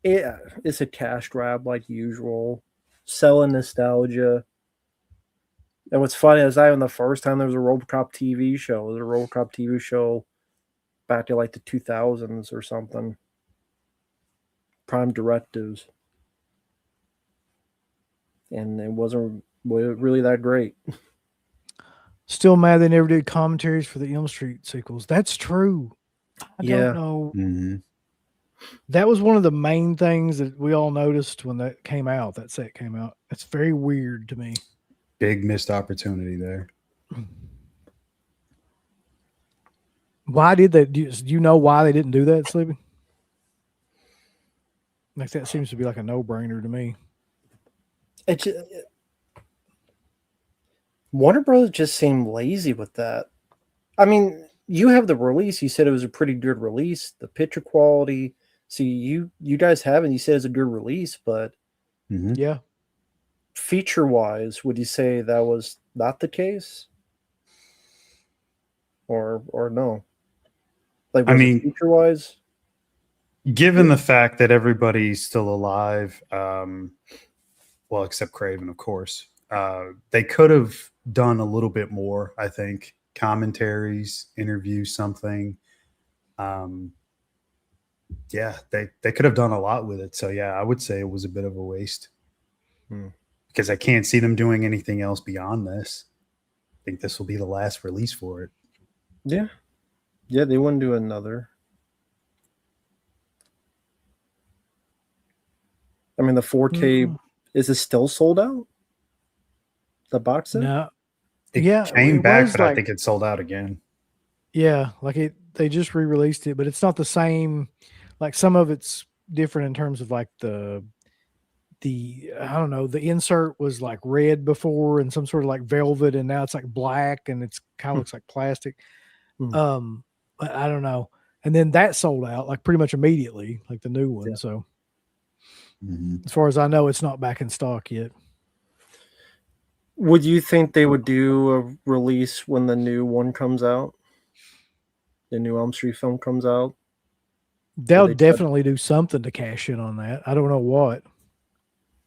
Yeah, it's a cash grab like usual, selling nostalgia. And what's funny is the first time there was a RoboCop TV show. There was a RoboCop TV show back to like the 2000s or something. Prime Directives. And it wasn't really that great. still mad they never did commentaries for the Elm Street sequels. That's true. I don't know. Mm-hmm. That was one of the main things that we all noticed when that came out. That set came out. It's very weird to me. Big missed opportunity there. Why did they? Do you know why they didn't do that, Sleepy? Like that seems to be like a no-brainer to me. Warner Brothers just seemed lazy with that. I mean, you have the release. You said it was a pretty good release. The picture quality. See, you guys haven't. You said it's a good release, but Yeah. Feature-wise, would you say that was not the case, or no? Like, I mean, feature-wise, given the fact that everybody's still alive, well, except Craven, of course, they could have done a little bit more. I think commentaries, interviews, something. Yeah, they could have done a lot with it. So yeah, I would say it was a bit of a waste. Because I can't see them doing anything else beyond this. I think this will be the last release for it. yeah, they wouldn't do another. I mean, the 4K is it still sold out? The box set? No. It Yeah, came it back, was but I like- think it sold out again. Yeah, like they just re-released it, but it's not the same. Like some of it's different in terms of like the I don't know, the insert was like red before and some sort of like velvet, and now it's like black and it's kind of looks like plastic. But I don't know. And then that sold out like pretty much immediately, like the new one. Yeah. So as far as I know, it's not back in stock yet. Would you think they would do a release when the new one comes out? The new Elm Street film comes out? They'll they try- definitely do something to cash in on that. I don't know what.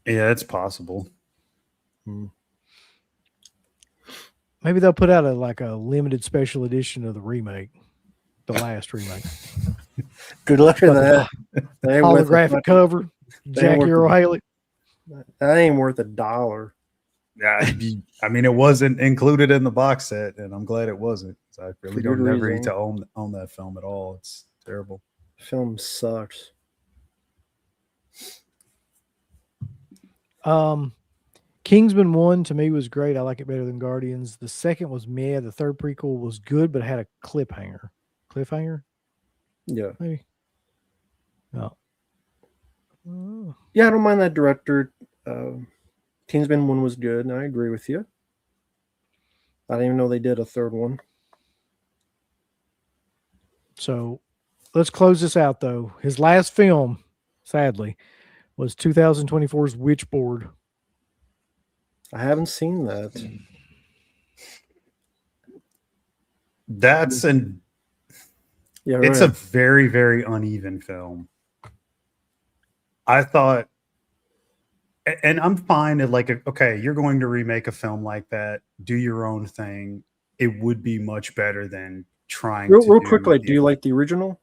Yeah, it's possible. Maybe they'll put out a limited special edition of the remake, the last remake. Good luck with that. Like That ain't worth a holographic fucking- cover, ain't Jackie worth Earl the- Haley. That ain't worth $1. Yeah, I mean, it wasn't included in the box set, and I'm glad it wasn't. So I really For don't good never need reason. to own that film at all. It's terrible. Film sucks. Kingsman 1 to me was great. I like it better than Guardians. The second was meh. The third prequel was good, but it had a cliffhanger. Cliffhanger? Yeah. Maybe. No. Oh. Yeah, I don't mind that director. Kingsman 1 was good, and I agree with you. I didn't even know they did a third one. So let's close this out, though. His last film, sadly, was 2024's Witchboard. I haven't seen that. That's an Yeah, it's right. a very, very uneven film. I thought, and I'm fine at like, okay, you're going to remake a film like that, do your own thing. It would be much better than trying real, to real do quickly. the- Do you like the original?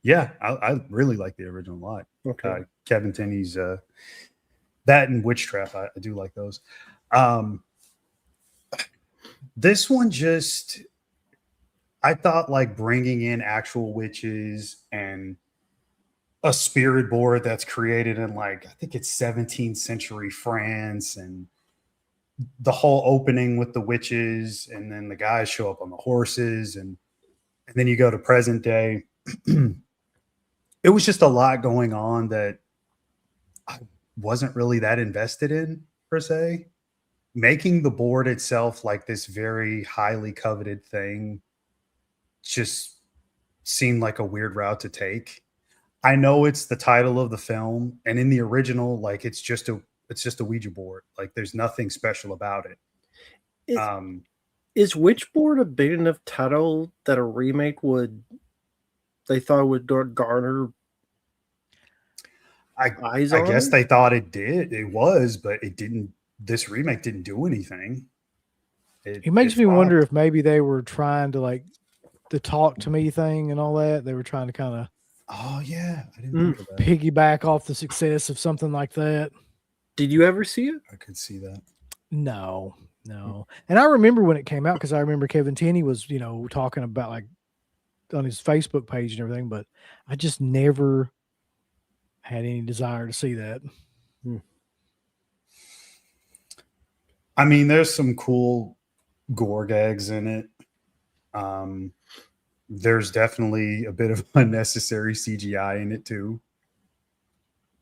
Yeah, I really like the original a lot. Okay. Kevin Tenney's that and Witch Trap. I do like those. This one just, I thought like bringing in actual witches and a spirit board that's created in like, I think it's 17th century France, and the whole opening with the witches, and then the guys show up on the horses, and then you go to present day. It was just a lot going on that I wasn't really that invested in per se. Making the board itself like this very highly coveted thing just seemed like a weird route to take. I know it's the title of the film, and in the original, like it's just a Ouija board. Like there's nothing special about it. Is Witchboard a big enough title that a remake they thought would garner eyes I on guess it? they thought it did. It was, but it didn't. This remake didn't do anything. It makes me wonder if maybe they were trying to like the talk to me thing and all that. They were trying to kind of Oh yeah, I didn't think of that. piggyback off the success of something like that. Did you ever see it? I could see that. No. And I remember when it came out because I remember Kevin Tenney was, talking about like on his Facebook page and everything, but I just never had any desire to see that. I mean, there's some cool gore gags in it. There's definitely a bit of unnecessary CGI in it too.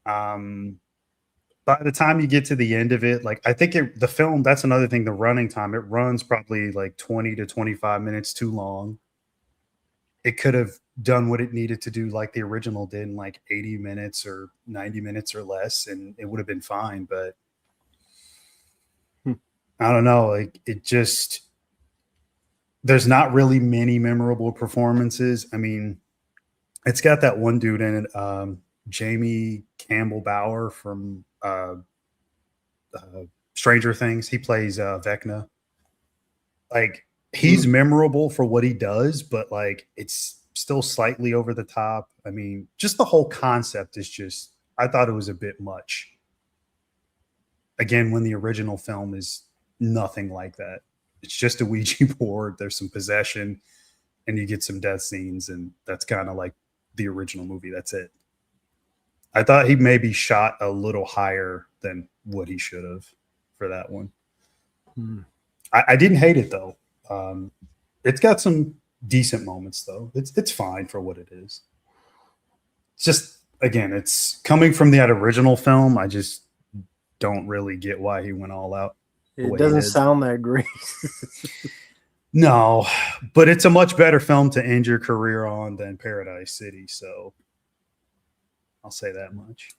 By the time you get to the end of it, like I think the film, that's another thing, the running time, it runs probably like 20 to 25 minutes too long. It could have done what it needed to do like the original did in like 80 minutes or 90 minutes or less, and it would have been fine. But I don't know, like it just, there's not really many memorable performances. I mean, it's got that one dude in it, Jamie Campbell Bower from Stranger Things. He plays Vecna. Like he's memorable for what he does, but like it's still slightly over the top. I mean, just the whole concept is just, I thought it was a bit much. Again, when the original film is nothing like that. It's just a Ouija board. There's some possession and you get some death scenes, and that's kind of like the original movie. That's it. I thought he maybe shot a little higher than what he should have for that one. I didn't hate it though. It's got some decent moments though. It's fine for what it is. It's just, again, it's coming from that original film. I just don't really get why he went all out. It doesn't sound that great. No, but it's a much better film to end your career on than Paradise City. So I'll say that much.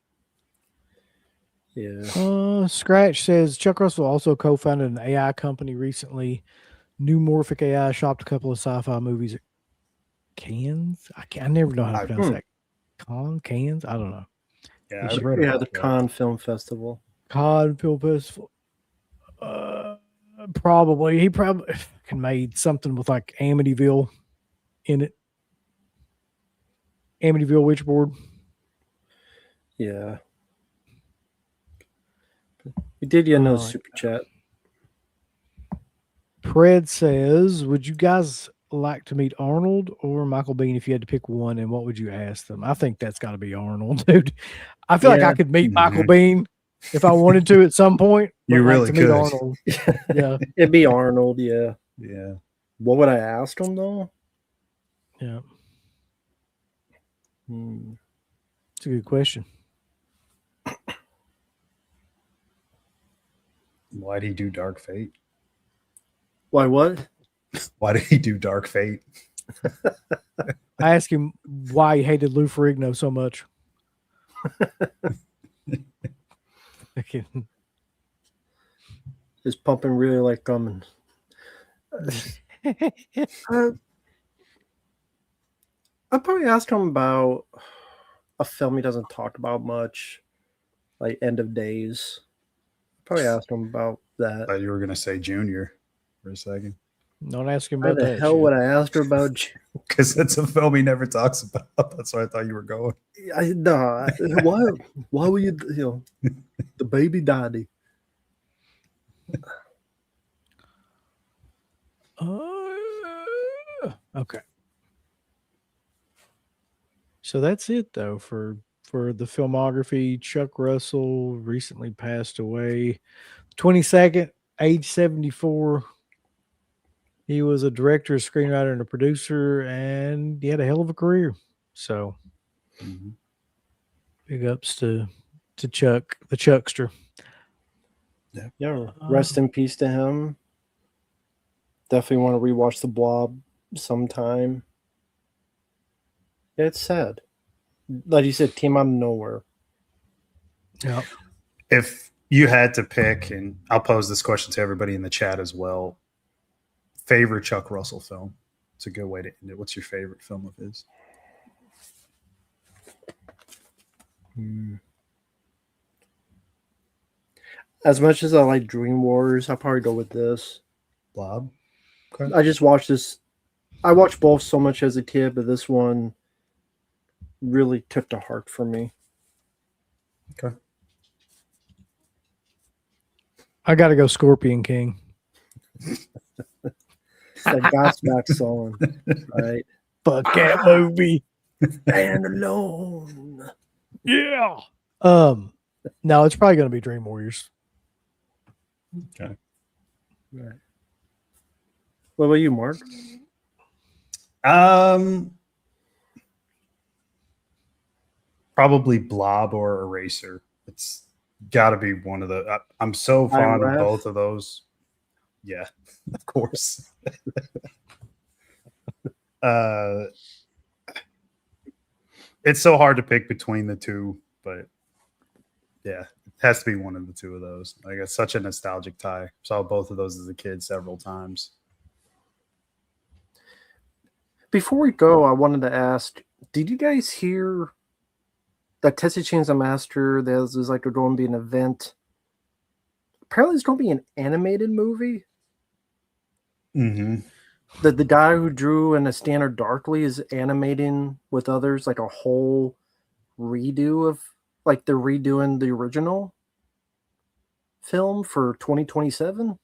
Yeah. Scratch says Chuck Russell also co-founded an AI company recently. New Morphic AI shopped a couple of sci-fi movies at Cannes. I never know how to pronounce that. Cannes? I don't know. Yeah, I've I've read heard Yeah, about the that. Cannes Film Festival. Cod Film Festival. Probably. He probably fucking made something with like Amityville in it. Amityville Witchboard. Yeah. We did get another Uh, super chat. Pred says, would you guys like to meet Arnold or Michael Bean if you had to pick one, and what would you ask them? I think that's got to be Arnold, dude. I feel like I Yeah. could meet Michael Mhm. Bean if I wanted to at some point. But You like, really to meet could. Arnold. Yeah. It'd be Arnold, yeah. Yeah. What would I ask him though? Yeah. Hmm. It's a good question. Why did he do Dark Fate? Why what? Why did he do Dark Fate? I asked him why he hated Lou Ferrigno so much. Okay. Is pumping really like coming? I'd probably ask him about a film he doesn't talk about much, like End of Days. Probably ask him about that. Thought you were gonna say Junior for a second. Don't ask him Why about the that. hell shit. would I ask her about? Because it's a film he never talks about. That's why I thought you were going. Why were you the baby daddy? Okay. So that's it though for the filmography. Chuck Russell recently passed away. 22nd, age 74. He was a director, a screenwriter, and a producer, and he had a hell of a career. So big ups to Chuck, the Chuckster. Yeah, rest in peace to him. Definitely want to rewatch The Blob sometime. Yeah, it's sad. Like you said, came out of nowhere. Yeah. If you had to pick, and I'll pose this question to everybody in the chat as well, favorite Chuck Russell film? It's a good way to end it. What's your favorite film of his? As much as I like Dream Wars, I'll probably go with this. Blob? Okay. I just watched this. I watched both so much as a kid, but this one really took to heart for me. Okay. I got to go Scorpion King. It's like Godsmack song, right? Fuck that movie. Stand alone. Yeah. No, it's probably going to be Dream Warriors. Okay. Right. What about you, Mark? Probably Blob or Eraser. It's got to be one of the. I'm so fond of Wrath? both of those. Yeah, of course. It's so hard to pick between the two, but yeah, it has to be one of the two of those. Like, it's such a nostalgic tie. Saw both of those as a kid several times. Before we go, I wanted to ask, did you guys hear that Texas Chainsaw Massacre, there's like going to be an event? Apparently, it's going to be an animated movie. Mm-hmm. The guy who drew in A Standard Darkly is animating with others, like a whole redo of, like they're redoing the original film for 2027.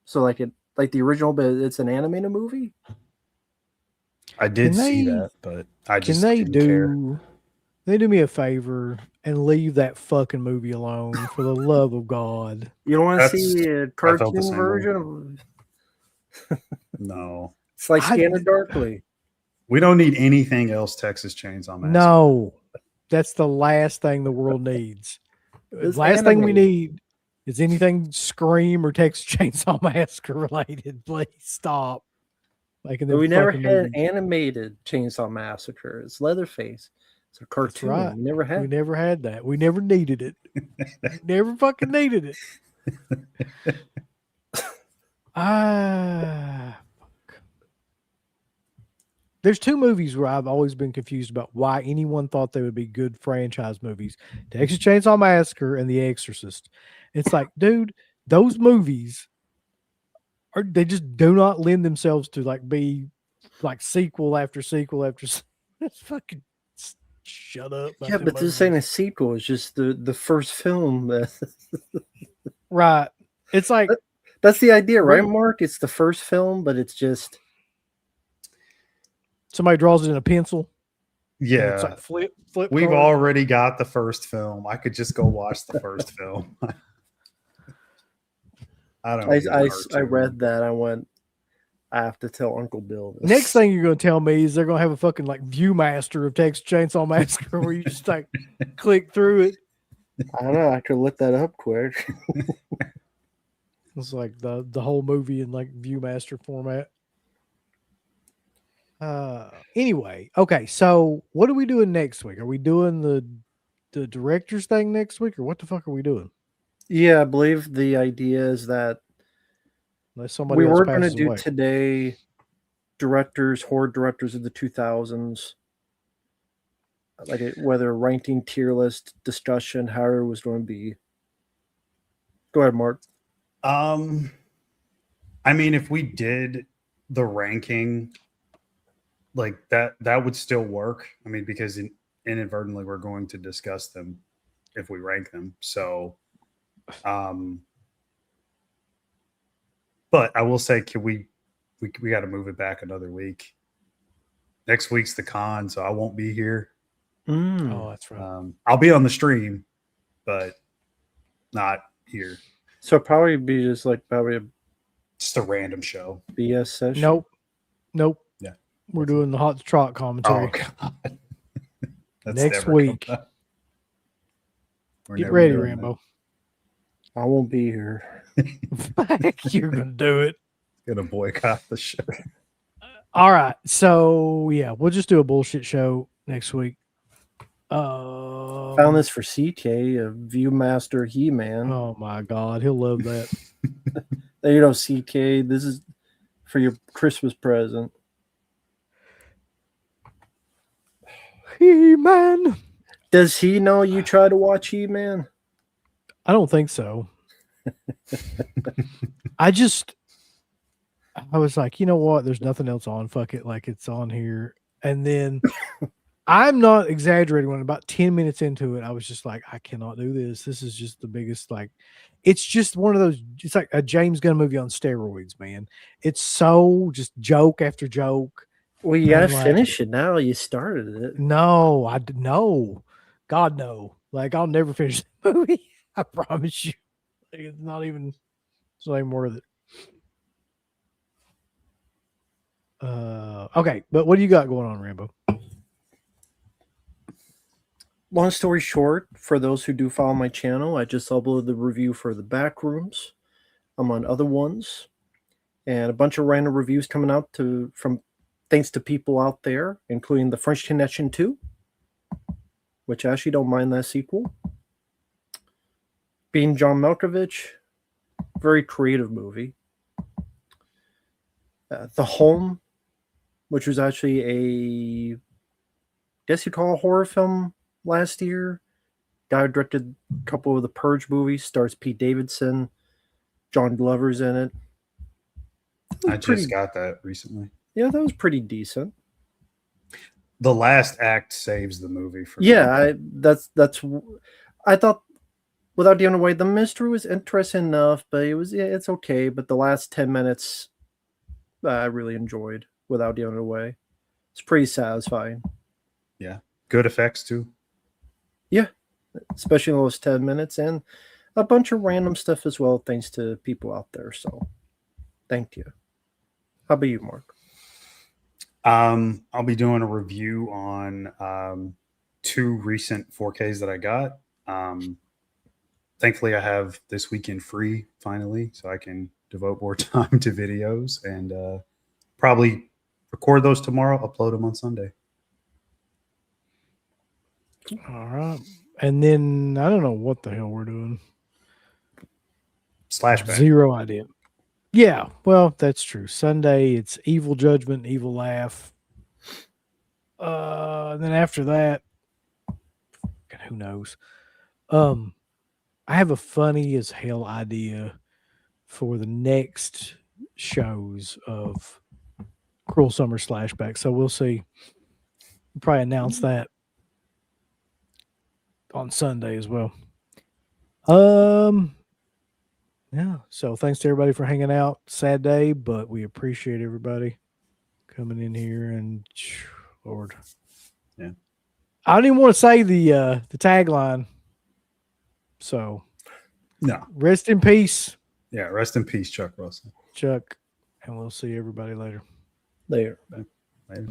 So like the original, but it's an animated movie. I did Can see they- that, but I just Can they didn't care. they do me a favor and leave that fucking movie alone for the love of God? You don't want to That's- see a I felt the cartoon same way. version of No, it's like I- Standard Darkly. we don't need anything else. Texas Chainsaw Massacre. No, that's the last thing the world needs. It's Last thing we animated. need is anything Scream or Texas Chainsaw Massacre related. Please stop making But them we never fucking had movies. animated Chainsaw Massacre. It's Leatherface. It's a cartoon. right. We never We had. never had that. We never needed it. Never fucking needed it. Fuck. There's two movies where I've always been confused about why anyone thought they would be good franchise movies: Texas Chainsaw Massacre and The Exorcist. It's like, dude, those movies they just do not lend themselves to like be like sequel after sequel after. It's fucking shut up. about Yeah, them but this ain't a movies. sequel. It's just the first film. Right. It's like That's the idea, right, What- Mark? It's the first film, but it's just somebody draws it in a pencil. And it's Yeah. like flip. We've card. already got the first film. I could just go watch the first film. I don't need a I cartoon. read that. I went. I have to tell Uncle Bill this. Next thing you're going to tell me is they're going to have a fucking like ViewMaster of Texas Chainsaw Massacre where you just like click through it. I don't know. I could look that up quick. It's like the whole movie in like ViewMaster format. Anyway, okay. So what are we doing next week? Are we doing the director's thing next week, or what the fuck are we doing? Yeah, I believe the idea is that Unless somebody we else were going to passes do away. today horror directors of the 2000s, like whether ranking, tier list, discussion, however it was going to be. Go ahead, Mark. I mean, if we did the ranking like that would still work. I mean, because inadvertently we're going to discuss them if we rank them. So, but I will say, can we got to move it back another week. Next week's the con, so I won't be here. Oh, that's right. I'll be on the stream, but not here. So it'd probably be just like Just a random show. BS session. Nope. Yeah. We're doing the hot trot Oh commentary God. That's next never week. come up. We're Get never ready, doing Rambo. I won't be here. You're gonna do it. that. Gonna boycott the show. All right. So yeah, we'll just do a bullshit show next week. Found this for CK, a Viewmaster He-Man. Oh my God, he'll love that. There you go, CK. This is for your Christmas present. He-Man. Does he know you try to watch He-Man? I don't think so. I was like, you know what? There's nothing else on. Fuck it. Like it's on here. And then I'm not exaggerating. When about 10 minutes into it, I was just like, I cannot do this. This is just the biggest, like, it's just one of those, it's like a James Gunn movie on steroids, man. It's so just joke after joke. Well, you gotta like- finish it now. You started it. No, no. God, no. Like, I'll never finish the movie. I promise you. Like, it's not even worth it. Okay, but what do you got going on, Rambo? Long story short, for those who do follow my channel, I just uploaded the review for the Backrooms. I'm on other ones, and a bunch of random reviews coming out from thanks to people out there, including the French Connection 2, which I actually don't mind that sequel. Being John Malkovich, very creative movie. The Home, which was actually I guess you'd call a horror film last year. Guy who directed a couple of the Purge movies, stars Pete Davidson, John Glover's in it. I just got that recently. Yeah, that was pretty decent. The last act saves the movie for me. Yeah, I thought, without giving away, the mystery was interesting enough, but it's okay. But the last 10 minutes, I really enjoyed without giving it away. It's pretty satisfying. Yeah. Good effects too. Yeah, especially in those 10 minutes, and a bunch of random stuff as well, thanks to people out there. So, thank you. How about you, Mark? I'll be doing a review on 2 recent 4Ks that I got. Thankfully, I have this weekend free finally, so I can devote more time to videos and probably record those tomorrow, upload them on Sunday. All right. And then I don't know what the hell we're doing. Slashback. Zero idea. Yeah, well, that's true. Sunday, it's Evil Judgment, Evil Laugh. And then after that, who knows? I have a funny as hell idea for the next shows of Cruel Summer Slashback. So we'll see. We'll probably announce that on Sunday as well. Yeah. So thanks to everybody for hanging out. Sad day, but we appreciate everybody coming in here and Lord. Yeah. I don't even want to say the tagline. So No. rest in peace, Yeah. Rest in peace, Chuck Russell. Chuck, and we'll see everybody later. There. Later.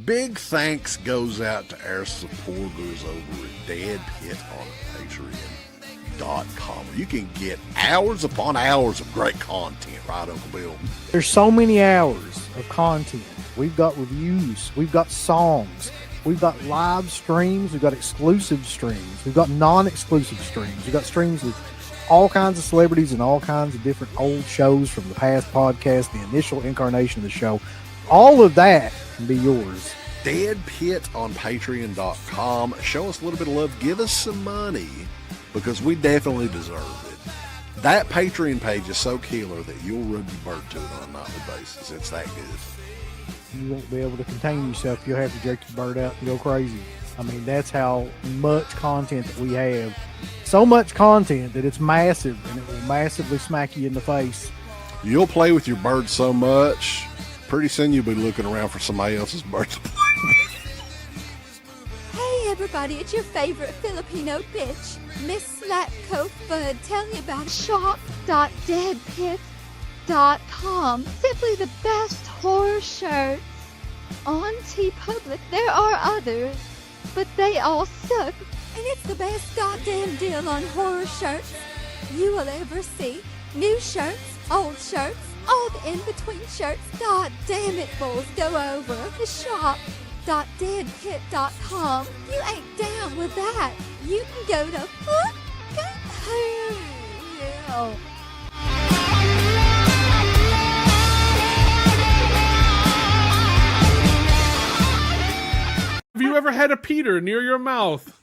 Big thanks goes out to our supporters over at Dead Pit on Patreon.com. You can get hours upon hours of great content, right, Uncle Bill? There's so many hours of content. We've got reviews. We've got songs. We've got live streams. We've got exclusive streams. We've got non-exclusive streams. We've got streams with all kinds of celebrities and all kinds of different old shows from the past podcast, the initial incarnation of the show. All of that can be yours. Dead Pit on Patreon.com. Show us a little bit of love. Give us some money because we definitely deserve it. That Patreon page is so killer that you'll rub your bird to it on a nightly basis. It's that good. You won't be able to contain yourself. You'll have to jerk your bird out and go crazy. I mean, that's how much content that we have. So much content that it's massive, and it will massively smack you in the face. You'll play with your bird so much, pretty soon you'll be looking around for somebody else's bird to play with. Hey everybody, it's your favorite Filipino bitch, Miss Slatko Fudd, telling you about shop.deadpit.com. Simply the best horror shirts on TeePublic. There are others, but they all suck. And it's the best goddamn deal on horror shirts you will ever see. New shirts, old shirts, all the in-between shirts. God damn it, fools, go over to shop.deadpit.com. You ain't down with that. You can go to fucking hell. Have you ever had a Peter near your mouth?